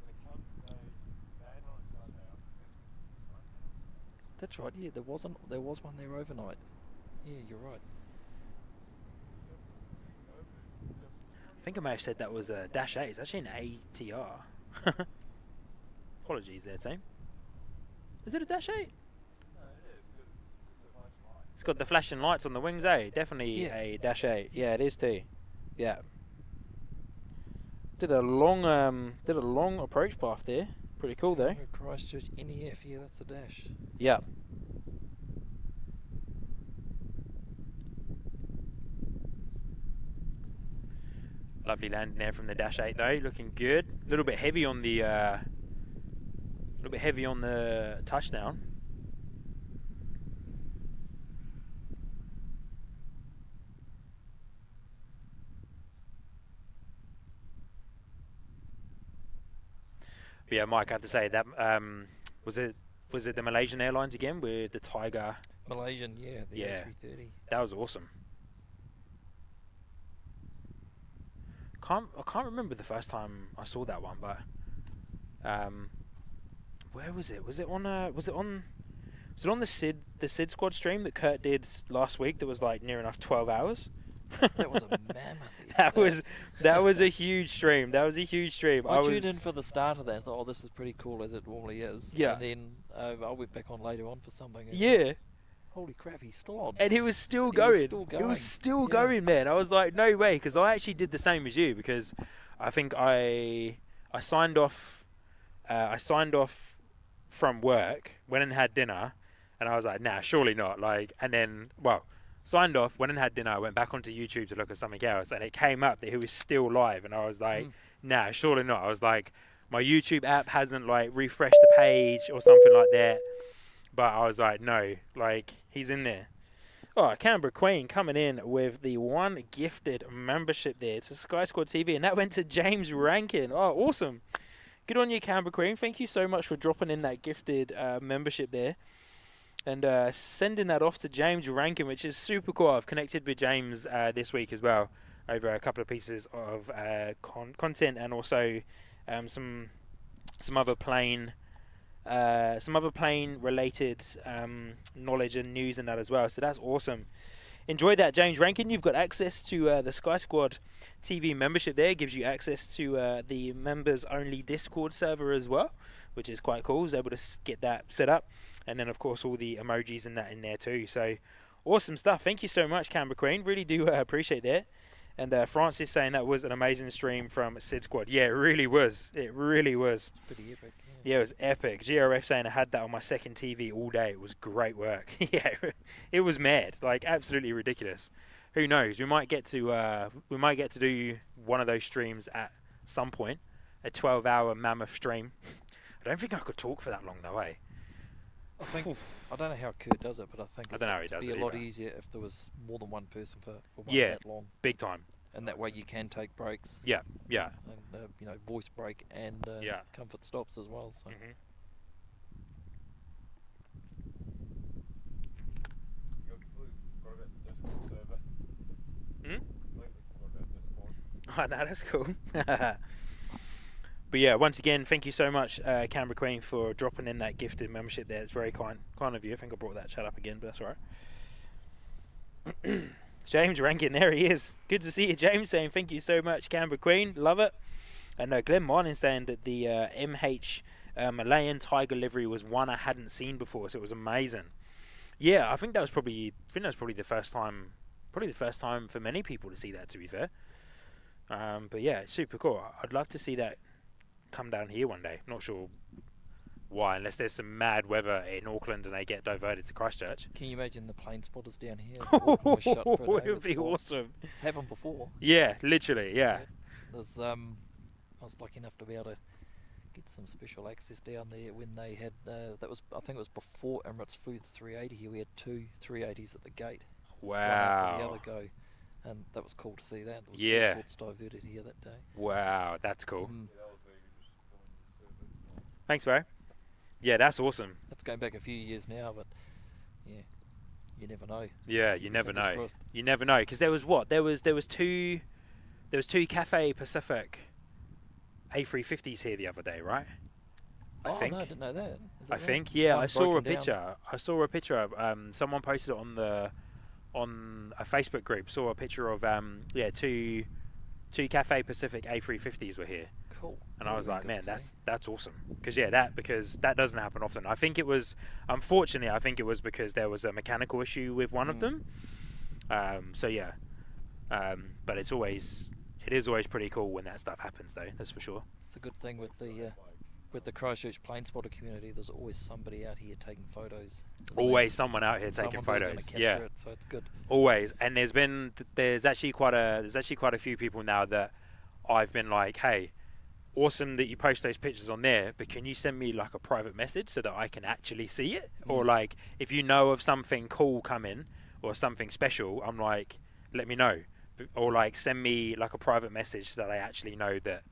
They land on a Sunday. That's right, yeah, there was one there overnight. Yeah, you're right. I think I may have said that was a Dash 8. It's actually an ATR. Apologies there, team. Is it a Dash 8? No, it is. It's got the flashing lights on the wings, eh? Definitely Yeah. a Dash 8. Yeah, it is too. Yeah. Did a long approach path there. Pretty cool though. Christchurch NEF, yeah, that's a dash. Yeah. Lovely landing there from the Dash 8 though, looking good. A little bit heavy on the touchdown. But yeah, Mike, I have to say that was it the Malaysian Airlines again with the Tiger? Malaysian, yeah, the A330. That was awesome. I can't remember the first time I saw that one, but where was it? Was it on the Sid squad stream that Kurt did last week? That was like near enough 12 hours. That was a mammoth. That was a huge stream. That was a huge stream. I tuned in for the start of that. Oh, this is pretty cool, as it normally is. Yeah. And then I went back on later on for something. And yeah. Holy crap, he's still on. And he was still going. It was still going, man. I was like, no way, because I actually did the same as you, because I think I signed off. I signed off from work, went and had dinner, and I was like, nah, surely not. Like, and then, well, signed off, went and had dinner, went back onto YouTube to look at something else, and it came up that he was still live, and I was like, nah, surely not. I was like, my YouTube app hasn't like refreshed the page or something like that, but I was like, no, like, he's in there. Oh, Canberra Queen coming in with the one gifted membership there to Sky Squad TV, and that went to James Rankin. Oh, awesome. Good on you, Canberra Queen. Thank you so much for dropping in that gifted membership there. And sending that off to James Rankin, which is super cool. I've connected with James this week as well over a couple of pieces of content, and also some other plane related knowledge and news and that as well. So that's awesome. Enjoy that, James Rankin. You've got access to the Sky Squad TV membership there. It gives you access to the members only Discord server as well, which is quite cool. I was able to get that set up. And then, of course, all the emojis and that in there too. So, awesome stuff. Thank you so much, Canberra Queen. Really do appreciate that. And Francis saying that was an amazing stream from Sid Squad. Yeah, it really was. It really was. Pretty epic. Yeah, it was epic. GRF saying I had that on my second TV all day. It was great work. Yeah, it was mad. Like, absolutely ridiculous. Who knows? We might get to do one of those streams at some point. A 12-hour mammoth stream. I don't think I could talk for that long though, eh? I don't know how Kurt does it, but I think it'd be a lot easier if there was more than one person for one that long. Big time. And that way you can take breaks. Yeah. And voice break and comfort stops as well. So. Oh, no, that's cool. But yeah, once again, thank you so much, Canberra Queen, for dropping in that gifted membership there. It's very kind of you. I think I brought that chat up again, but that's all right. James Rankin, there he is. Good to see you, James, saying thank you so much, Canberra Queen. Love it. And Glenn Martin saying that the MH Malayan Tiger livery was one I hadn't seen before, so it was amazing. Yeah, I think that was probably the first time for many people to see that, to be fair. But yeah, super cool. I'd love to see that come down here one day. Not sure why, unless there's some mad weather in Auckland and they get diverted to Christchurch. Can you imagine the plane spotters down here? It would be awesome. It's happened before. Yeah, literally, yeah. There's I was lucky enough to be able to get some special access down there when they had I think it was before Emirates flew the 380 here. We had two 380s at the gate. Wow. One after the other go. And that was cool to see that. There was all sorts diverted here that day. Wow, that's cool. Thanks, bro. Yeah, that's awesome. That's going back a few years now, but yeah, you never know. Yeah, you never know. Crossed. You never know, because there was two Cathay Pacific A350s here the other day, right? I think. No, I didn't know that. I think, yeah. I saw a picture. I saw a picture of someone posted it on a Facebook group. Saw a picture of two Cathay Pacific A350s were here. Cool. And I was like, man, that's awesome. Because that doesn't happen often. I think it was because there was a mechanical issue with one of them. So yeah. But it is always pretty cool when that stuff happens, though. That's for sure. It's a good thing with the Christchurch plane spotter community. There's always somebody out here taking photos. Always someone out here taking photos. Yeah. It, so it's good. Always. And there's actually quite a few people now that I've been like, hey, awesome that you post those pictures on there, but can you send me like a private message so that I can actually see it? Or like, if you know of something cool coming or something special, I'm like, let me know. Or like, send me like a private message so that I actually know that,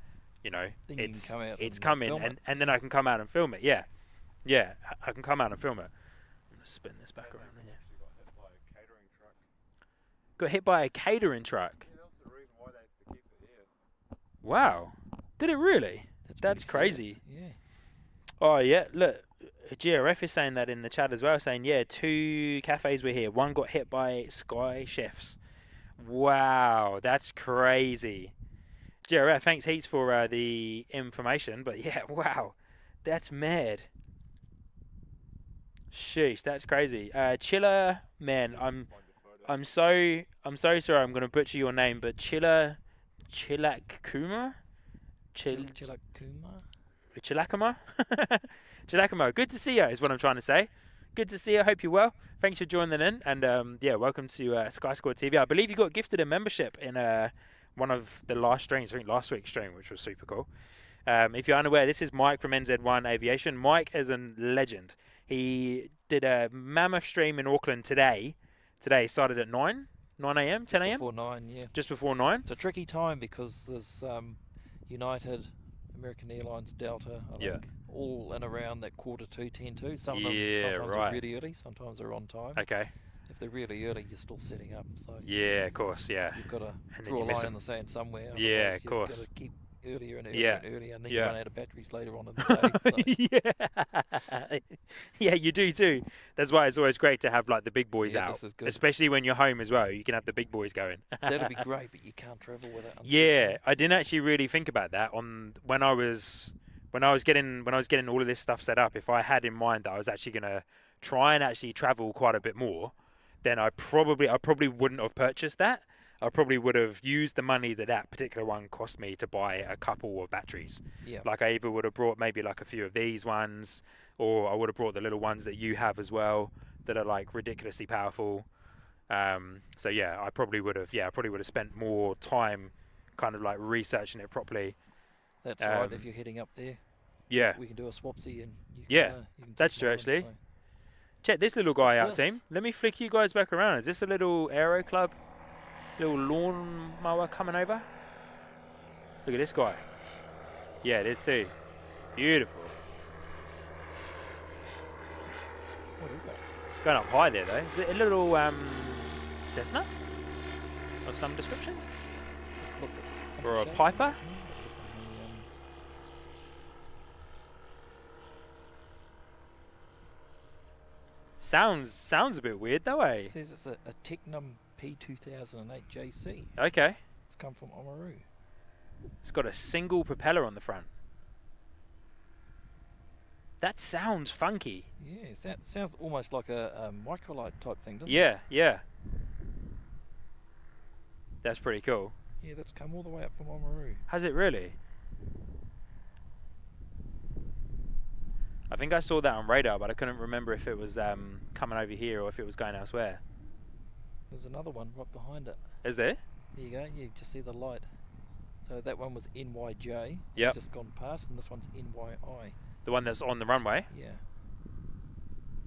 it's coming, and then I can come out and film it. Yeah, I can come out and film it. I'm gonna spin this back around here. Got hit by a catering truck. Yeah, that's the reason why they had to keep it here. Wow. Did it really? That's crazy. Yeah. Oh, yeah. Look, GRF is saying that in the chat as well, saying, yeah, two cafes were here. One got hit by Sky chefs. Wow, that's crazy. JRF, thanks heaps for the information, but yeah, wow, that's mad. Sheesh, that's crazy. Chilla, man, I'm so sorry. I'm gonna butcher your name, but Chillakuma, Chilakuma, Chilakuma. Good to see you. Is what I'm trying to say. Good to see you. Hope you're well. Thanks for joining in, and yeah, welcome to Sky Squad TV. I believe you got gifted a membership in one of the last streams, I think last week's stream, which was super cool. If you're unaware, this is Mike from NZ1 Aviation. Mike is a legend. He did a mammoth stream in Auckland today. Today started at 9 a.m., 10 a.m? Before 9, yeah. Just before 9. It's a tricky time because there's United, American Airlines, Delta, I think, all in around that 1:45, 10:02. Some of them sometimes are really early, sometimes they're on time. Okay. If they're really early, you're still setting up. So yeah, of course, yeah. You've got to draw a line in the sand somewhere. Yeah, of course. You've got to keep earlier and earlier and earlier, and then you run out of batteries later on in the day. So. Yeah, you do too. That's why it's always great to have like the big boys out, this is good. Especially when you're home as well. You can have the big boys going. That'd be great, but you can't travel with it. Yeah, I didn't actually really think about that when I was getting all of this stuff set up. If I had in mind that I was actually gonna try and actually travel quite a bit more, then I probably wouldn't have purchased that. I probably would have used the money that particular one cost me to buy a couple of batteries. Yeah. Like I either would have brought maybe like a few of these ones, or I would have brought the little ones that you have as well that are like ridiculously powerful. So yeah, I probably would have spent more time kind of like researching it properly. That's right, if you're heading up there. Yeah. We can do a swapsy and you can, yeah, that's true actually. So. Check this little guy out, team. Let me flick you guys back around. Is this a little aero club? Little lawn mower coming over. Look at this guy. Yeah, it is too. Beautiful. What is that? Going up high there though. Is it a little Cessna of some description? Or a Piper? Sounds a bit weird though, eh? It says it's a Technum P2008 JC. Okay. It's come from Oamaru. It's got a single propeller on the front. That sounds funky. Yeah, that sounds almost like a microlight type thing, doesn't it? Yeah, yeah. That's pretty cool. Yeah, that's come all the way up from Oamaru. Has it really? I think I saw that on radar, but I couldn't remember if it was coming over here or if it was going elsewhere. There's another one right behind it. Is there? There you go. You just see the light. So that one was NYJ. Yep. It's just gone past, and this one's NYI. The one that's on the runway? Yeah.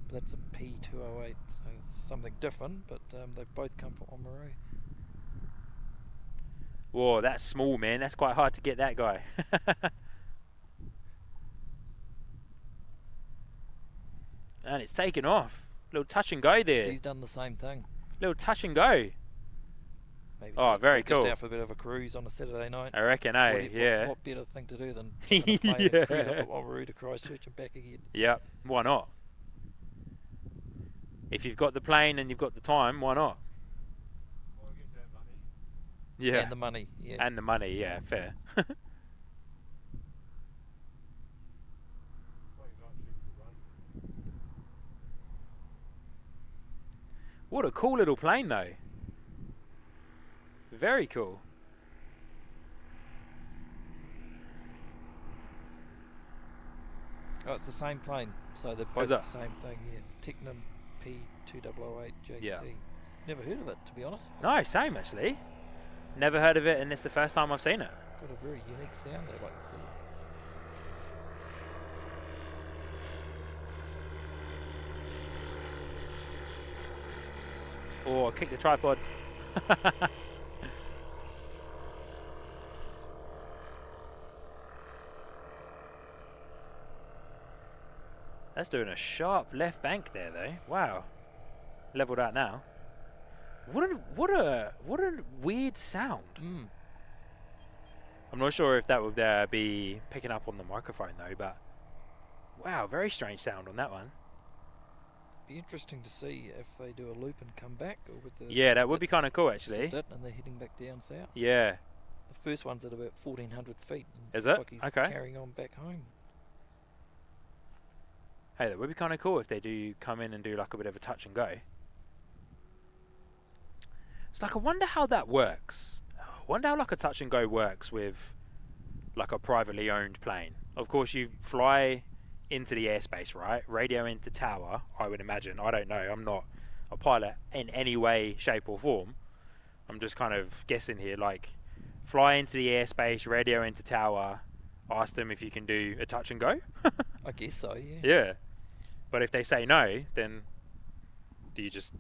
But that's a P208, so it's something different, but they both come from Oamaru. Whoa, that's small, man. That's quite hard to get that guy. And it's taken off. Little touch and go there. He's done the same thing. Little touch and go. Maybe very cool. Just out for a bit of a cruise on a Saturday night. I reckon, eh? Yeah. What better thing to do than a cruise up from Oamaru to Christchurch and back again? Yep. Why not? If you've got the plane and you've got the time, why not? Well, I guess that money. Yeah. And the money, yeah. And the money, yeah, fair. What a cool little plane though. Very cool. Oh, it's the same plane, so they're both the same thing, yeah. Technum P2008 JC. Yeah. Never heard of it, to be honest. No, same actually. Never heard of it, and it's the first time I've seen it. Got a very unique sound there, like you said. Oh, kick the tripod. That's doing a sharp left bank there, though. Wow. Leveled out now. What a weird sound. Mm. I'm not sure if that would be picking up on the microphone though, but wow, very strange sound on that one. Be interesting to see if they do a loop and come back. Or with the yeah, that would be kind of cool, actually. Just it, and they're heading back down south. Yeah. The first one's at about 1,400 feet. And Is it? like he's Okay. carrying on back home. Hey, that would be kind of cool if they do come in and do like a bit of a touch and go. It's like, I wonder how that works. I wonder how like a touch and go works with like a privately owned plane. Of course, you fly into the airspace, right? Radio into tower, I would imagine. I don't know. I'm not a pilot in any way, shape or form. I'm just kind of guessing here. Like, fly into the airspace, radio into tower, ask them if you can do a touch and go. I guess so, yeah. Yeah. But if they say no, then do you just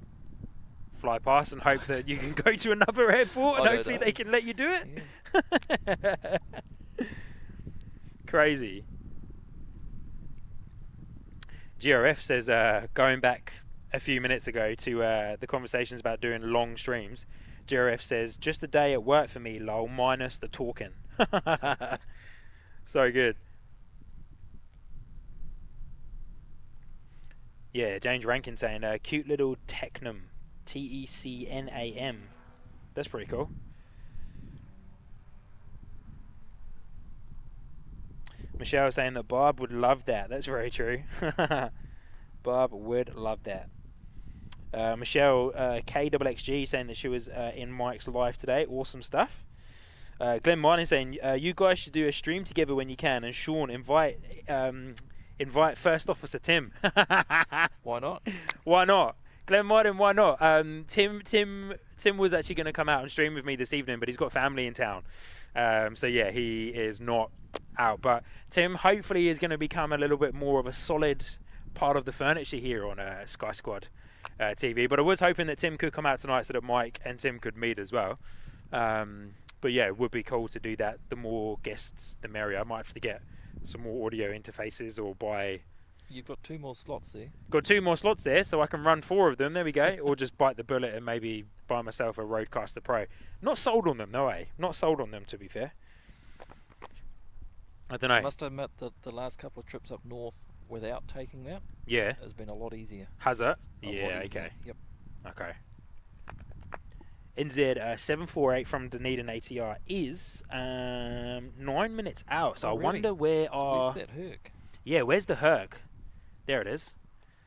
fly past and hope that you can go to another airport and hopefully they can let you do it? Yeah. Crazy. GRF says, going back a few minutes ago to the conversations about doing long streams, GRF says, just a day at work for me, lol, minus the talking. So good. Yeah, James Rankin saying, cute little Technam, T-E-C-N-A-M. That's pretty cool. Michelle saying that Barb would love that. That's very true. Barb would love that. Michelle KXXG saying that she was in Mike's live today. Awesome stuff. Glenn Martin saying, you guys should do a stream together when you can. And Sean, invite First Officer Tim. Why not? Why not? Glenn Martin, why not? Tim was actually going to come out and stream with me this evening, but he's got family in town. So yeah, he is not out. But Tim hopefully is going to become a little bit more of a solid part of the furniture here on Sky Squad TV. But I was hoping that Tim could come out tonight so that Mike and Tim could meet as well. But yeah, it would be cool to do that. The more guests, the merrier. I might have to get some more audio interfaces or buy... You've got 2 more slots there. Got 2 more slots there, so I can run 4 of them. There we go. Or just bite the bullet and maybe buy myself a Rodecaster Pro. Not sold on them, no way. Not sold on them, to be fair. I don't know. I must admit that the last couple of trips up north without taking that has been a lot easier. Has it? Yeah, okay. Yep. Okay. NZ 748 from Dunedin ATR is 9 minutes out. So I wonder where where's that Herc? Yeah, where's the Herc? There it is.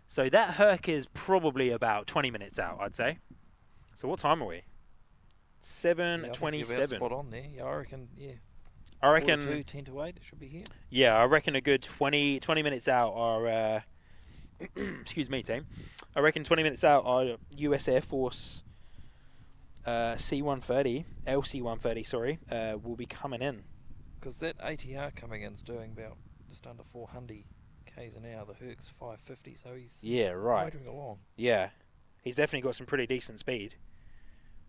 So that Herc is probably about 20 minutes out, I'd say. So what time are we? 7:27. Spot on there. Yeah, I reckon. Yeah. I reckon 10 to 8. It should be here. Yeah, I reckon a good 20 minutes out are. Excuse me, team. I reckon 20 minutes out are US Air Force C130, Lc130. Sorry, will be coming in. Because that ATR coming in is doing about just under 400 k's an hour. The Herc's 550, so he's motoring along. Yeah, he's definitely got some pretty decent speed.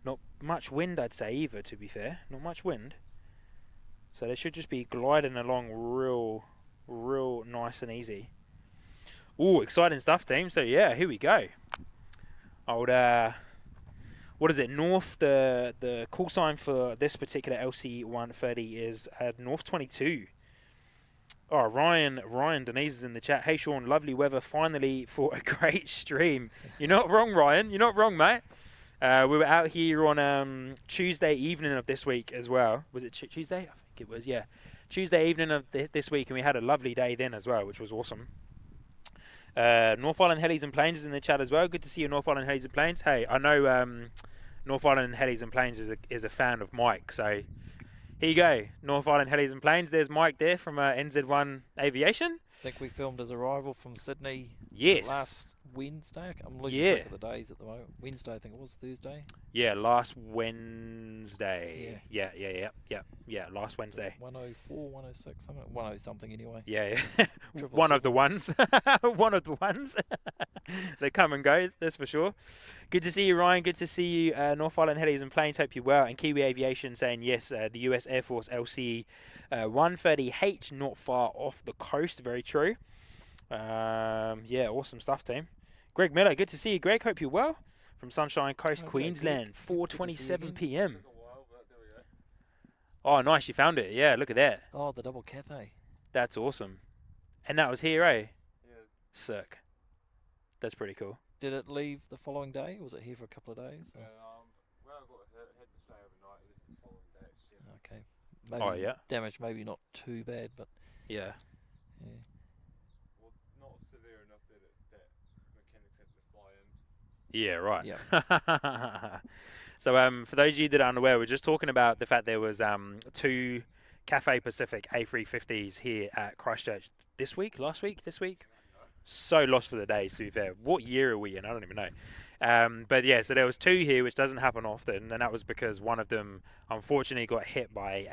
Not much wind, I'd say, either, to be fair. Not much wind. So they should just be gliding along real nice and easy. Ooh, exciting stuff, team. So, yeah, here we go. Old, what is it? North, the call sign for this particular LC130 is North 22. Oh, Ryan Denise is in the chat. Hey, Sean, lovely weather finally for a great stream. You're not wrong, Ryan. You're not wrong, mate. We were out here on Tuesday evening of this week as well. Was it Tuesday? I think it was, yeah. Tuesday evening of this week, and we had a lovely day then as well, which was awesome. North Island Helis and Planes is in the chat as well. Good to see you, North Island Helis and Planes. Hey, I know North Island Helis and Planes is a fan of Mike, so here you go. North Island Helis and Planes. There's Mike there from NZ1 Aviation. I think we filmed his arrival from Sydney last Wednesday. I'm losing track of the days at the moment. Wednesday, I think it was. Thursday? Yeah, last Wednesday. Yeah, last Wednesday. 104, 106, something. 10 something anyway. Yeah. One of the ones. One of the ones. They come and go, that's for sure. Good to see you, Ryan. Good to see you, North Island Helis and Planes. Hope you're well. And Kiwi Aviation saying yes, the US Air Force Lc130-H, not far off the coast. Very true. Yeah, awesome stuff, team. Greg Miller, good to see you, Greg. Hope you're well. From Sunshine Coast, Queensland, 4:27 p.m. Oh, nice, you found it. Yeah, look at that. Oh, the double Cathay. That's awesome. And that was here, eh? Yeah. Sick. That's pretty cool. Did it leave the following day? Was it here for a couple of days? Well, I got hit, had to stay overnight. It was the following day at 7. Okay. Maybe yeah. damage, maybe not too bad, but Yeah. Well, not severe enough that mechanics have to fly in. Yeah, right. Yeah. So for those of you that are unaware, we're just talking about the fact there was 2 Cathay Pacific A350s here at Christchurch this week. So lost for the days, to be fair. What year are we in? I don't even know. But yeah, so there was 2 here, which doesn't happen often, and that was because one of them unfortunately got hit by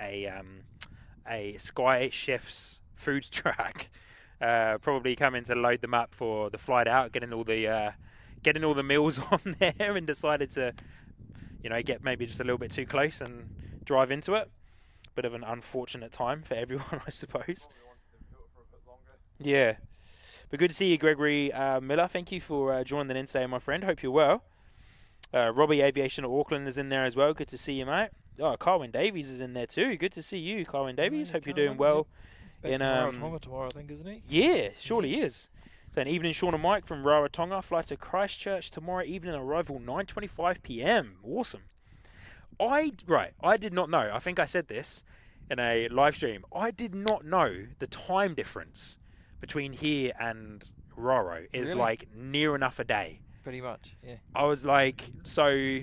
a Sky Chef's food truck, probably coming to load them up for the flight out, getting all the meals on there, and decided to, get maybe just a little bit too close and drive into it. Bit of an unfortunate time for everyone, I suppose. Yeah. But good to see you, Gregory Miller. Thank you for joining in today, my friend. Hope you're well. Robbie Aviation at Auckland is in there as well. Good to see you, mate. Oh, Carwyn Davies is in there too. Good to see you, Carwyn Davies. Hope you're doing well. He's back in Rarotonga tomorrow, I think, isn't he? Yeah, surely is. So an evening, Sean and Mike from Rarotonga. Flight to Christchurch tomorrow evening. Arrival 9:25 p.m. Awesome. I did not know. I think I said this in a live stream. I did not know the time difference between here and Raro is Really? like near enough a day. Pretty much, yeah. I was like, so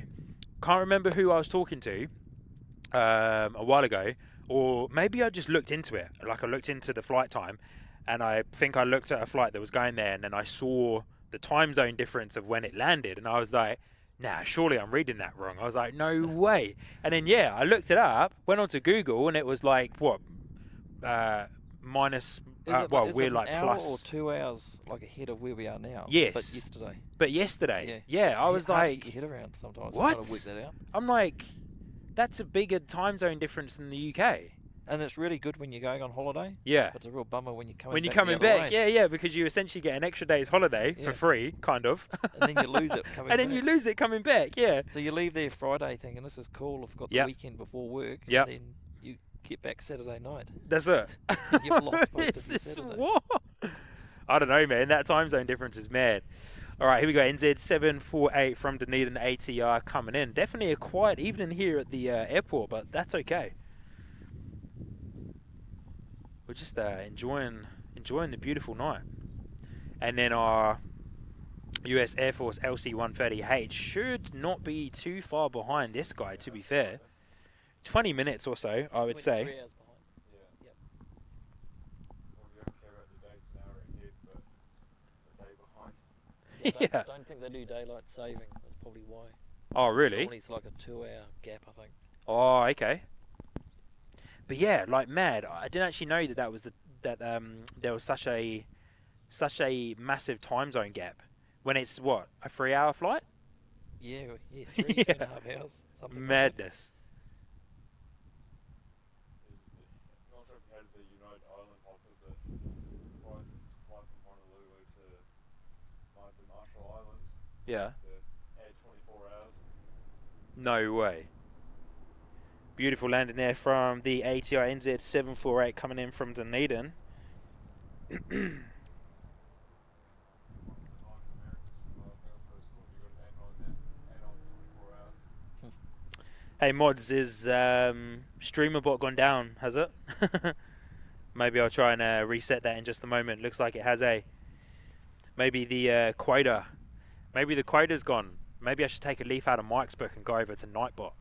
can't remember who I was talking to a while ago, or maybe I just looked into it. Like I looked into the flight time, and I think I looked at a flight that was going there, and then I saw the time zone difference of when it landed, and I was like, nah, surely I'm reading that wrong. I was like, no way. And then, yeah, I looked it up, went onto Google, and it was like, what, minus, we're like an hour plus. or 2 hours like ahead of where we are now? Yes. But yesterday. Yeah, Yeah, I was hard to like, get your head around sometimes. what? Trying to work that out. I'm like, that's a bigger time zone difference than the UK. And it's really good when you're going on holiday. Yeah. But it's a real bummer when you're coming When you're back coming the other back, way. yeah, because you essentially get an extra day's holiday for Yeah. free, kind of. And then you lose it coming And back. then you lose it coming back, yeah. So you leave there Friday thinking this is cool, I've got the Yep. weekend before work. Yep. And then you get back Saturday night. That's it. You've lost most It's of your this Saturday. what? I don't know, man. That time zone difference is mad. All right, here we go. NZ748 from Dunedin ATR coming in. Definitely a quiet evening here at the airport, but that's okay. We're just enjoying the beautiful night. And then our US Air Force Lc130-H should not be too far behind this guy, to be fair. 20 minutes or so, I would 23 say. hours behind. Yeah. Yep. Well, you don't care about the dates an hour ahead, but a day behind. I don't think they do daylight saving. That's probably why. Oh, really? Normally it's like a 2-hour gap, I think. Oh, okay. But yeah, like mad. I didn't actually know that was there was such a massive time zone gap. When it's what, a 3-hour flight? Yeah, 3 Yeah. 3.5 hours. Something Madness. Not sure if you had the United Island hopper, but fly from Honolulu to the Marshall Islands. Yeah. Add 24 hours. No way. Beautiful landing there from the ATR NZ748 coming in from Dunedin. Hey mods, is StreamerBot gone down, has it? Maybe I'll try and reset that in just a moment. Looks like it has maybe the quota. Maybe the quota's gone. Maybe I should take a leaf out of Mike's book and go over to Nightbot.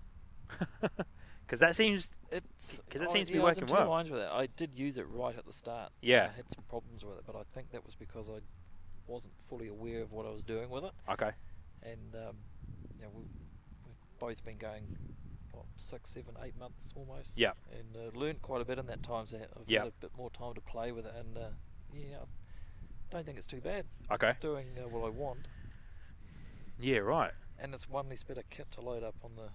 Because that seems to be working well. I was in 2 lines with it. I did use it right at the start. Yeah. I had some problems with it, but I think that was because I wasn't fully aware of what I was doing with it. Okay. And we've both been going 6, 7, 8 months almost. Yeah. And learned quite a bit in that time. So I've had a bit more time to play with it, and I don't think it's too bad. Okay. It's doing what I want. Yeah. Right. And it's one less bit of kit to load up on the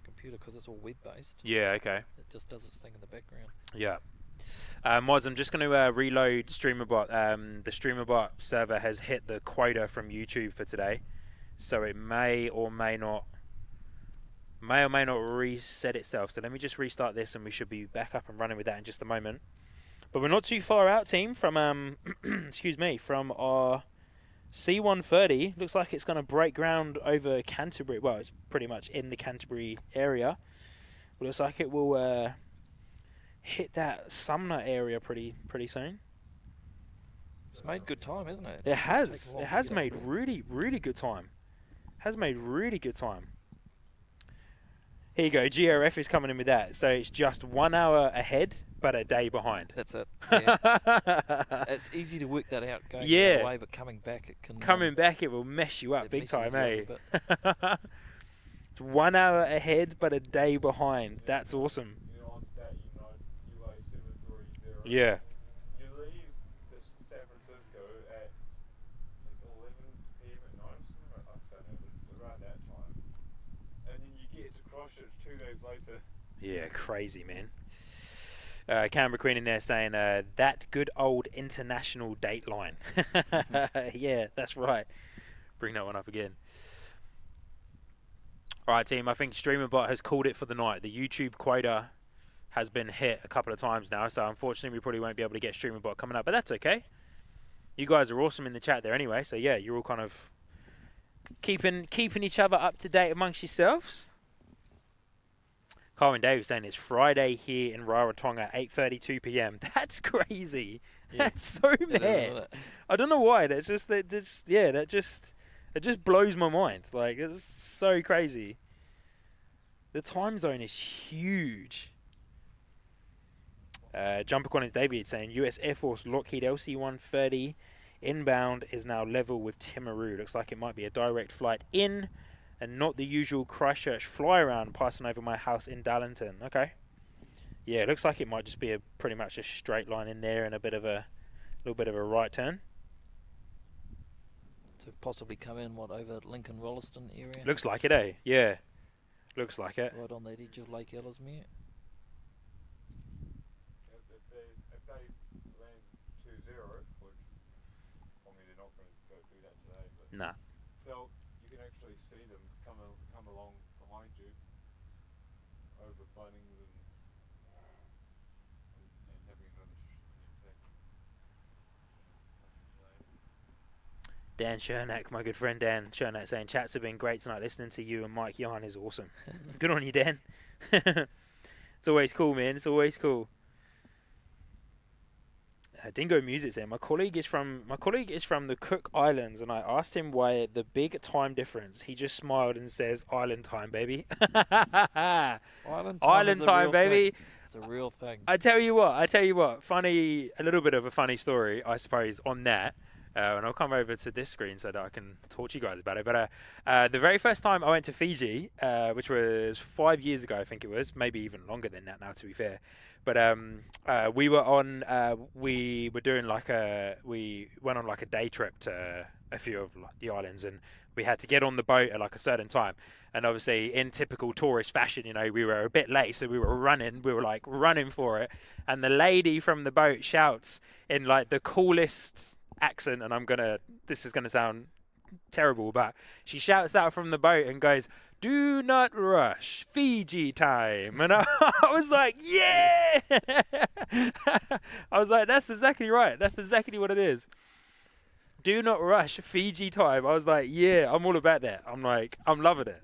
computer because it's all web based. Yeah. Okay. It just does its thing in the background. Yeah. Mods, I'm just going to reload StreamerBot. The StreamerBot server has hit the quota from YouTube for today, so it may or may not reset itself. So let me just restart this, and we should be back up and running with that in just a moment. But we're not too far out, team, from excuse me, from our C130 looks like it's going to break ground over Canterbury. Well, it's pretty much in the Canterbury area. It looks like it will hit that Sumner area pretty soon. It's made good time, hasn't it? It has. It has made really good time. Has made really good time. Here you go. GRF is coming in with that. So it's just 1 hour ahead, but a day behind. That's it. Yeah. It's easy to work that out going the other way, but coming back it can... Coming back it will mess you up big time, eh? It's 1 hour ahead, but a day behind. That's awesome. On that UA730. Yeah. You leave San Francisco at 11 p.m. at night, I don't know, it's around that time. And then you get to Christchurch 2 days later. Yeah, crazy, man. Canberra Queen in there saying, that good old international date line. Yeah, that's right. Bring that one up again. All right, team, I think StreamerBot has called it for the night. The YouTube quota has been hit a couple of times now, so unfortunately we probably won't be able to get StreamerBot coming up, but that's okay. You guys are awesome in the chat there anyway, so yeah, you're all kind of keeping each other up to date amongst yourselves. Colin Davis saying it's Friday here in Rarotonga, 8:32 p.m. That's crazy. Yeah. That's so mad. I don't know why. It just blows my mind. Like, it's so crazy. The time zone is huge. Jumper Quantity David saying US Air Force Lockheed Lc130 inbound is now level with Timaru. Looks like it might be a direct flight in and not the usual Christchurch fly around passing over my house in Darlington. Okay. Yeah, it looks like it might just be pretty much a straight line in there and a little bit of a right turn. To possibly come in, over Lincoln Rolleston area? Looks like it, eh? Yeah. Looks like it. Right on that edge of Lake Ellesmere. If they land 2-0, which, I mean, they're not going to go do that today, but nah. You can actually see them come along behind you over Bunnings and having another attack. Dan Chernak, my good friend Dan Chernak, saying chats have been great tonight. Listening to you and Mike Yarn is awesome. Good on you, Dan. It's always cool, man. It's always cool. Dingo Music saying my colleague is from the Cook Islands, and I asked him why the big time difference. He just smiled and says, "Island time, baby." Island time, baby. Thing. It's a real thing. I tell you what. Funny, a little bit of a funny story, I suppose, on that. And I'll come over to this screen so that I can talk to you guys about it. But the very first time I went to Fiji, which was 5 years ago, I think it was, maybe even longer than that now, to be fair. But we went on like a day trip to a few of the islands, and we had to get on the boat at like a certain time. And obviously, in typical tourist fashion, we were a bit late, so we were running for it. And the lady from the boat shouts in like the coolest accent, and this is gonna sound terrible, but she shouts out from the boat and goes, "Do not rush, Fiji time." And I was like, yeah. I was like, that's exactly right. That's exactly what it is. Do not rush, Fiji time. I was like, yeah, I'm all about that. I'm loving it.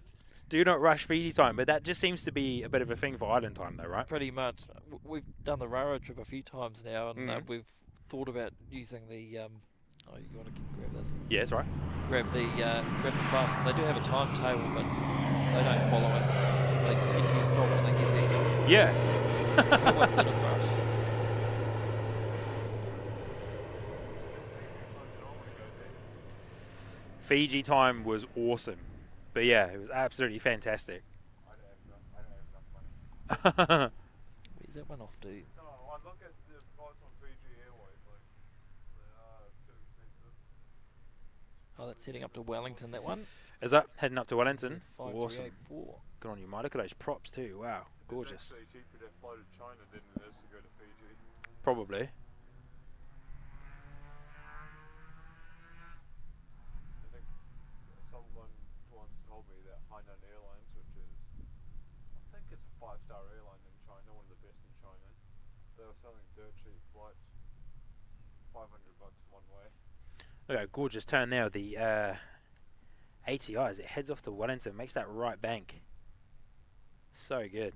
Do not rush, Fiji time. But that just seems to be a bit of a thing for island time, though, right? Pretty much. We've done the Raro trip a few times now, and we've thought about using the you want to grab this? Yeah, that's right. Grab the bus, and they do have a timetable, but they don't follow it. They get to your stop when they get there. Yeah. Everyone's in a rush. Fiji time was awesome, but yeah, it was absolutely fantastic. I don't have enough money. Where's that one off to? No, I look at the flights on Fiji Airways, like, they are too expensive. Oh, that's heading up to Wellington, that one. Is that heading up to Wellington? Awesome. Good on you, mate. Look at those props too. Wow, gorgeous. It's actually cheaper to fly to China than it is to go to Fiji. Probably. I think someone once told me that Hainan Airlines, which is, I think it's a 5-star airline in China, one of the best in China, they were selling dirt cheap flights, $500 one way. Look at a gorgeous turn there. The ATI as it heads off to Wellington, makes that right bank. So good.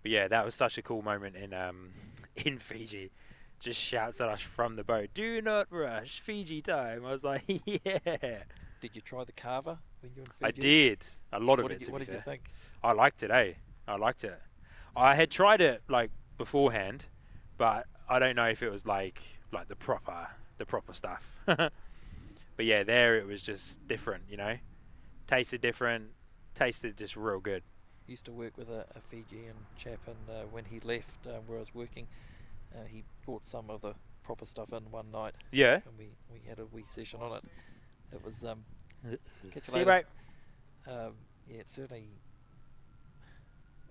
But yeah, that was such a cool moment in Fiji. Just shouts at us from the boat, "Do not rush, Fiji time." I was like, yeah. Did you try the carver when you were in Fiji? I did. A lot of it, What did you think? I liked it, eh? I liked it. I had tried it like beforehand, but I don't know if it was like the proper stuff. But yeah, there it was just different, you know. Tasted different. Tasted just real good. Used to work with a Fijian chap, and when he left where I was working, he brought some of the proper stuff in one night. Yeah. And we had a wee session on it. It was See you, mate. Yeah, it certainly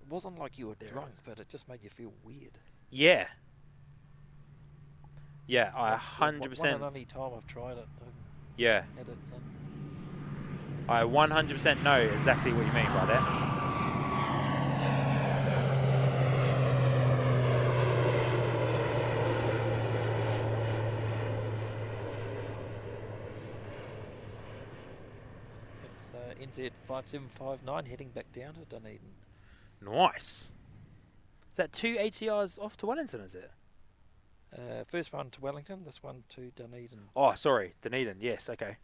wasn't like you were drunk, but it just made you feel weird. Yeah. Yeah, I That's 100%. One and only time I've tried it. Yeah. Had it since. I 100% know exactly what you mean by that. NZ5759 heading back down to Dunedin. Nice. Is that 2 ATRs off to Wellington, is it? First one to Wellington, this one to Dunedin. Oh, sorry, Dunedin, yes, okay.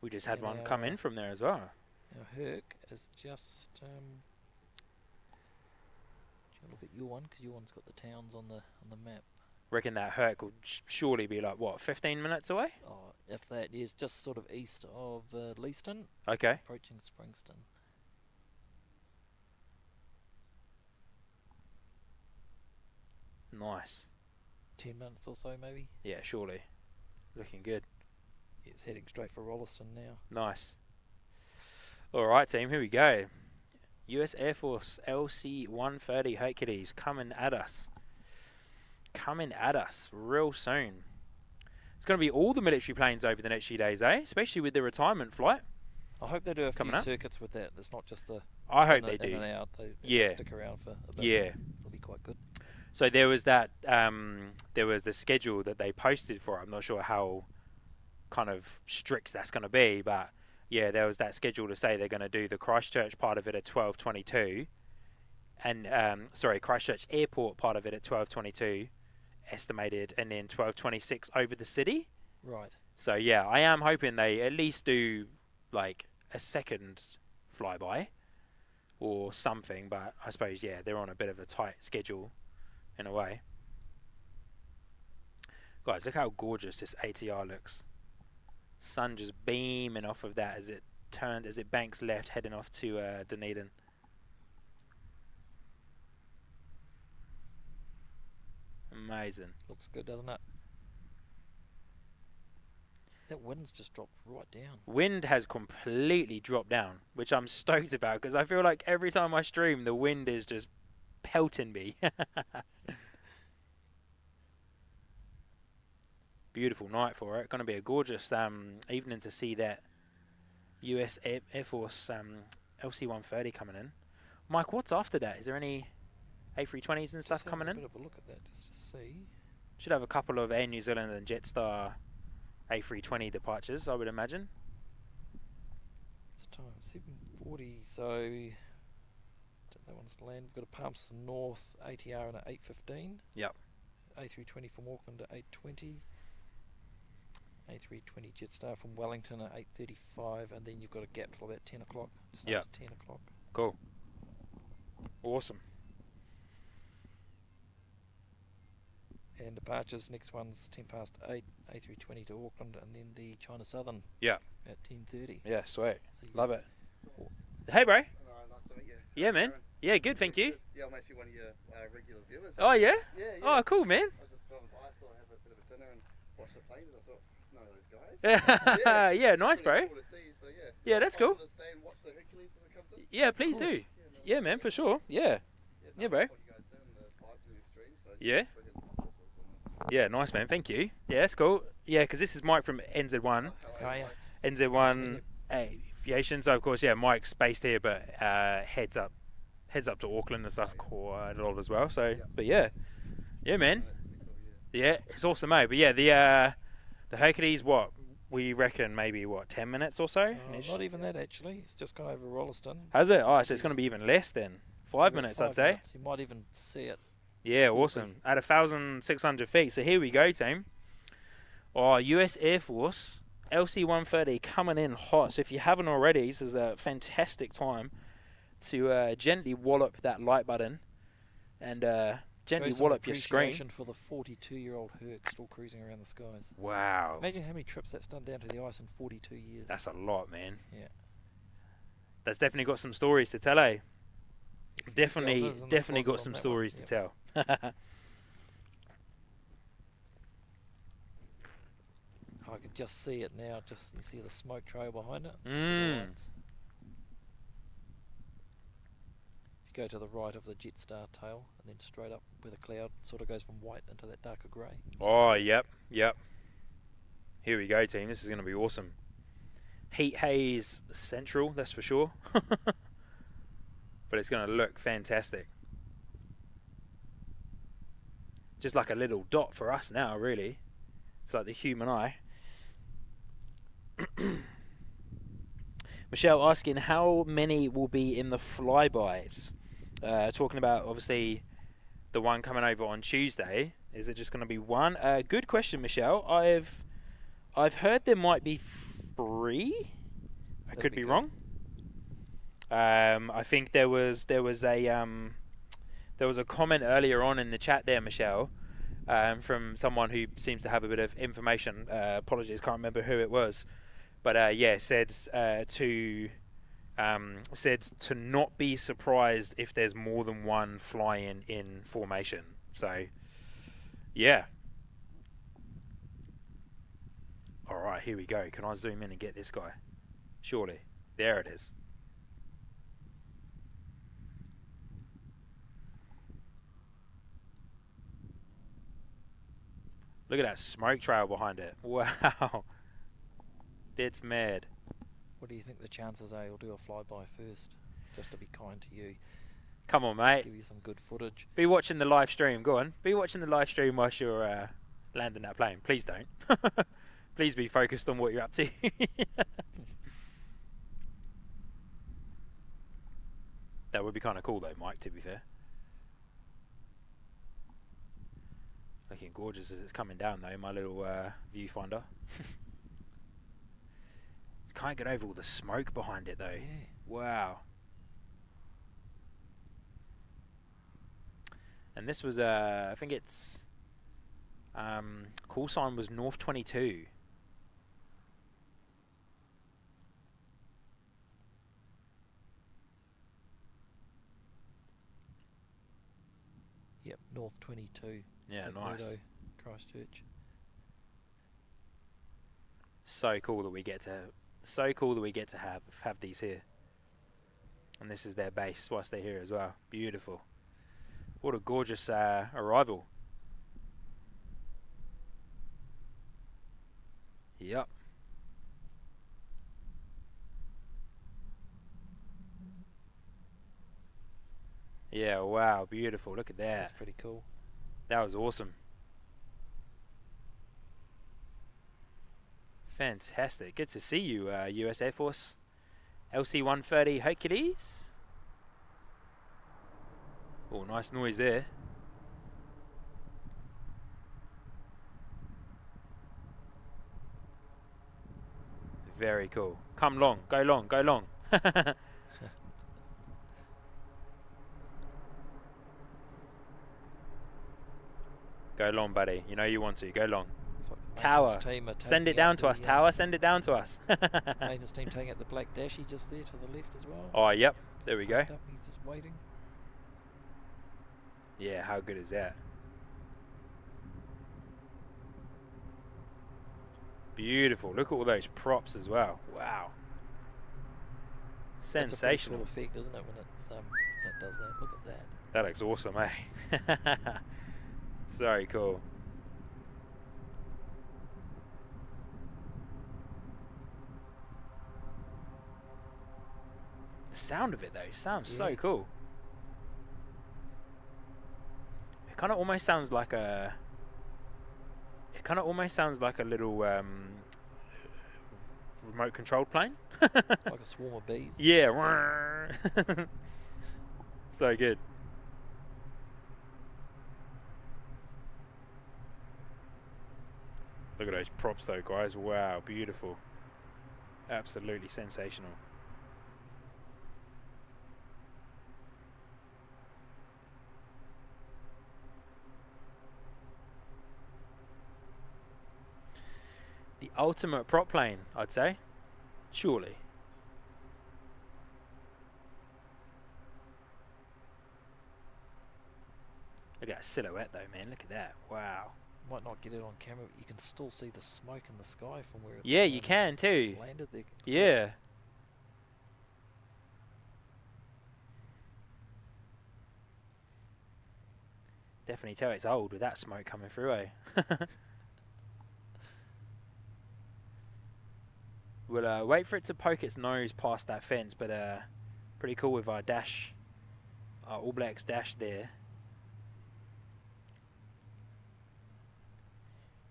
We just had one come in from there as well. Now Herc is just... do you look at your one? Because your one's got the towns on the map. Reckon that Herc will surely be like, what, 15 minutes away? Oh, if that is just sort of east of Leeston. Okay. Approaching Springston. Nice. 10 minutes or so, maybe. Yeah, surely. Looking good. It's heading straight for Rolleston now. Nice. All right, team, here we go. US Air Force Lc130-H coming at us. Coming at us real soon. It's going to be all the military planes over the next few days, eh? Especially with the retirement flight. I hope they do a few up. circuits with that. It's not just the... I hope they do. In and out. They Yeah. stick around for a bit. Yeah. It'll be quite good. So there was that, there was the schedule that they posted for it. I'm not sure how kind of strict that's going to be, but yeah, there was that schedule to say they're going to do the Christchurch part of it at 12:22, and Christchurch Airport part of it at 12:22, estimated, and then 12:26 over the city. Right. So yeah, I am hoping they at least do like a second flyby or something, but I suppose yeah, they're on a bit of a tight schedule in a way. Guys, look how gorgeous this ATR looks. Sun just beaming off of that as it banks left, heading off to Dunedin. Amazing. Looks good, doesn't it? That wind's just dropped right down. Wind has completely dropped down, which I'm stoked about because I feel like every time I stream, the wind is just pelting me. Beautiful night for it. Going to be a gorgeous evening to see that US Air Force LC130 coming in. Mike, what's after that? Is there any A320s and stuff coming in? Bit of a look at that just to see. Should have a couple of Air New Zealand and Jetstar A320 departures, I would imagine. It's time 7:40, so that one's land. We've got a Palmerston North ATR and at 8:15. Yep. A320 from Auckland at 8:20. A320 Jetstar from Wellington at 8:35, and then you've got a gap till about 10 o'clock. Yeah. 10 o'clock. Cool. Awesome. And departures, next one's 8:10, A320 to Auckland, and then the China Southern. Yeah. At 10:30. Yeah, sweet. So Love it. Hey, bro. Nice to meet you. Yeah, man. Yeah, good, thank you. Yeah, I'm actually one of your regular viewers. Oh, yeah? Yeah. Oh, cool, man. I was just driving by, thought I'd have a bit of a dinner and watch the planes. I thought, know those guys. Yeah, nice, bro. Cool to see, so yeah. Yeah, that's cool. I'll sort of stay and watch the Hercules as it comes in. Yeah, please do. Yeah, man, for sure. Yeah. Yeah, bro. What you guys do and the vibes in your stream, so Yeah. Yeah, nice, man. Thank you. Yeah, that's cool. Yeah, because this is Mike from NZ1. yeah. NZ1 Aviation. So, of course, yeah, Mike's based here, but heads up heads up to Auckland and stuff quite a lot as well. So, Yep. but yeah, man, That'd be cool, yeah, it's awesome, mate. But yeah, the Hercules, what we reckon, maybe what 10 minutes or so. Not even that actually. It's just gone over Rolleston. Has it? Oh, so it's going to be even less then. 5 minutes, I'd say. You might even see it. Yeah, awesome. At 1,600 feet. So here we go, team. Oh, US Air Force Lc130 coming in hot. So if you haven't already, this is a fantastic time to gently wallop that like button and gently wallop your screen. For the 42-year-old Herc still cruising around the skies. Wow. Imagine how many trips that's done down to the ice in 42 years. That's a lot, man. Yeah. That's definitely got some stories to tell, eh? Definitely got some stories to tell. I can just see it now. Just you see the smoke trail behind it. Mm. If you go to the right of the Jetstar tail, and then straight up where the cloud sort of goes from white into that darker grey. Oh, yep. Here we go, team. This is going to be awesome. Heat haze central, that's for sure. But it's going to look fantastic. Just like a little dot for us now, really. It's like the human eye. Michelle asking how many will be in the flybys. Talking about obviously the one coming over on Tuesday. Is it just going to be one? Good question, Michelle. I've heard there might be 3. I could be wrong. I think there was a comment earlier on in the chat there, Michelle, from someone who seems to have a bit of information. Apologies, can't remember who it was, but yeah, said to not be surprised if there's more than one fly-in in formation. So, yeah. All right, here we go. Can I zoom in and get this guy? Surely, there it is. Look at that smoke trail behind it. Wow. That's mad. What do you think the chances are you'll do a flyby first? Just to be kind to you. Come on, mate. Give you some good footage. Be watching the live stream. Go on. Be watching the live stream whilst you're landing that plane. Please don't. Please be focused on what you're up to. That would be kind of cool though, Mike, to be fair. Looking gorgeous as it's coming down though, my little viewfinder. Can't get over all the smoke behind it though. Yeah. Wow. And this was I think it's call sign was North 22. Yep, North 22. Yeah, nice. Christchurch. So cool that we get to have these here. And this is their base whilst they're here as well. Beautiful. What a gorgeous arrival. Yep. Yeah, wow, beautiful. Look at that. That's pretty cool. That was awesome. Fantastic. Good to see you, US Air Force. Lc130 Hercules. Oh, nice noise there. Very cool. Come long, go long, go long. Go long, buddy. You know you want to. Go long. Tower. Send it down to us, Tower. Send it down to us. Maintenance team taking out the black dashy just there to the left as well. Oh, yep. There we go. He's just waiting. Yeah, how good is that? Beautiful. Look at all those props as well. Wow. Sensational. That's a pretty cool effect, isn't it, when it does that? Look at that. That looks awesome, eh? So cool. The sound of it though sounds so cool. kind of almost sounds like a. It kind of almost sounds like a little remote controlled plane. Like a swarm of bees. Yeah. So good. Look at those props though, guys. Wow, beautiful. Absolutely sensational. The ultimate prop plane, I'd say. Surely. Look at that silhouette though, man. Look at that. Wow. Might not get it on camera, but you can still see the smoke in the sky from where it's you can too. landed there. Yeah. Definitely tell it's old with that smoke coming through, eh? We'll wait for it to poke its nose past that fence, but pretty cool with our dash, our All Blacks dash there.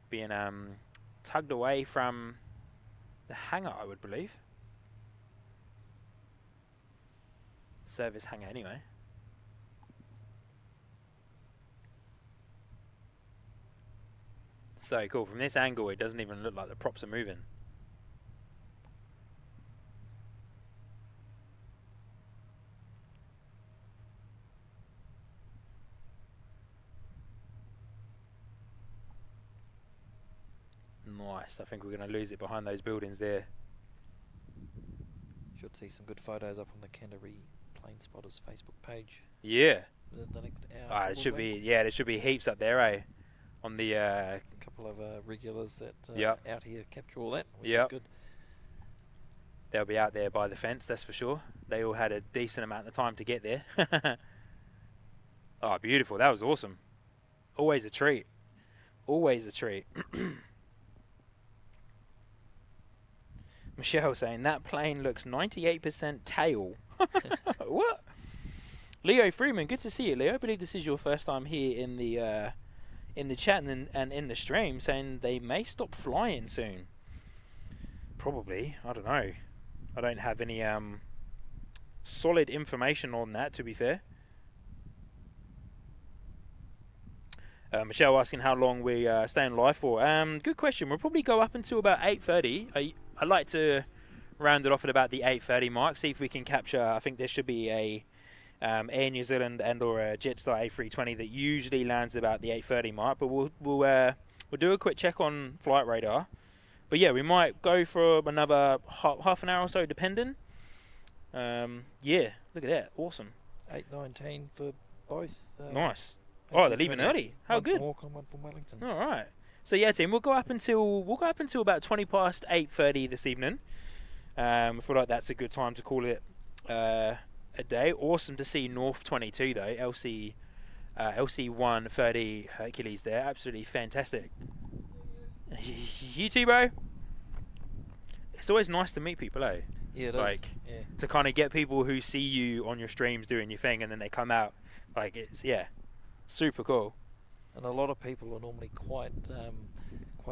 Being tugged away from the hangar, I would believe. Service hangar anyway. So cool. From this angle, it doesn't even look like the props are moving. Nice. I think we're going to lose it behind those buildings there. Should see some good photos up on the Canterbury Plane Spotters Facebook page. Yeah. The next hour. It should be. Yeah, there should be heaps up there, eh? On the. A couple of regulars that out here capture all that, which is good. They'll be out there by the fence, that's for sure. They all had a decent amount of time to get there. Oh, beautiful. That was awesome. Always a treat. Always a treat. Michelle saying that plane looks 98% tail. What? Leo Freeman, good to see you, Leo. I believe this is your first time here in the chat and in the stream, saying they may stop flying soon. Probably. I don't know. I don't have any solid information on that, to be fair. Michelle asking how long we stay in live for. Good question. We'll probably go up until about 8:30. I'd like to round it off at about the 8:30 mark. See if we can capture. I think there should be a Air New Zealand and or a Jetstar A320 that usually lands about the 8:30 mark. But we'll do a quick check on flight radar. But yeah, we might go for another half an hour or so, depending. Yeah, look at that. Awesome. 8:19 for both. Nice. Oh, they're leaving early. How good. One from Auckland, one from Wellington. All right. So yeah, team, we'll go up until about 20 past 8:30 this evening. I feel like that's a good time to call it a day. Awesome to see North 22 though. Lc130 Hercules there. Absolutely fantastic. You too, bro. It's always nice to meet people, eh? Yeah, it like, is. To kind of get people who see you on your streams doing your thing and then they come out. Like, it's, super cool. And a lot of people are normally quite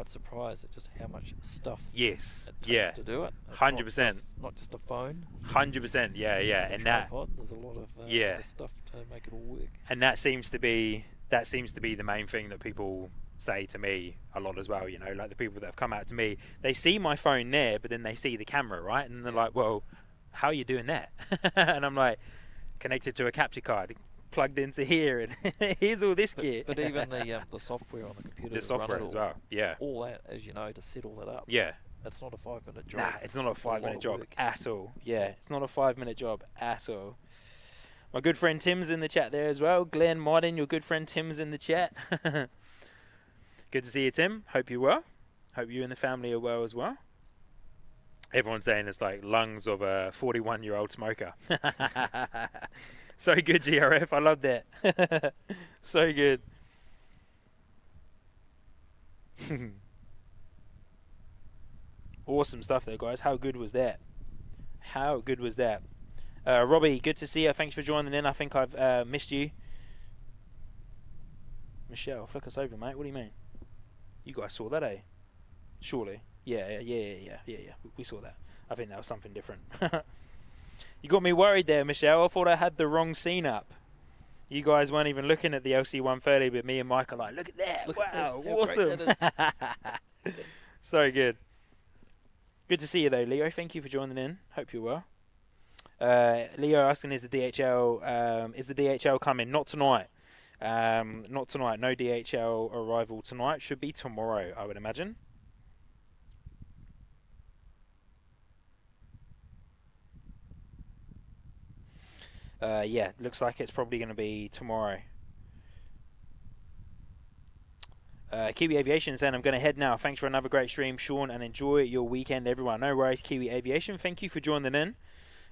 surprised at just how much stuff it takes to do it. 100%. Not just a phone. 100%, yeah. And tripod. There's a lot of other stuff to make it all work. And that seems to be the main thing that people say to me a lot as well. You know, like the people that have come out to me, they see my phone there, but then they see the camera, right? And they're like, "Well, how are you doing that?" And I'm like, "Connected to a capture card." Plugged into here, and here's all this gear. But even the software on the computer, the software as well, all that, as you know, to set all that up. Yeah, that's not a 5-minute job. Nah, it's not a 5-minute job at all. Yeah, it's not a 5-minute job at all. My good friend Tim's in the chat there as well. Glenn Martin, your good friend Tim's in the chat. Good to see you, Tim. Hope you're well. Hope you and the family are well as well. Everyone's saying it's like lungs of a 41-year-old smoker. So good, GRF. I love that. So good. Awesome stuff there, guys. How good was that? How good was that? Robbie, good to see you. Thanks for joining in. I think I've missed you. Michelle, flick us over, mate. What do you mean? You guys saw that, eh? Surely. Yeah. We saw that. I think that was something different. You got me worried there, Michelle. I thought I had the wrong scene up. You guys weren't even looking at the Lc130, but me and Mike are like, look at that. Look wow, at awesome. So good. Good to see you, though, Leo. Thank you for joining in. Hope you're well. Leo asking, is the DHL coming? Not tonight. Not tonight. No DHL arrival tonight. Should be tomorrow, I would imagine. Yeah, looks like it's probably going to be tomorrow. Kiwi Aviation saying, I'm going to head now. Thanks for another great stream, Sean, and enjoy your weekend, everyone. No worries, Kiwi Aviation. Thank you for joining in.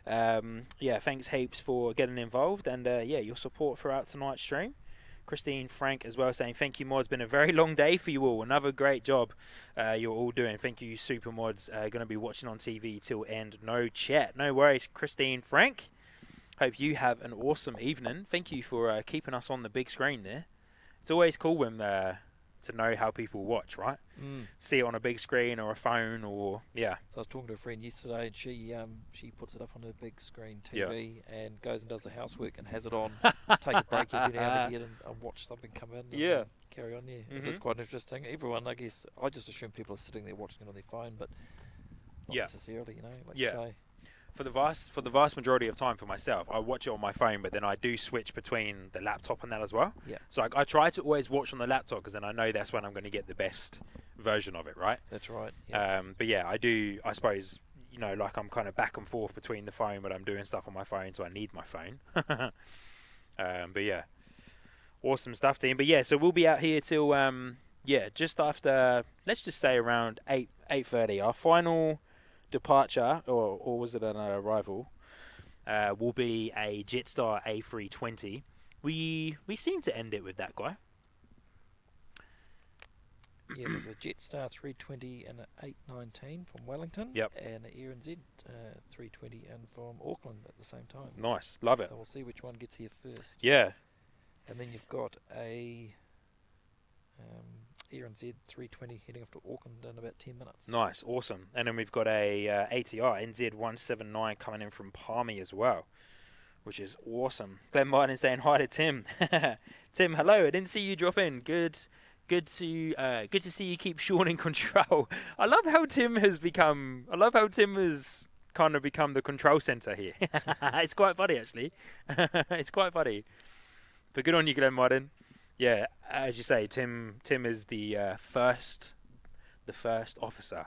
Yeah, thanks heaps for getting involved, and yeah, your support throughout tonight's stream. Christine Frank as well saying, thank you, mods. Been a very long day for you all. Another great job you're all doing. Thank you, super mods. Going to be watching on TV till end. No chat. No worries, Christine Frank. Hope you have an awesome evening. Thank you for keeping us on the big screen there. It's always cool when to know how people watch, right? See it on a big screen or a phone, or yeah. So I was talking to a friend yesterday, and she puts it up on her big screen TV and goes and does the housework and has it on. Take a break every now and again and watch something come in. And carry on. It's quite interesting. Everyone, I guess, I just assume people are sitting there watching it on their phone, but not necessarily, you know, like you say. For the vast majority of time for myself, I watch it on my phone, but then I do switch between the laptop and that as well. Yeah. So I try to always watch on the laptop, because then I know that's when I'm going to get the best version of it, right? That's right. Yeah. But yeah, I suppose, you know, like I'm kind of back and forth between the phone, but I'm doing stuff on my phone, so I need my phone. But yeah, awesome stuff, team. But yeah, so we'll be out here till just after, let's just say around 8:30. Our final departure, or was it an arrival, will be a Jetstar A320. We seem to end it with that guy. Yeah, there's a Jetstar 320 and an 819 from Wellington. Yep. And an NZ 320 and from Auckland at the same time. Nice, love it. So we'll see which one gets here first. Yeah. And then you've got a NZ 320 heading off to Auckland in about 10 minutes. Nice, awesome. And then we've got a ATR NZ179 coming in from Palmy as well, which is awesome. Glenn Martin saying hi to Tim. Tim, hello. I didn't see you drop in. Good to see you keep Sean in control. I love how Tim has kind of become the control center here. It's quite funny, actually. It's quite funny. But good on you, Glenn Martin. Yeah, as you say, Tim is the first officer.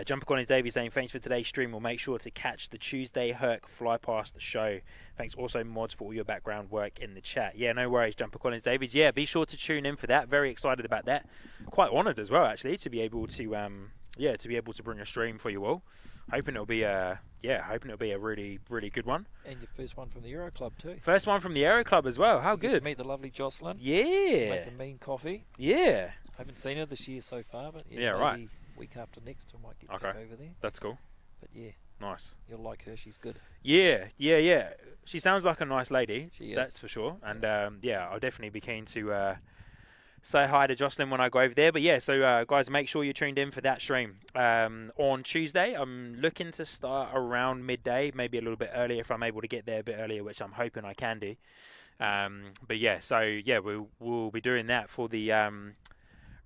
Jumper Collins Davies saying, thanks for today's stream. We'll make sure to catch the Tuesday Herc fly past the show. Thanks also, mods, for all your background work in the chat. Yeah, no worries, Jumper Collins Davies. Yeah, be sure to tune in for that. Very excited about that. Quite honoured as well, actually, to be able to bring a stream for you all. Hoping it'll be a really, really good one. And your first one from the Aero Club too. First one from the Aero Club as well. How good. To meet the lovely Jocelyn. Yeah. Made some mean coffee. Yeah. Haven't seen her this year so far, but yeah, right. Week after next, I might get back over there. That's cool. But yeah, nice. You'll like her. She's good. Yeah. She sounds like a nice lady. She is. That's for sure. And I'll definitely be keen to say hi to Jocelyn when I go over there. But yeah, so guys, make sure you're tuned in for that stream on Tuesday. I'm looking to start around midday, maybe a little bit earlier if I'm able to get there a bit earlier, which I'm hoping I can do. But yeah, so yeah, we'll be doing that for the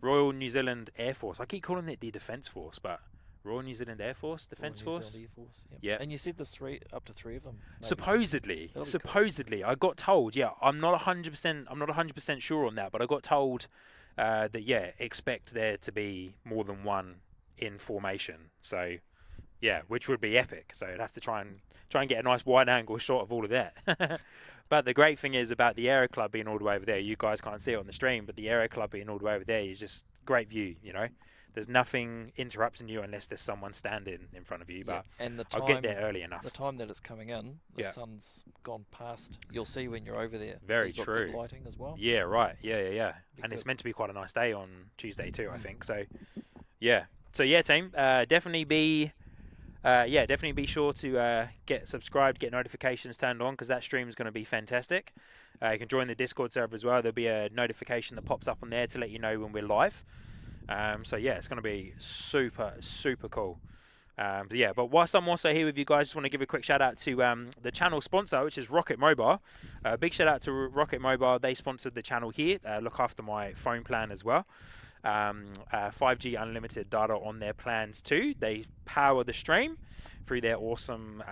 Royal New Zealand Air Force. I keep calling it the Defence Force, but Royal New Zealand Air Force, Defence Force. Air Force, yep. Yeah. And you said there's up to three of them. Maybe. Supposedly, cool. I got told. Yeah, I'm not 100% sure on that, but I got told that expect there to be more than one in formation. So yeah, which would be epic. So I'd have to try and get a nice wide angle shot of all of that. But the great thing is about the Aero Club being all the way over there, you guys can't see it on the stream, but the Aero Club being all the way over there is just great view, you know. There's nothing interrupting you unless there's someone standing in front of you, but and the time, I'll get there early enough. The time that it's coming in, the sun's gone past. You'll see when you're over there. Very so you've true. Got good lighting as well. Yeah, right. Yeah. And it's meant to be quite a nice day on Tuesday too, I think. So, yeah. So, yeah, team, definitely be yeah, definitely be sure to get subscribed, get notifications turned on, because that stream is going to be fantastic. You can join the Discord server as well. There'll be a notification that pops up on there to let you know when we're live. So yeah, it's going to be super, super cool. Yeah, but whilst I'm also here with you guys, just want to give a quick shout out to the channel sponsor, which is Rocket Mobile. Big shout out to Rocket Mobile. They sponsored the channel here. Look after my phone plan as well. 5G unlimited data on their plans too. They power the stream through their awesome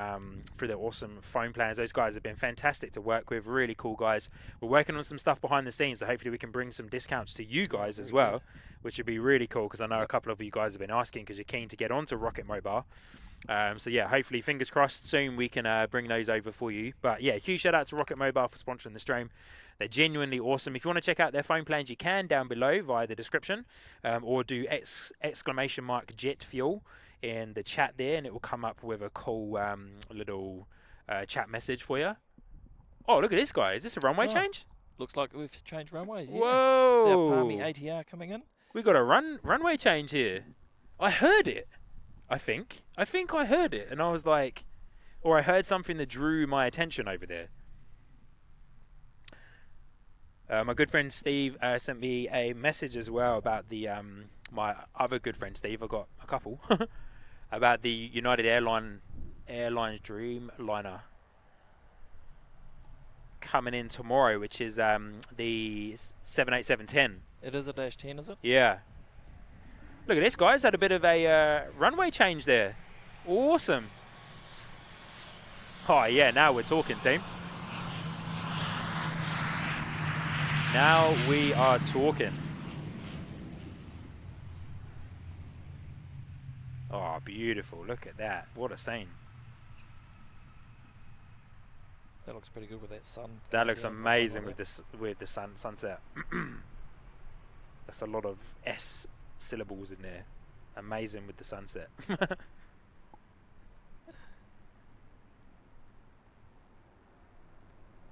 phone plans. Those guys have been fantastic to work with. Really cool guys. We're working on some stuff behind the scenes, so hopefully we can bring some discounts to you guys as well, which would be really cool, because I know a couple of you guys have been asking because you're keen to get onto Rocket Mobile. So yeah, hopefully, fingers crossed, soon we can bring those over for you. But yeah, huge shout out to Rocket Mobile for sponsoring the stream. They're genuinely awesome. If you want to check out their phone plans, you can down below via the description, or do !jet fuel in the chat there, and it will come up with a cool little chat message for you. Oh, look at this guy. Is this a runway change? Looks like we've changed runways. Yeah. Whoa! Is our Palmy ATR coming in? We got a runway change here. I heard it. I think I heard it, and I was like, or I heard something that drew my attention over there. My good friend Steve sent me a message as well about the my other good friend Steve. I got a couple about the United Airlines Dreamliner coming in tomorrow, which is the 787-10. It is a -10, is it? Yeah. Look at this, guys. Had a bit of a runway change there. Awesome. Oh, yeah. Now we're talking, team. Now we are talking. Oh, beautiful. Look at that. What a scene. That looks pretty good with that sun. That looks amazing with the sunset. That's a lot of S syllables in there. Amazing with the sunset.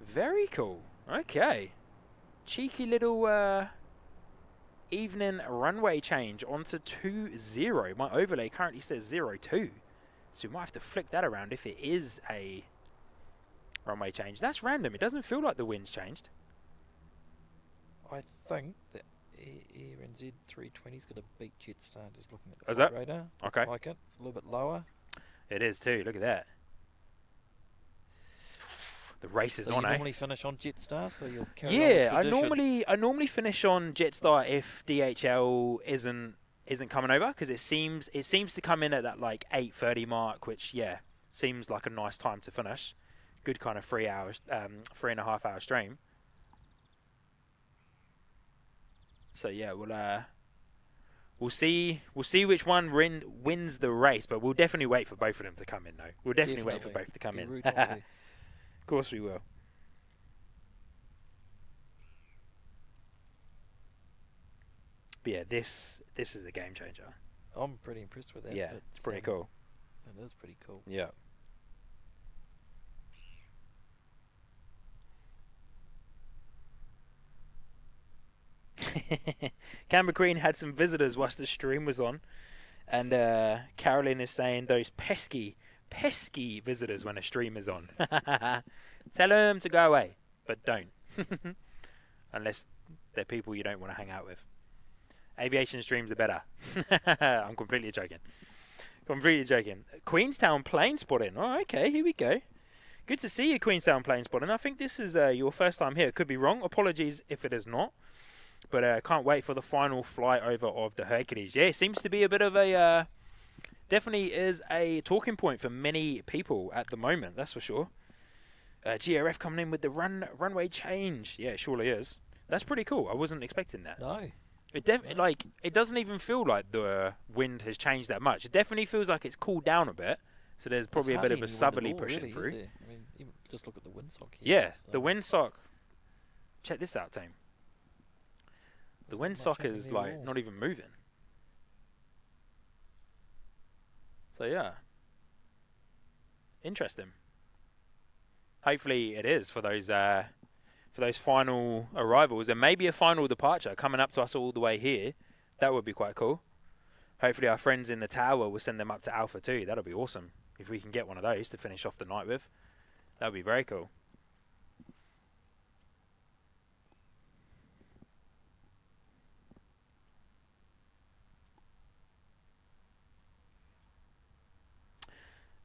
Very cool. Okay. Cheeky little evening runway change onto 20. My overlay currently says 02. So we might have to flick that around if it is a runway change. That's random. It doesn't feel like the wind's changed. I think that NZ320's got a big Jetstar just looking at the Is that? radar. Okay. Looks like it. It's a little bit lower. It is too. Look at that. The race is so on, you eh? normally finish on Jetstar, so you'll carry Yeah, on with I normally finish on Jetstar if DHL isn't coming over, because it seems to come in at that like 8:30 mark, which seems like a nice time to finish. Good kind of 3 hours, 3.5 hour stream. So yeah, we'll see which one wins the race, but we'll definitely wait for both of them to come in though. We'll definitely wait for both to come in. Of course we will. But yeah, this is a game changer. I'm pretty impressed with that. Yeah, it's pretty cool. It is pretty cool. Yeah. Canberra Queen had some visitors whilst the stream was on, and Carolyn is saying those pesky visitors when a stream is on. Tell them to go away, but don't. Unless they're people you don't want to hang out with. Aviation streams are better. I'm completely joking. Queenstown plane spotting. Oh, okay, here we go. Good to see you, Queenstown plane spotting. I think this is your first time here. Could be wrong. Apologies if it is not. But can't wait for the final flight over of the Hercules. Yeah, it seems to be a bit of a... definitely is a talking point for many people at the moment, that's for sure. GRF coming in with the runway change. Yeah, it surely is. That's pretty cool. I wasn't expecting that. No. It doesn't even feel like the wind has changed that much. It definitely feels like it's cooled down a bit. So there's probably a bit of a southerly pushing through. I mean, even just look at the windsock here. Yeah, the windsock. Check this out, team. The windsock is like not even moving. So yeah, interesting. Hopefully it is for those final arrivals, and maybe a final departure coming up to us all the way here. That would be quite cool. hopefully our friends in the tower will send them up to Alpha too. That'll be awesome if we can get one of those to finish off the night with. That'd be very cool.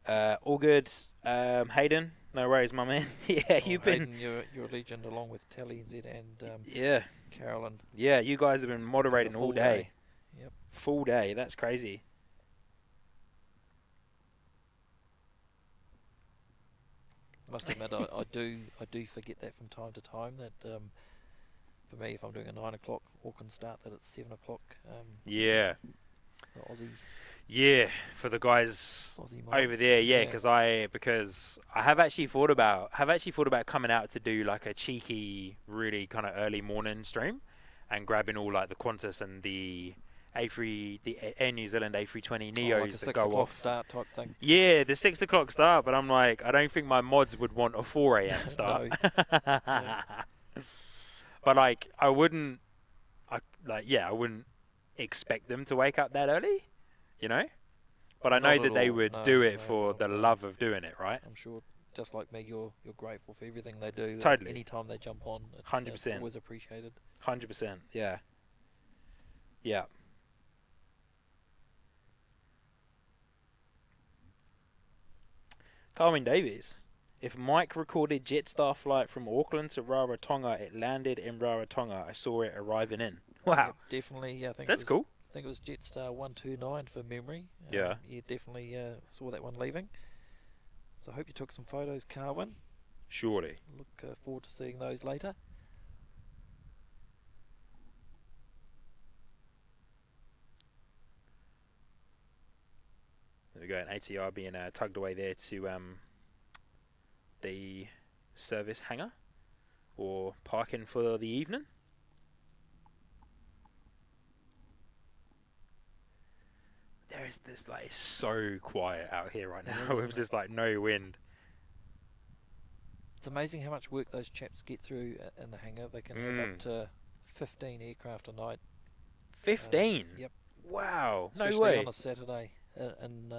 All good, Hayden. No worries, my man. Yeah, you've Hayden, been. you're a legend, along with Tally NZ and Yeah. Carolyn. Yeah, you guys have been moderating all day. Yep. Full day. That's crazy. Must admit, I do forget that from time to time. That for me, if I'm doing a 9 o'clock Auckland start, that it's 7 o'clock. Yeah. The Aussie. Yeah, for the guys over there, because I have actually thought about coming out to do like a cheeky, really kind of early morning stream, and grabbing all like the Qantas and the the Air New Zealand A320 Neos like a that 6 go o'clock off. start type thing. Yeah, the 6 o'clock start, but I'm like, I don't think my mods would want a 4 a.m. start. But like, I wouldn't expect them to wake up that early. You know, but I know that they would do it for the love of doing it, right? I'm sure, just like me, you're grateful for everything they do. Totally. Anytime they jump on, 100%. It's always appreciated. 100%. Yeah. Yeah. Carwin Davies. If Mike recorded Jetstar flight from Auckland to Rarotonga, it landed in Rarotonga. I saw it arriving in. Wow. Yeah, definitely. I think that's cool. I think it was Jetstar 129 for memory. Yeah. You definitely saw that one leaving. So I hope you took some photos, Carwin. Surely. Look forward to seeing those later. There we go. An ATR being tugged away there to the service hangar, or parking for the evening. There is this, like, it's so quiet out here right now with just like no wind. It's amazing how much work those chaps get through in the hangar. They can have up to 15 aircraft a night. 15? Yep. Wow. Especially no way. On a Saturday. And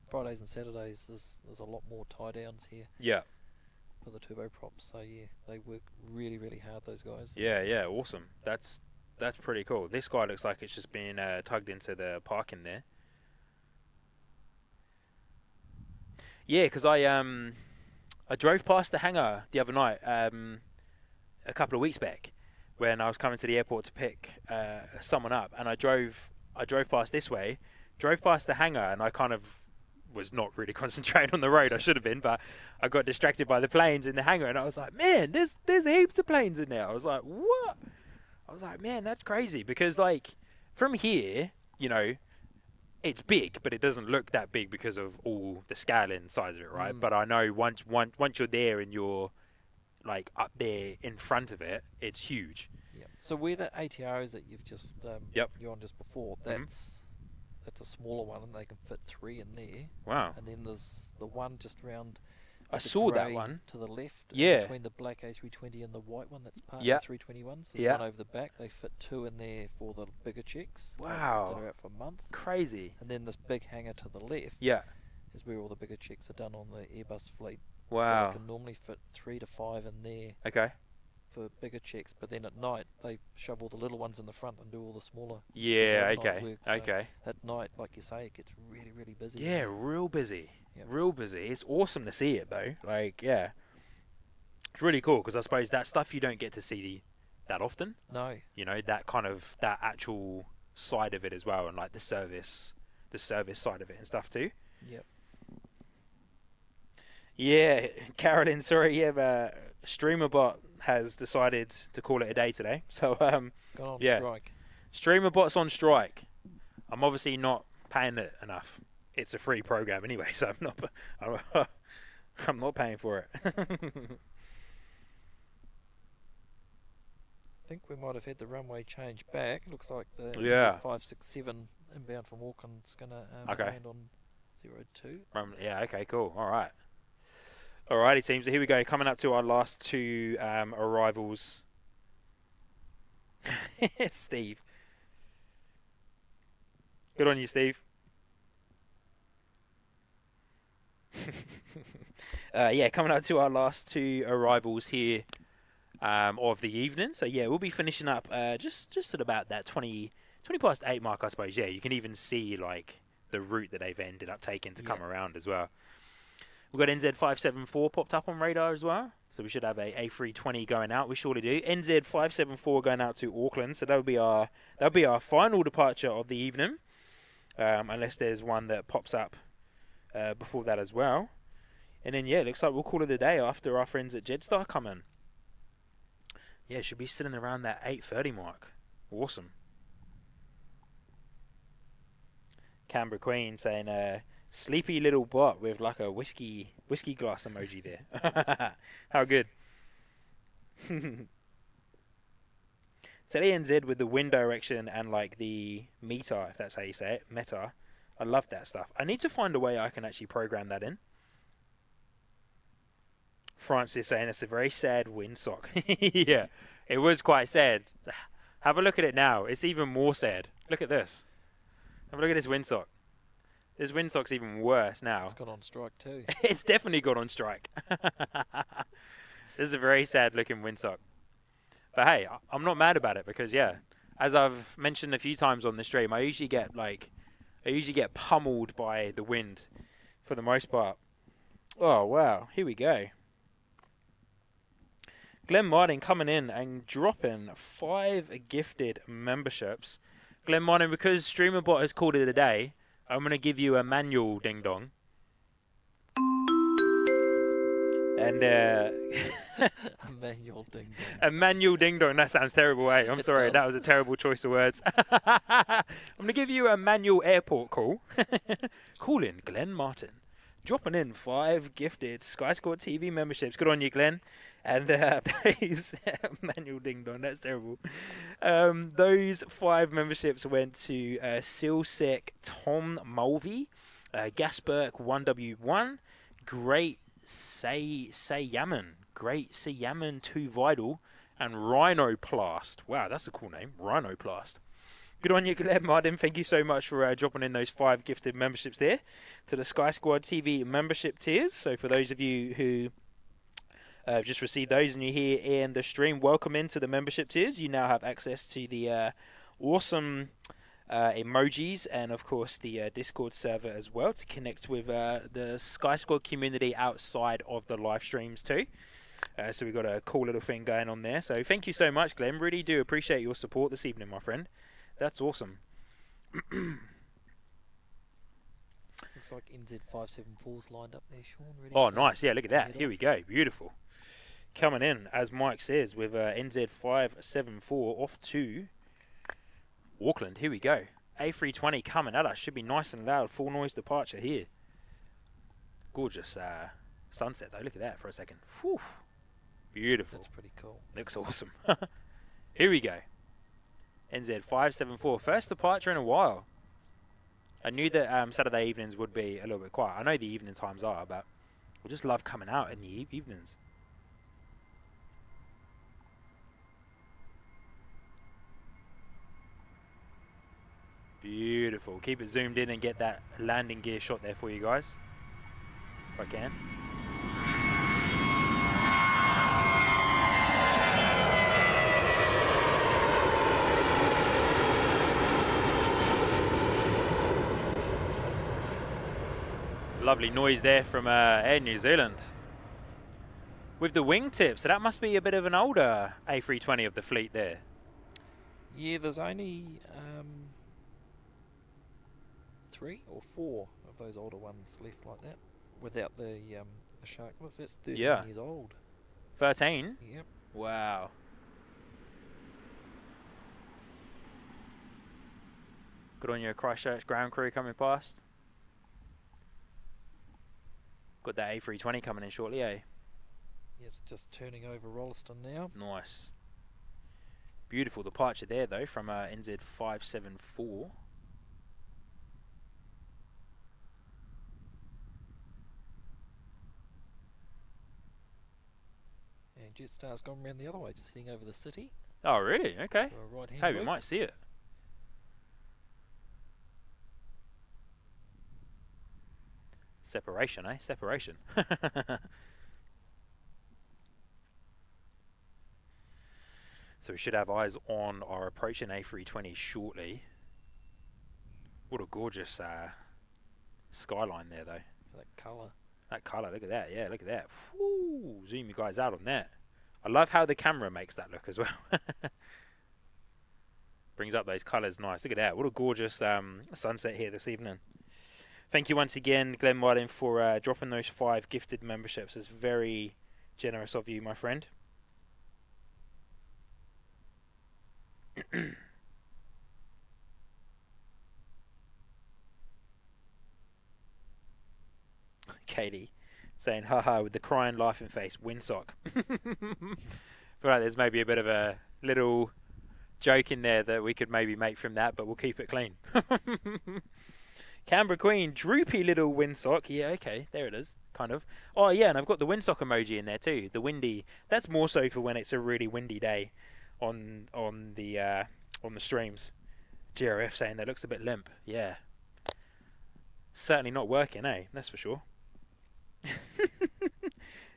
Fridays and Saturdays, there's a lot more tie downs here. Yeah. For the turboprops. So yeah, they work really, really hard, those guys. Yeah, yeah, awesome. That's pretty cool. This guy looks like it's just been tugged into the parking there. Yeah, because I drove past the hangar the other night, a couple of weeks back, when I was coming to the airport to pick someone up, and I drove past this way, drove past the hangar, and I kind of was not really concentrating on the road. I should have been, but I got distracted by the planes in the hangar, and I was like, man, there's heaps of planes in there. I was like, what? I was like, man, that's crazy, because like from here, you know, it's big, but it doesn't look that big because of all the scale inside of it, right? But I know once you're there and you're like up there in front of it, it's huge. Yep. So where the ATRs that you've just you're on just before, that's a smaller one, and they can fit 3 in there. Wow. And then there's the one just round. I saw that one to the left. Yeah. Between the black A320 and the white one, that's part of the 321s. There's one over the back. They fit 2 in there for the bigger checks. Wow. That are out for a month. Crazy. And then this big hangar to the left. Yeah. Is where all the bigger checks are done on the Airbus fleet. Wow. So they can normally fit 3 to 5 in there. Okay. For bigger checks, but then at night they shove all the little ones in the front and do all the smaller. Yeah. Okay. Work. So okay. At night, like you say, it gets really, really busy. Yeah, real busy. Yep. Real busy. It's awesome to see it though. Like, yeah, it's really cool, because I suppose that stuff you don't get to see that often. No. You know, that kind of that actual side of it as well, and like the service side of it and stuff too. Yep. Yeah, Carolyn. Sorry. Yeah, StreamerBot has decided to call it a day today. So Gone on strike. StreamerBot's on strike. I'm obviously not paying it enough. It's a free program anyway, so I'm not paying for it. I think we might have had the runway change back. Looks like the 567 inbound from Auckland's going to land on 02. Yeah, okay, cool. All right. Alrighty, team. So here we go. Coming up to our last 2 arrivals. Steve. Good on you, Steve. Yeah, coming up to our last 2 arrivals here of the evening. So yeah, we'll be finishing up just at about that 20 past 8 mark, I suppose. Yeah, you can even see like the route that they've ended up taking to come around as well. We've got NZ574 popped up on radar as well. So we should have a A320 going out. We surely do. NZ574 going out to Auckland. So that'll be our final departure of the evening. Unless there's one that pops up before that as well. And then yeah, looks like we'll call it a day after our friends at Jetstar come in. Yeah, should be sitting around that 8:30 mark. Awesome. Canberra Queen saying sleepy little bot with like a whiskey glass emoji there. How good. So ANZ with the wind direction and like the meter, if that's how you say it, meta. I love that stuff. I need to find a way I can actually program that in. Francis saying it's a very sad windsock. Yeah, it was quite sad. Have a look at it now. It's even more sad. Look at this. Have a look at this windsock. This windsock's even worse now. It's got on strike too. It's definitely got on strike. This is a very sad looking windsock. But hey, I'm not mad about it because yeah, as I've mentioned a few times on the stream, I usually get pummeled by the wind for the most part. Oh wow, here we go. Glenn Martin coming in and dropping 5 gifted memberships. Glenn Martin, because StreamerBot has called it a day, I'm going to give you a manual ding-dong. And a manual ding-dong. A manual ding-dong. That sounds terrible, eh? I'm sorry, that was a terrible choice of words. I'm going to give you a manual airport call. Call in Glenn Martin. Dropping in 5 gifted Sky Squad TV memberships. Good on you, Glenn. And those manual ding dong. That's terrible. Those 5 memberships went to Silsec Tom Mulvey, Gasperk 1W1, Great Sayaman, Great Sayaman 2 Vital, and Rhinoplast. Wow, that's a cool name. Rhinoplast. Good on you, Glenn Martin. Thank you so much for dropping in those 5 gifted memberships there to the Sky Squad TV membership tiers. So for those of you who have just received those and you're here in the stream, welcome into the membership tiers. You now have access to the awesome emojis and, of course, the Discord server as well to connect with the Sky Squad community outside of the live streams too. So we've got a cool little thing going on there. So thank you so much, Glenn. Really do appreciate your support this evening, my friend. That's awesome. Looks like NZ574's lined up there, Sean. Oh, nice. Yeah, look at that. Here we go. Beautiful. Coming in, as Mike says, with NZ574 off to Auckland. Here we go. A320 coming at us. Should be nice and loud. Full noise departure here. Gorgeous sunset, though. Look at that for a second. Whew. Beautiful. That's pretty cool. Looks awesome. Here we go. NZ574. First departure in a while. I knew that Saturday evenings would be a little bit quiet. I know the evening times are, but we just love coming out in the evenings. Beautiful. Keep it zoomed in and get that landing gear shot there for you guys, if I can. Lovely noise there from Air New Zealand. With the wingtips, so that must be a bit of an older A320 of the fleet there. Yeah, there's only 3 or 4 of those older ones left like that, without the shark. What's that? 13 years old. 13? Yep. Wow. Good on your Christchurch ground crew coming past. Got that A320 coming in shortly, eh? Yeah, it's just turning over Rolleston now. Nice. Beautiful departure there, though, from NZ574. And Jetstar's gone around the other way, just heading over the city. Oh, really? Okay. For a right-hand Hey, we loop. might see it. Separation, eh? Separation. So we should have eyes on our approaching A320 shortly. What a gorgeous skyline there, though. That colour. That colour, look at that. Yeah, look at that. Woo, zoom you guys out on that. I love how the camera makes that look as well. Brings up those colours nice. Look at that. What a gorgeous sunset here this evening. Thank you once again, Glenn Martin, for dropping those 5 gifted memberships. It's very generous of you, my friend. Katie saying, haha, with the crying, laughing face, windsock. Feel like there's maybe a bit of a little joke in there that we could maybe make from that, but we'll keep it clean. Canberra Queen, droopy little windsock. Yeah, okay, there it is, kind of. Oh, yeah, and I've got the windsock emoji in there too. The windy. That's more so for when it's a really windy day on the streams. GRF saying that looks a bit limp. Yeah. Certainly not working, eh? That's for sure.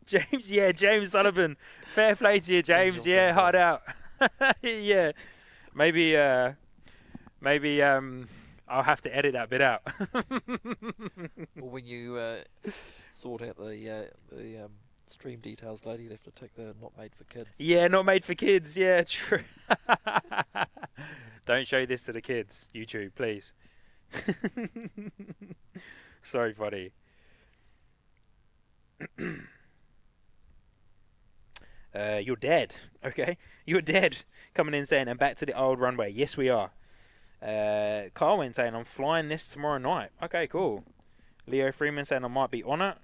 James, yeah, James Sullivan. Fair play to you, James. Yeah, hard out. Yeah. Maybe I'll have to edit that bit out. Or when you sort out the stream details later, you'll have to tick the not made for kids. Yeah, not made for kids. Yeah, true. Don't show this to the kids, YouTube, please. Sorry, buddy. You're dead. Okay, you're dead. Coming in saying, and back to the old runway. Yes, we are. Carwin saying, I'm flying this tomorrow night. Okay, cool. Leo Freeman saying, I might be on it.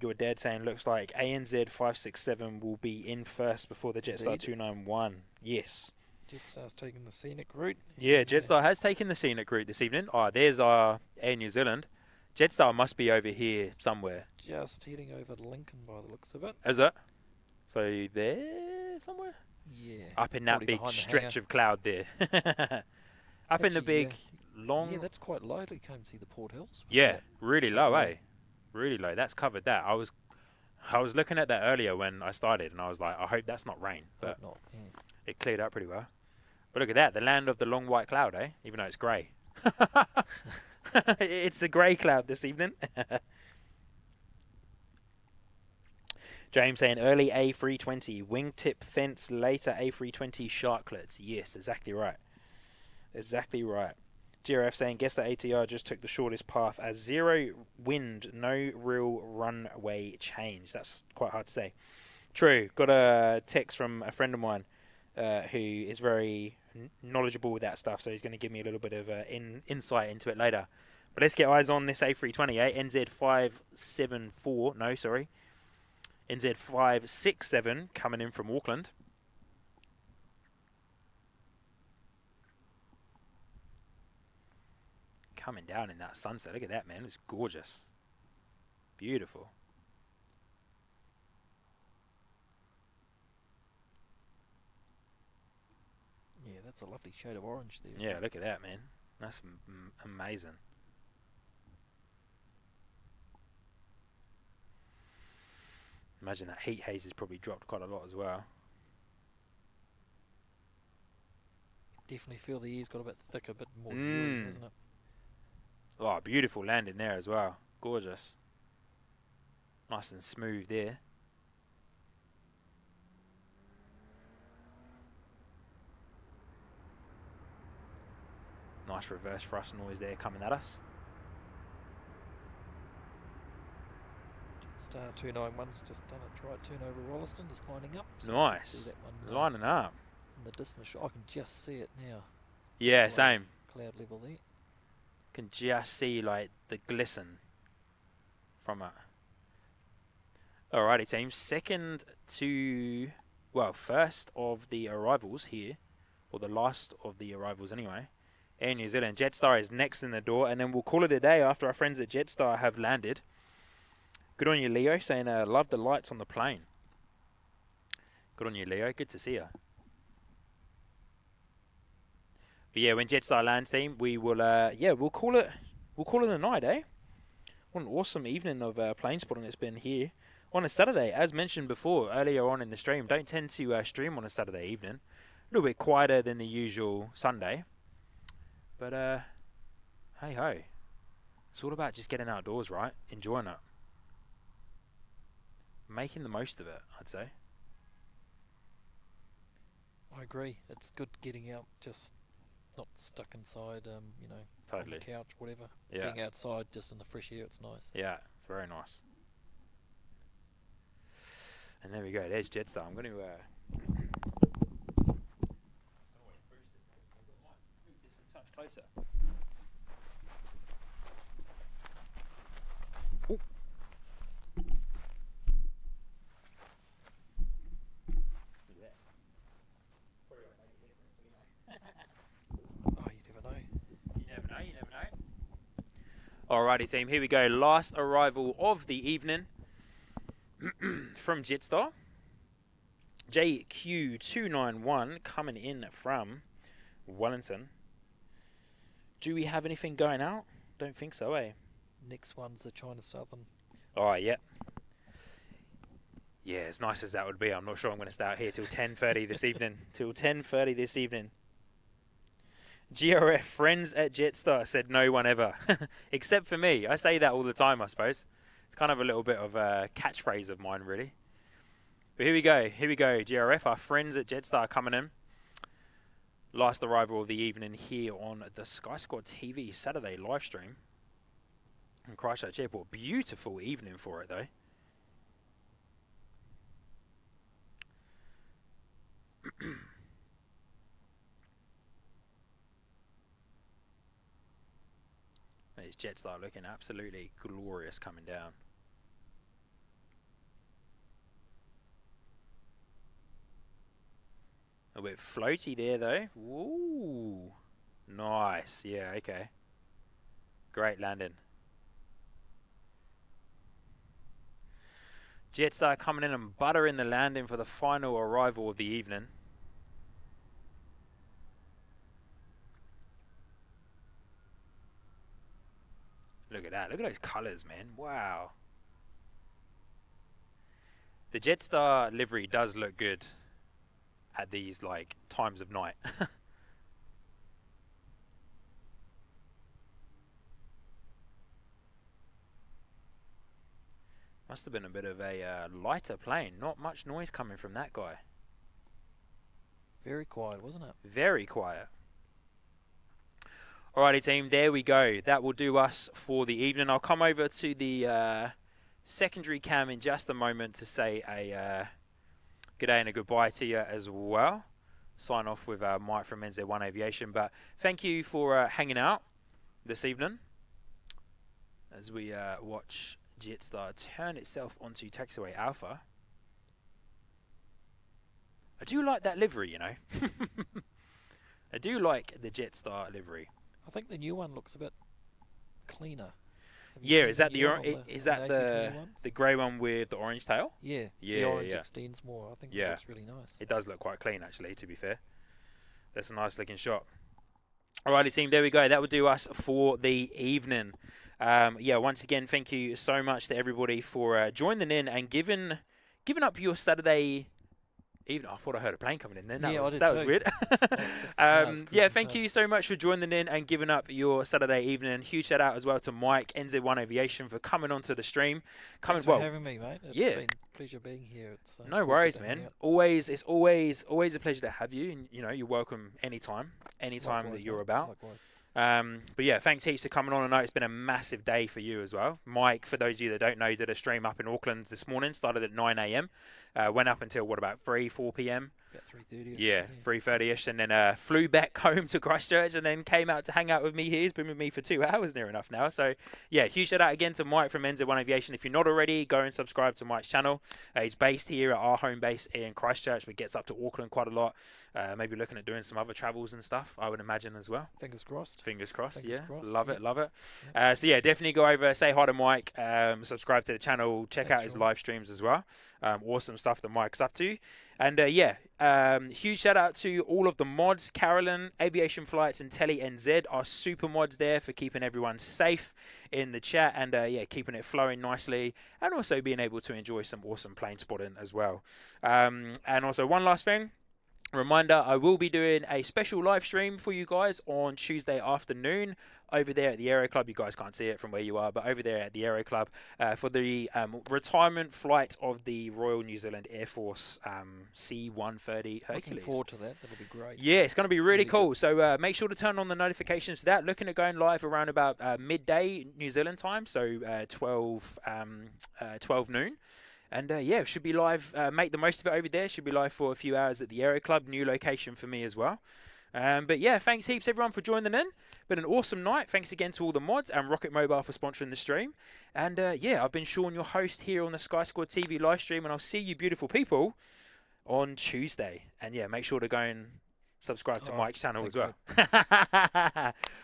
You're dead saying, looks like ANZ 567 will be in first before the Jetstar 291. Yes. Jetstar's taking the scenic route. Yeah, Jetstar has taken the scenic route this evening. Oh, there's our Air New Zealand. Jetstar must be over here somewhere. Just heading over to Lincoln by the looks of it. Is it? So there somewhere? Yeah. Up in that big stretch of cloud there. Up in the big, long... Yeah, that's quite low. You can't see the Port Hills. Yeah, really low, eh? Really low. That's covered that. I was looking at that earlier when I started, and I was like, I hope that's not rain. But not, yeah. It cleared up pretty well. But look at that, the land of the long white cloud, eh? Even though it's grey. It's a grey cloud this evening. James saying early A320, wingtip fence, later A320 sharklets. Yes, exactly right. Exactly right. GRF saying, guess the ATR just took the shortest path as zero wind, no real runway change. That's quite hard to say. True. Got a text from a friend of mine who is very knowledgeable with that stuff, so he's going to give me a little bit of insight into it later. But let's get eyes on this A320, eh? NZ574, no, sorry. NZ567 coming in from Auckland. Coming down in that sunset. Look at that, man. It's gorgeous. Beautiful. Yeah, that's a lovely shade of orange there. Yeah, look at that, man. That's amazing. Imagine that heat haze has probably dropped quite a lot as well. Definitely feel the air's got a bit thicker, a bit more dewy, hasn't it? Oh, beautiful landing there as well. Gorgeous. Nice and smooth there. Nice reverse thrust noise there coming at us. Star 291's just done a right turn over Rolliston, just lining up. So nice. Lining up. In the distance, I can just see it now. Yeah, same. Cloud level there. Can just see like the glisten from it. Alrighty, team. First of the arrivals here, or the last of the arrivals anyway. Air New Zealand. Jetstar is next in the door, and then we'll call it a day after our friends at Jetstar have landed. Good on you, Leo, saying love the lights on the plane. Good on you, Leo. Good to see you. But yeah, when Jetstar lands, team, we will we'll call it a night, eh? What an awesome evening of plane spotting it's been here on a Saturday. As mentioned before, earlier on in the stream, don't tend to stream on a Saturday evening. A little bit quieter than the usual Sunday. But, hey-ho. It's all about just getting outdoors, right? Enjoying it. Making the most of it, I'd say. I agree. It's good getting out, just not stuck inside, you know, totally. On the couch, whatever. Yeah. Being outside, just in the fresh air, it's nice. Yeah, it's very nice. And there we go. There's Jetstar. I'm going to move this a touch closer. Ooh. Oh, you never know. You never know, you never know. Alrighty team, here we go. Last arrival of the evening from Jetstar. JQ291 coming in from Wellington. Do we have anything going out? Don't think so, eh? Next one's the China Southern. Oh, yeah. Yeah, as nice as that would be, I'm not sure I'm going to stay out here till 10:30 this evening. Till 10:30 this evening. GRF, friends at Jetstar, said no one ever. Except for me. I say that all the time, I suppose. It's kind of a little bit of a catchphrase of mine, really. But here we go, GRF, our friends at Jetstar coming in. Last arrival of the evening here on the Sky Squad TV Saturday live stream in Christchurch Airport. Beautiful evening for it, though. There's Jetstar looking absolutely glorious coming down. A bit floaty there, though. Ooh, nice. Yeah, okay. Great landing. Jetstar coming in and buttering the landing for the final arrival of the evening. Look at that. Look at those colours, man. Wow. The Jetstar livery does look good at these, like, times of night. Must have been a bit of a lighter plane. Not much noise coming from that guy. Very quiet, wasn't it? Very quiet. Alrighty team, there we go. That will do us for the evening. I'll come over to the secondary cam in just a moment to say a good day and a goodbye to you as well. Sign off with Mike from NZ1 Aviation. But thank you for hanging out this evening as we watch Jetstar turn itself onto taxiway Alpha. I do like that livery, you know. I do like the Jetstar livery. I think the new one looks a bit cleaner. Yeah, is that the grey one with the orange tail? Yeah, yeah, the orange extends more. I think it looks really nice. It does look quite clean, actually, to be fair. That's a nice looking shot. Alrighty, team, there we go. That will do us for the evening. Yeah, once again, thank you so much to everybody for joining in and giving up your Saturday evening. I thought I heard a plane coming in then. That was weird. Yeah, thank you so much for joining in and giving up your Saturday evening. Huge shout out as well to Mike, NZ1 Aviation, for coming onto the stream. Thanks for having me, mate. It's been a pleasure being here. No worries, man. It's always a pleasure to have you. And, you know, you're welcome anytime Likewise, that you're mate. about. Likewise. But yeah, thanks heaps for coming on. I know it's been a massive day for you as well. Mike, for those of you that don't know, did a stream up in Auckland this morning. Started at 9 a.m. Went up until, about 4 p.m.? About 3:30ish. Yeah, 3:30ish. And then flew back home to Christchurch and then came out to hang out with me here. He's been with me for 2 hours near enough now. So yeah, huge shout out again to Mike from NZ1 Aviation. If you're not already, go and subscribe to Mike's channel. He's based here at our home base in Christchurch, but gets up to Auckland quite a lot. Maybe looking at doing some other travels and stuff, I would imagine as well. Fingers crossed. Fingers crossed, Fingers yeah. crossed, Love it. Yeah. So yeah, definitely go over, say hi to Mike, subscribe to the channel, check out his live streams as well. Awesome stuff that Mike's up to. And yeah, huge shout out to all of the mods. Carolyn, Aviation Flights, and Telly NZ are super mods there for keeping everyone safe in the chat and yeah, keeping it flowing nicely, and also being able to enjoy some awesome plane spotting as well. And also one last thing. Reminder, I will be doing a special live stream for you guys on Tuesday afternoon over there at the Aero Club. You guys can't see it from where you are, but over there at the Aero Club for the retirement flight of the Royal New Zealand Air Force C-130 Hercules. Looking forward to that. That'll be great. Yeah, it's going to be really cool. Good. So make sure to turn on the notifications for that. Looking at going live around about midday New Zealand time, so 12 noon. And yeah, should be live. Make the most of it over there. Should be live for a few hours at the Aero Club. New location for me as well. But yeah, thanks heaps everyone for joining in. Been an awesome night. Thanks again to all the mods and Rocket Mobile for sponsoring the stream. And yeah, I've been Sean, your host here on the Sky Squad TV live stream. And I'll see you beautiful people on Tuesday. And yeah, make sure to go and subscribe to Mike's channel as well.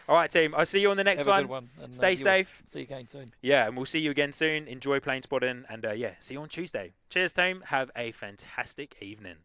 All right, team. I'll see you on the next one. And, stay safe. See you again soon. Yeah, and we'll see you again soon. Enjoy plane spotting. And yeah, see you on Tuesday. Cheers, team. Have a fantastic evening.